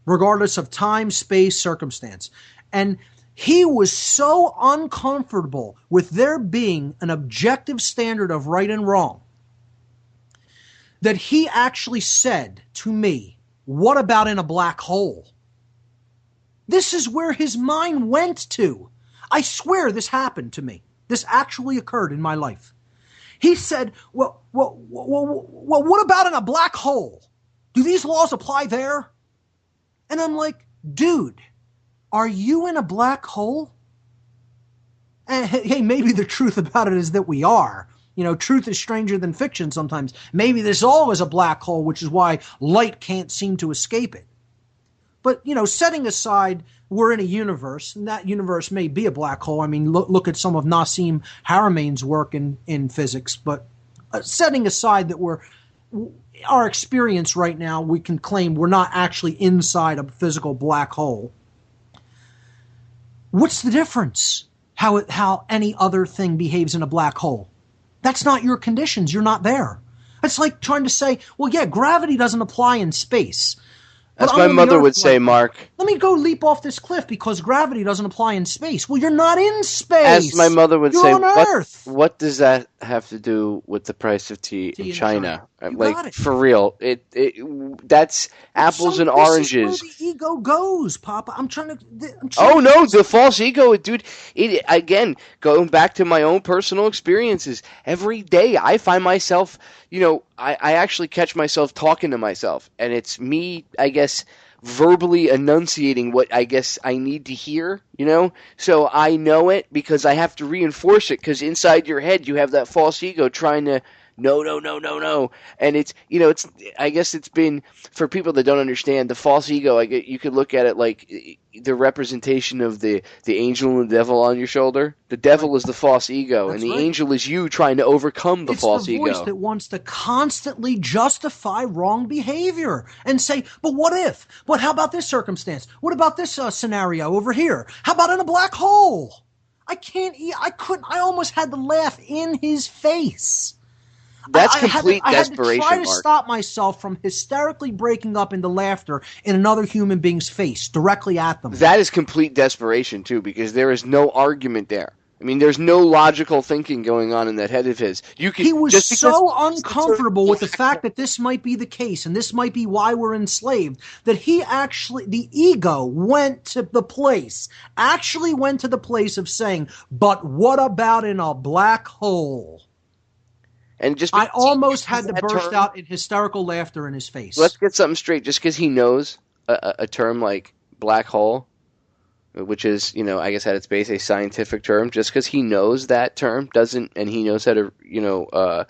regardless of time, space, circumstance. And he was so uncomfortable with there being an objective standard of right and wrong that he actually said to me, what about in a black hole? This is where his mind went to. I swear this happened to me. This actually occurred in my life. He said, well, what about in a black hole? Do these laws apply there? And I'm like, dude, are you in a black hole? And hey, maybe the truth about it is that we are. Truth is stranger than fiction sometimes. Maybe this all is a black hole, which is why light can't seem to escape it. But, setting aside we're in a universe, and that universe may be a black hole. I mean, look at some of Nassim Haramein's work in physics. But setting aside that our experience right now, we can claim we're not actually inside a physical black hole. What's the difference? How any other thing behaves in a black hole? That's not your conditions. You're not there. It's like trying to say, well, yeah, gravity doesn't apply in space. As my mother would say, Mark. Let me go leap off this cliff because gravity doesn't apply in space. Well, you're not in space. As my mother would you're say, on Earth. What does that have to do with the price of tea in China? Got it. For real. That's apples and oranges. This is where the ego goes, Papa. The false ego, dude. Again, going back to my own personal experiences, every day I find myself, I actually catch myself talking to myself, and it's me, I guess, verbally enunciating what I guess I need to hear, So I know it because I have to reinforce it, because inside your head you have that false ego trying to no. And it's, I guess it's been, for people that don't understand, the false ego, you could look at it like the representation of the angel and the devil on your shoulder. The devil is the false ego, and the angel is you trying to overcome the false ego. It's the voice that wants to constantly justify wrong behavior and say, but what if? But how about this circumstance? What about this scenario over here? How about in a black hole? I almost had to laugh in his face. That's complete desperation, I had to try to Mark. stop myself from hysterically breaking up into laughter in another human being's face, directly at them. That is complete desperation, too, because there is no argument there. I mean, there's no logical thinking going on in that head of his. He was so uncomfortable with the fact that this might be the case and this might be why we're enslaved that the ego went to the place of saying, but what about in a black hole? And I almost had to burst out in hysterical laughter in his face. Let's get something straight. Just because he knows a term like black hole, which is, I guess at its base a scientific term, just because he knows that term and he knows how to,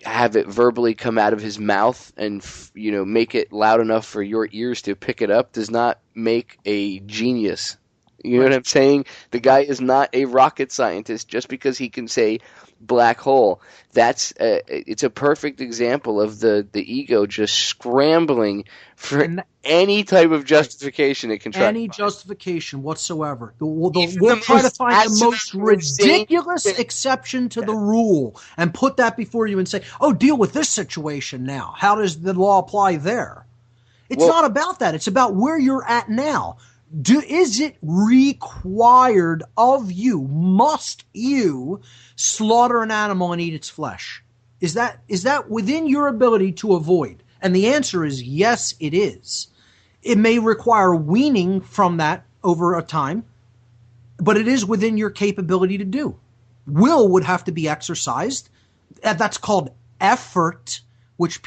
have it verbally come out of his mouth and, make it loud enough for your ears to pick it up does not make a genius. You know what I'm saying? The guy is not a rocket scientist just because he can say black hole. It's a perfect example of the ego just scrambling for any type of justification it can try. Any justification whatsoever. We'll try to find the most ridiculous exception to the rule and put that before you and say, oh, deal with this situation now. How does the law apply there? It's not about that. It's about where you're at now. Is it required of you? Must you slaughter an animal and eat its flesh? Is that within your ability to avoid? And the answer is yes, it is. It may require weaning from that over a time, but it is within your capability to do. Will would have to be exercised. That's called effort, which,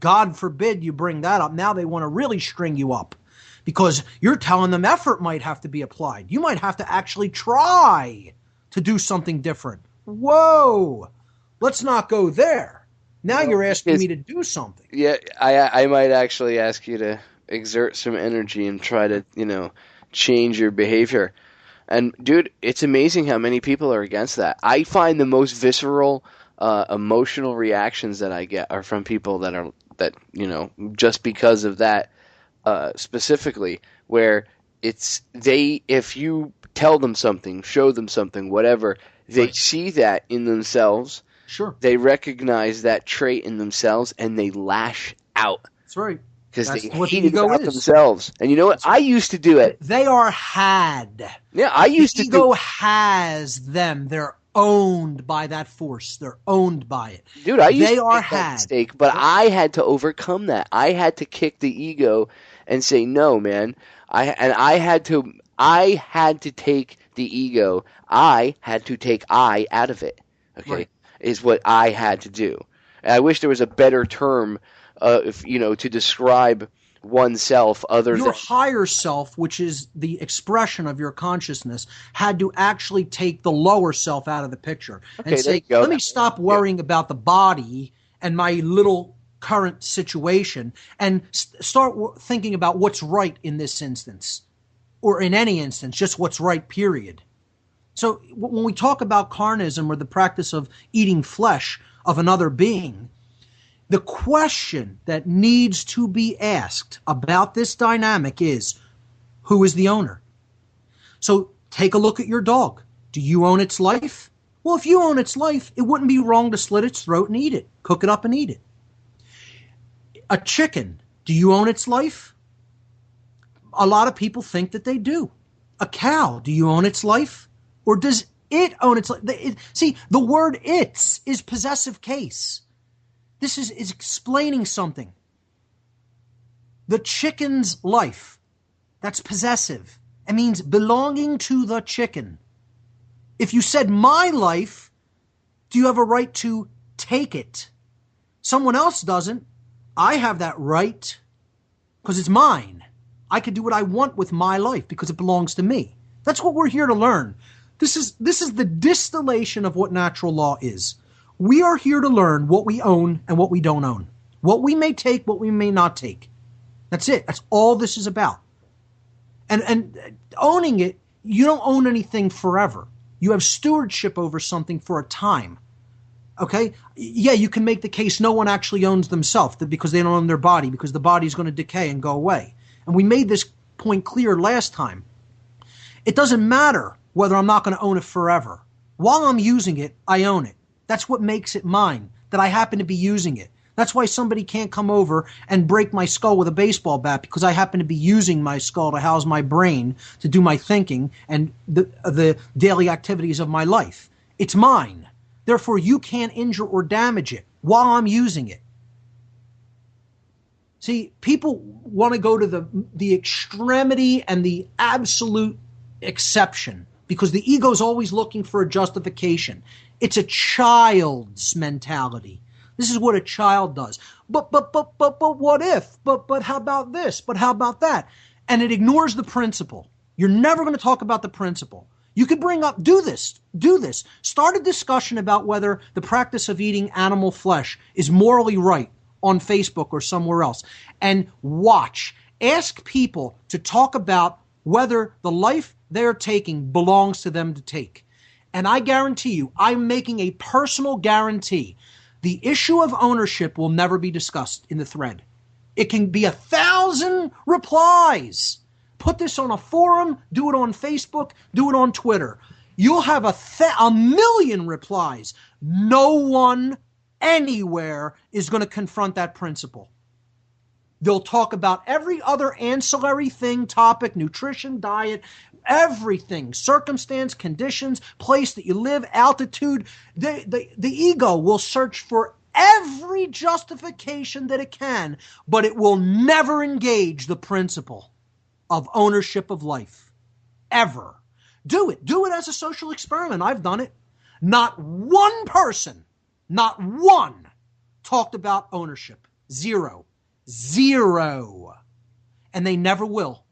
God forbid you bring that up. Now they want to really string you up. Because you're telling them effort might have to be applied. You might have to actually try to do something different. Whoa! Let's not go there. Now you're asking me to do something. Yeah, I might actually ask you to exert some energy and try to, change your behavior. And, dude, it's amazing how many people are against that. I find the most visceral, emotional reactions that I get are from people that just because of that. Specifically, where if you tell them something, show them something, whatever, they see that in themselves. Sure. They recognize that trait in themselves and they lash out. That's right. Because they hate it about themselves. And you know what? I used to do it. They are had. Yeah, I used to do it. The ego has them. They're owned by that force. They're owned by it. Dude, I used to make that mistake, but I had to overcome that. I had to kick the ego and say, no, man. I had to take the ego. I had to take I out of it. Okay, is what I had to do. And I wish there was a better term, to describe oneself other than your higher self, which is the expression of your consciousness, had to actually take the lower self out of the picture and say, let me stop worrying about the body and my little current situation and start thinking about what's right in this instance, or in any instance, just what's right, period. So when we talk about carnism or the practice of eating flesh of another being, the question that needs to be asked about this dynamic is, who is the owner? So take a look at your dog. Do you own its life? Well, if you own its life, it wouldn't be wrong to slit its throat and eat it, cook it up and eat it. A chicken, do you own its life? A lot of people think that they do. A cow, do you own its life? Or does it own its life? See, the word "its" is possessive case. This is explaining something. The chicken's life, that's possessive. It means belonging to the chicken. If you said my life, do you have a right to take it? Someone else doesn't. I have that right because it's mine. I can do what I want with my life because it belongs to me. That's what we're here to learn. This is the distillation of what natural law is. We are here to learn what we own and what we don't own. What we may take, what we may not take. That's it. That's all this is about. And owning it, you don't own anything forever. You have stewardship over something for a time. Okay? Yeah, you can make the case no one actually owns themselves because they don't own their body, because the body is going to decay and go away. And we made this point clear last time. It doesn't matter whether I'm not going to own it forever. While I'm using it, I own it. That's what makes it mine, that I happen to be using it. That's why somebody can't come over and break my skull with a baseball bat, because I happen to be using my skull to house my brain to do my thinking and the daily activities of my life. It's mine. Therefore, you can't injure or damage it while I'm using it. See, people want to go to the extremity and the absolute exception because the ego is always looking for a justification. It's a child's mentality. This is what a child does. But what if? But how about this? But how about that? And it ignores the principle. You're never going to talk about the principle. You could bring up, do this. Start a discussion about whether the practice of eating animal flesh is morally right on Facebook or somewhere else. And watch. Ask people to talk about whether the life they're taking belongs to them to take. And I guarantee you, I'm making a personal guarantee, the issue of ownership will never be discussed in the thread. It can be 1,000 replies. Put this on a forum, do it on Facebook, do it on Twitter. You'll have a million replies. No one anywhere is going to confront that principle. They'll talk about every other ancillary thing, topic, nutrition, diet, everything, circumstance, conditions, place that you live, altitude. The ego will search for every justification that it can, but it will never engage the principle of ownership of life. Ever. Do it. Do it as a social experiment. I've done it. Not one person, not one, talked about ownership. Zero. And they never will.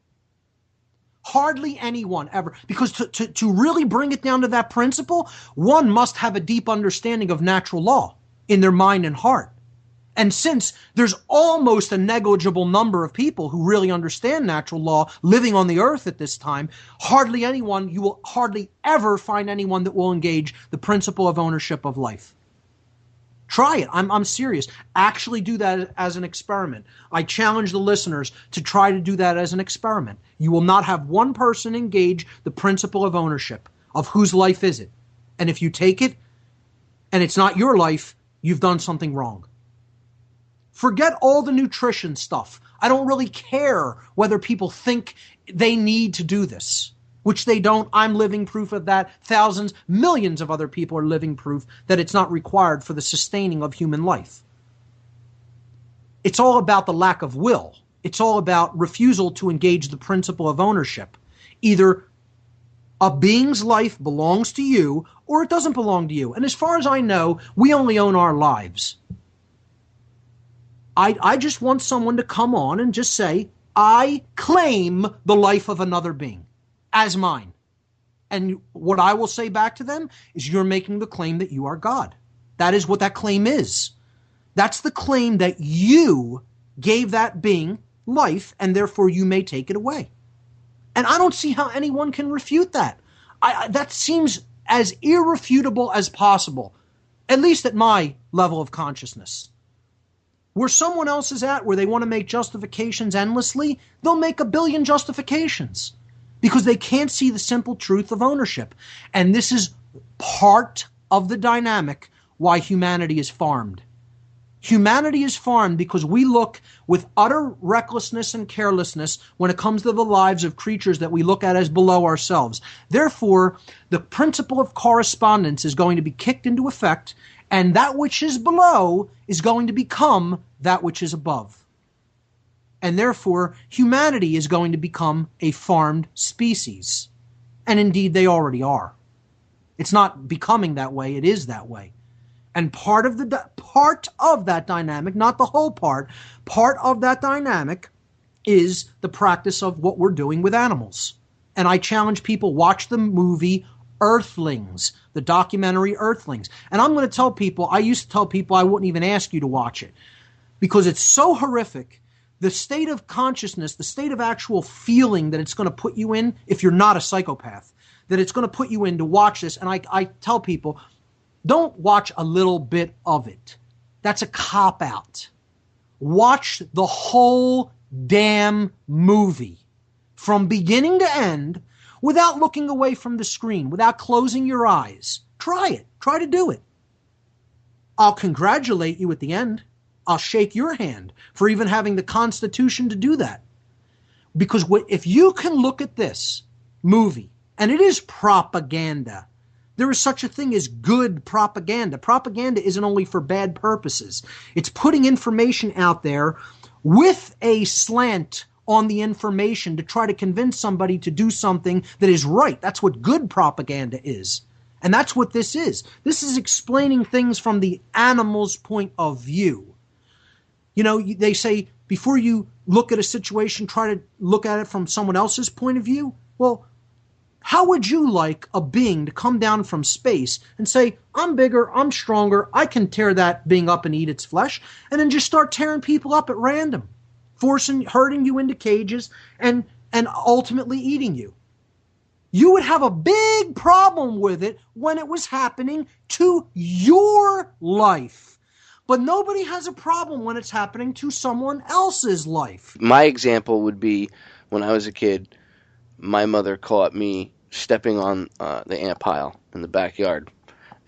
Hardly anyone ever. Because to really bring it down to that principle, one must have a deep understanding of natural law in their mind and heart. And since there's almost a negligible number of people who really understand natural law living on the earth at this time, you will hardly ever find anyone that will engage the principle of ownership of life. Try it. I'm serious. Actually do that as an experiment. I challenge the listeners to try to do that as an experiment. You will not have one person engage the principle of ownership, of whose life is it. And if you take it and it's not your life, you've done something wrong. Forget all the nutrition stuff. I don't really care whether people think they need to do this, which they don't. I'm living proof of that. Thousands, millions of other people are living proof that it's not required for the sustaining of human life. It's all about the lack of will. It's all about refusal to engage the principle of ownership. Either a being's life belongs to you or it doesn't belong to you. And as far as I know, we only own our lives. I just want someone to come on and just say, I claim the life of another being as mine. And what I will say back to them is, you're making the claim that you are God. That is what that claim is. That's the claim that you gave that being life, and therefore you may take it away. And I don't see how anyone can refute that. That seems as irrefutable as possible, at least at my level of consciousness. Where someone else is at, where they want to make justifications endlessly, they'll make a billion justifications because they can't see the simple truth of ownership. And this is part of the dynamic why humanity is farmed. Humanity is farmed because we look with utter recklessness and carelessness when it comes to the lives of creatures that we look at as below ourselves. Therefore, the principle of correspondence is going to be kicked into effect, and that which is below is going to become that which is above. And therefore, humanity is going to become a farmed species. And indeed, they already are. It's not becoming that way, it is that way. And part of that dynamic, not the whole part of that dynamic is the practice of what we're doing with animals. And I challenge people, watch the movie Earthlings, the documentary Earthlings. And I'm going to tell people, I used to tell people I wouldn't even ask you to watch it because it's so horrific. The state of consciousness, the state of actual feeling that it's going to put you in, if you're not a psychopath, that it's going to put you in to watch this. And I tell people, don't watch a little bit of it. That's a cop-out. Watch the whole damn movie from beginning to end without looking away from the screen, without closing your eyes. Try it. Try to do it. I'll congratulate you at the end I'll shake your hand for even having the Constitution to do that. Because if you can look at this movie, and it is propaganda, there is such a thing as good propaganda. Propaganda isn't only for bad purposes. It's putting information out there with a slant on the information to try to convince somebody to do something that is right. That's what good propaganda is. And that's what this is. This is explaining things from the animal's point of view. You know, they say before you look at a situation, try to look at it from someone else's point of view. Well, how would you like a being to come down from space and say, I'm bigger, I'm stronger, I can tear that being up and eat its flesh, and then just start tearing people up at random, herding you into cages, and ultimately eating you? You would have a big problem with it when it was happening to your life. But nobody has a problem when it's happening to someone else's life. My example would be when I was a kid, my mother caught me stepping on the ant pile in the backyard,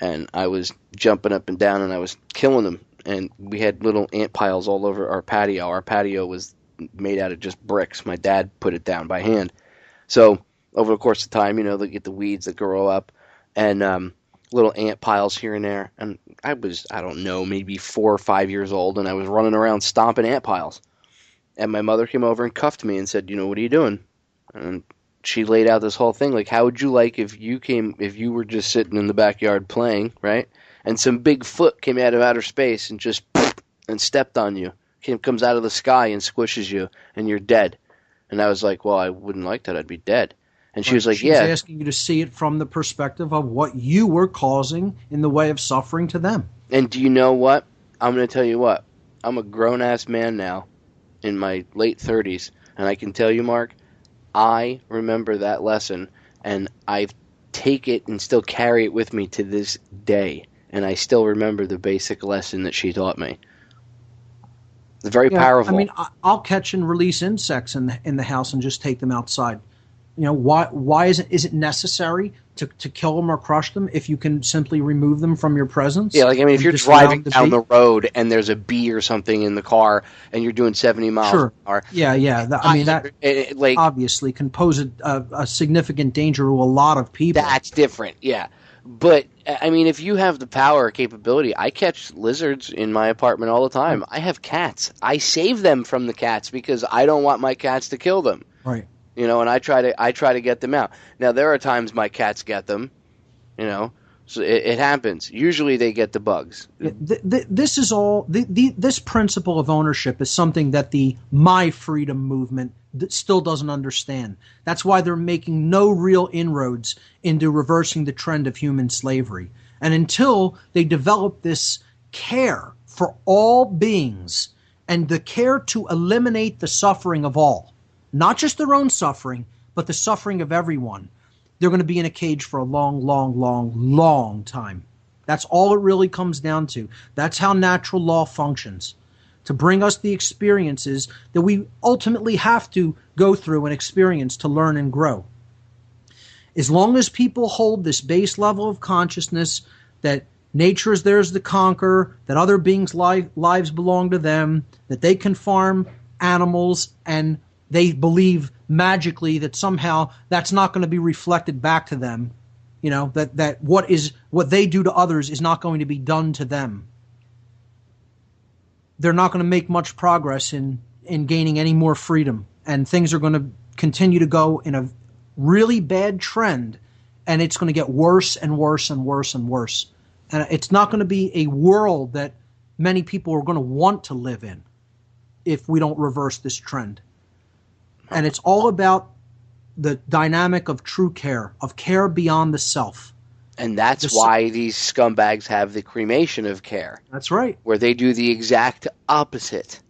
and I was jumping up and down and I was killing them. And we had little ant piles all over our patio. Our patio was made out of just bricks. My dad put it down by hand. So over the course of time, you know, they get the weeds that grow up and little ant piles here and there. And I was, I don't know, maybe 4 or 5 years old, and I was running around stomping ant piles. And my mother came over and cuffed me and said, you know, what are you doing? And she laid out this whole thing, like, how would you like if you were just sitting in the backyard playing, right? And some big foot came out of outer space and just and stepped on you. Comes out of the sky and squishes you, and you're dead. And I was like, well, I wouldn't like that. I'd be dead. And she was like, yeah. She's asking you to see it from the perspective of what you were causing in the way of suffering to them. And do you know what? I'm going to tell you what. I'm a grown-ass man now in my late 30s, and I can tell you, Mark, I remember that lesson, and I take it and still carry it with me to this day. And I still remember the basic lesson that she taught me. It's very powerful. I mean, I'll catch and release insects in the house and just take them outside. You know, why is it necessary to kill them or crush them if you can simply remove them from your presence? Yeah, like, I mean, if you're driving down the road and there's a bee or something in the car and you're doing 70 miles an hour. Yeah. That obviously can pose a significant danger to a lot of people. That's different, yeah. But, I mean, if you have the power or capability, I catch lizards in my apartment all the time. I have cats. I save them from the cats because I don't want my cats to kill them. Right. You know, and I try to get them out. Now, there are times my cats get them, you know, so it happens. Usually they get the bugs. This is all, this principle of ownership is something that the My Freedom movement still doesn't understand. That's why they're making no real inroads into reversing the trend of human slavery. And until they develop this care for all beings and the care to eliminate the suffering of all, not just their own suffering, but the suffering of everyone, they're going to be in a cage for a long, long, long, long time. That's all it really comes down to. That's how natural law functions, to bring us the experiences that we ultimately have to go through and experience to learn and grow. As long as people hold this base level of consciousness that nature is theirs to conquer, that other beings' lives belong to them, that they can farm animals, and they believe magically that somehow that's not going to be reflected back to them, you know, that what they do to others is not going to be done to them, they're not going to make much progress in gaining any more freedom, and things are going to continue to go in a really bad trend, and it's going to get worse and worse and worse and worse. And it's not going to be a world that many people are going to want to live in if we don't reverse this trend. And it's all about the dynamic of true care, of care beyond the self. And that's why these scumbags have the cremation of care. That's right. Where they do the exact opposite.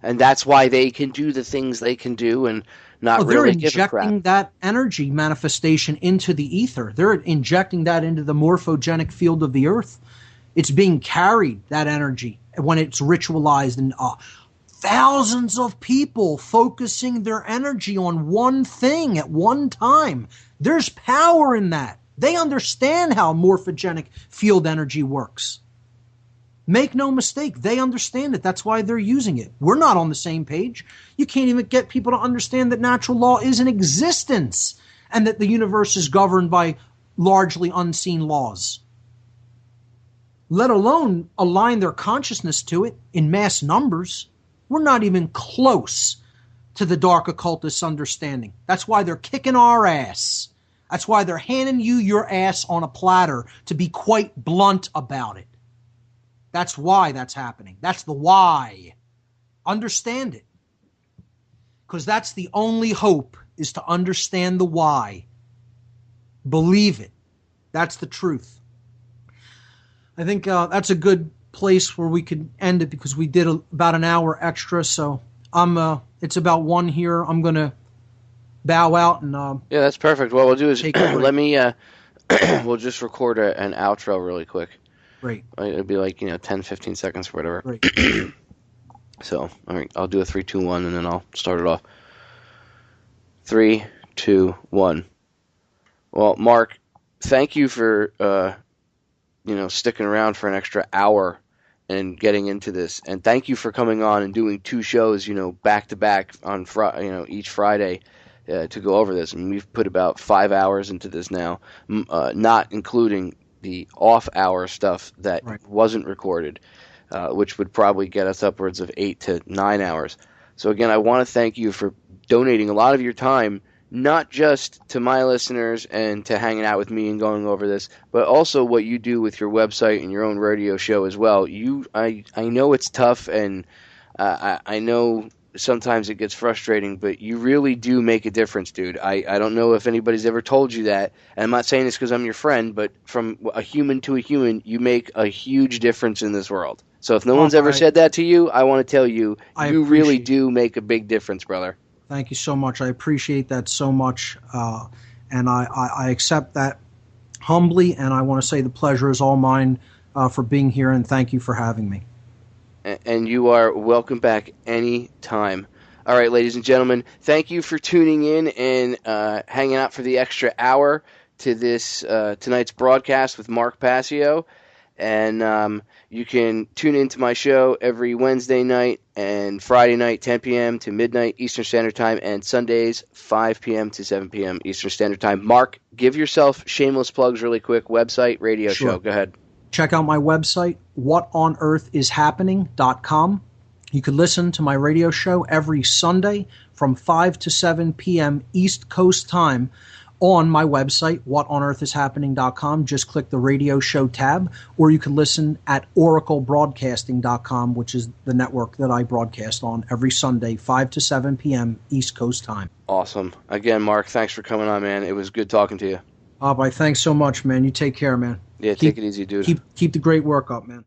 And that's why they can do the things they can do and not really give a crap. They're injecting that energy manifestation into the ether. They're injecting that into the morphogenic field of the earth. It's being carried, that energy, when it's ritualized, and thousands of people focusing their energy on one thing at one time. There's power in that. They understand how morphogenic field energy works. Make no mistake, they understand it. That's why they're using it. We're not on the same page. You can't even get people to understand that natural law is in existence and that the universe is governed by largely unseen laws, let alone align their consciousness to it in mass numbers. We're not even close to the dark occultist understanding. That's why they're kicking our ass. That's why they're handing you your ass on a platter, to be quite blunt about it. That's why that's happening. That's the why. Understand it. Because that's the only hope, is to understand the why. Believe it. That's the truth. I think that's a good place where we could end it, because we did about an hour extra. So it's about 1 here. I'm going to bow out and yeah, that's perfect. What we'll do is let me we'll just record an outro really quick. Great. It'll be like 10, 15 seconds or whatever. Great. So I'll do a 3, 2, 1, and then I'll start it off. 3, 2, 1. Well, Mark, thank you for sticking around for an extra hour and getting into this, and thank you for coming on and doing 2 shows, back to back on each Friday to go over this. And we've put about 5 hours into this now, not including the off-hour stuff that wasn't recorded, which would probably get us upwards of 8 to 9 hours. So again, I want to thank you for donating a lot of your time, not just to my listeners and to hanging out with me and going over this, but also what you do with your website and your own radio show as well. I know it's tough, and I know sometimes it gets frustrating, but you really do make a difference, dude. I don't know if anybody's ever told you that, and I'm not saying this because I'm your friend, but from a human to a human, you make a huge difference in this world. So if no one's ever said that to you, I want to tell you, you really do make a big difference, brother. Thank you so much. I appreciate that so much, and I accept that humbly, and I want to say the pleasure is all mine for being here, and thank you for having me. And you are welcome back any time. All right, ladies and gentlemen, thank you for tuning in and hanging out for the extra hour to this tonight's broadcast with Mark Passio. And you can tune into my show every Wednesday night and Friday night, 10 p.m. to midnight Eastern Standard Time, and Sundays, 5 p.m. to 7 p.m. Eastern Standard Time. Mark, give yourself shameless plugs really quick. Website, radio show. Go ahead. Check out my website, whatonearthishappening.com. You can listen to my radio show every Sunday from 5 to 7 p.m. East Coast time on my website, whatonearthishappening.com. Just click the radio show tab, or you can listen at oraclebroadcasting.com, which is the network that I broadcast on every Sunday, 5 to 7 p.m. East Coast time. Awesome. Again, Mark, thanks for coming on, man. It was good talking to you. Popeye, thanks so much, man. You take care, man. Yeah, take it easy, dude. Keep the great work up, man.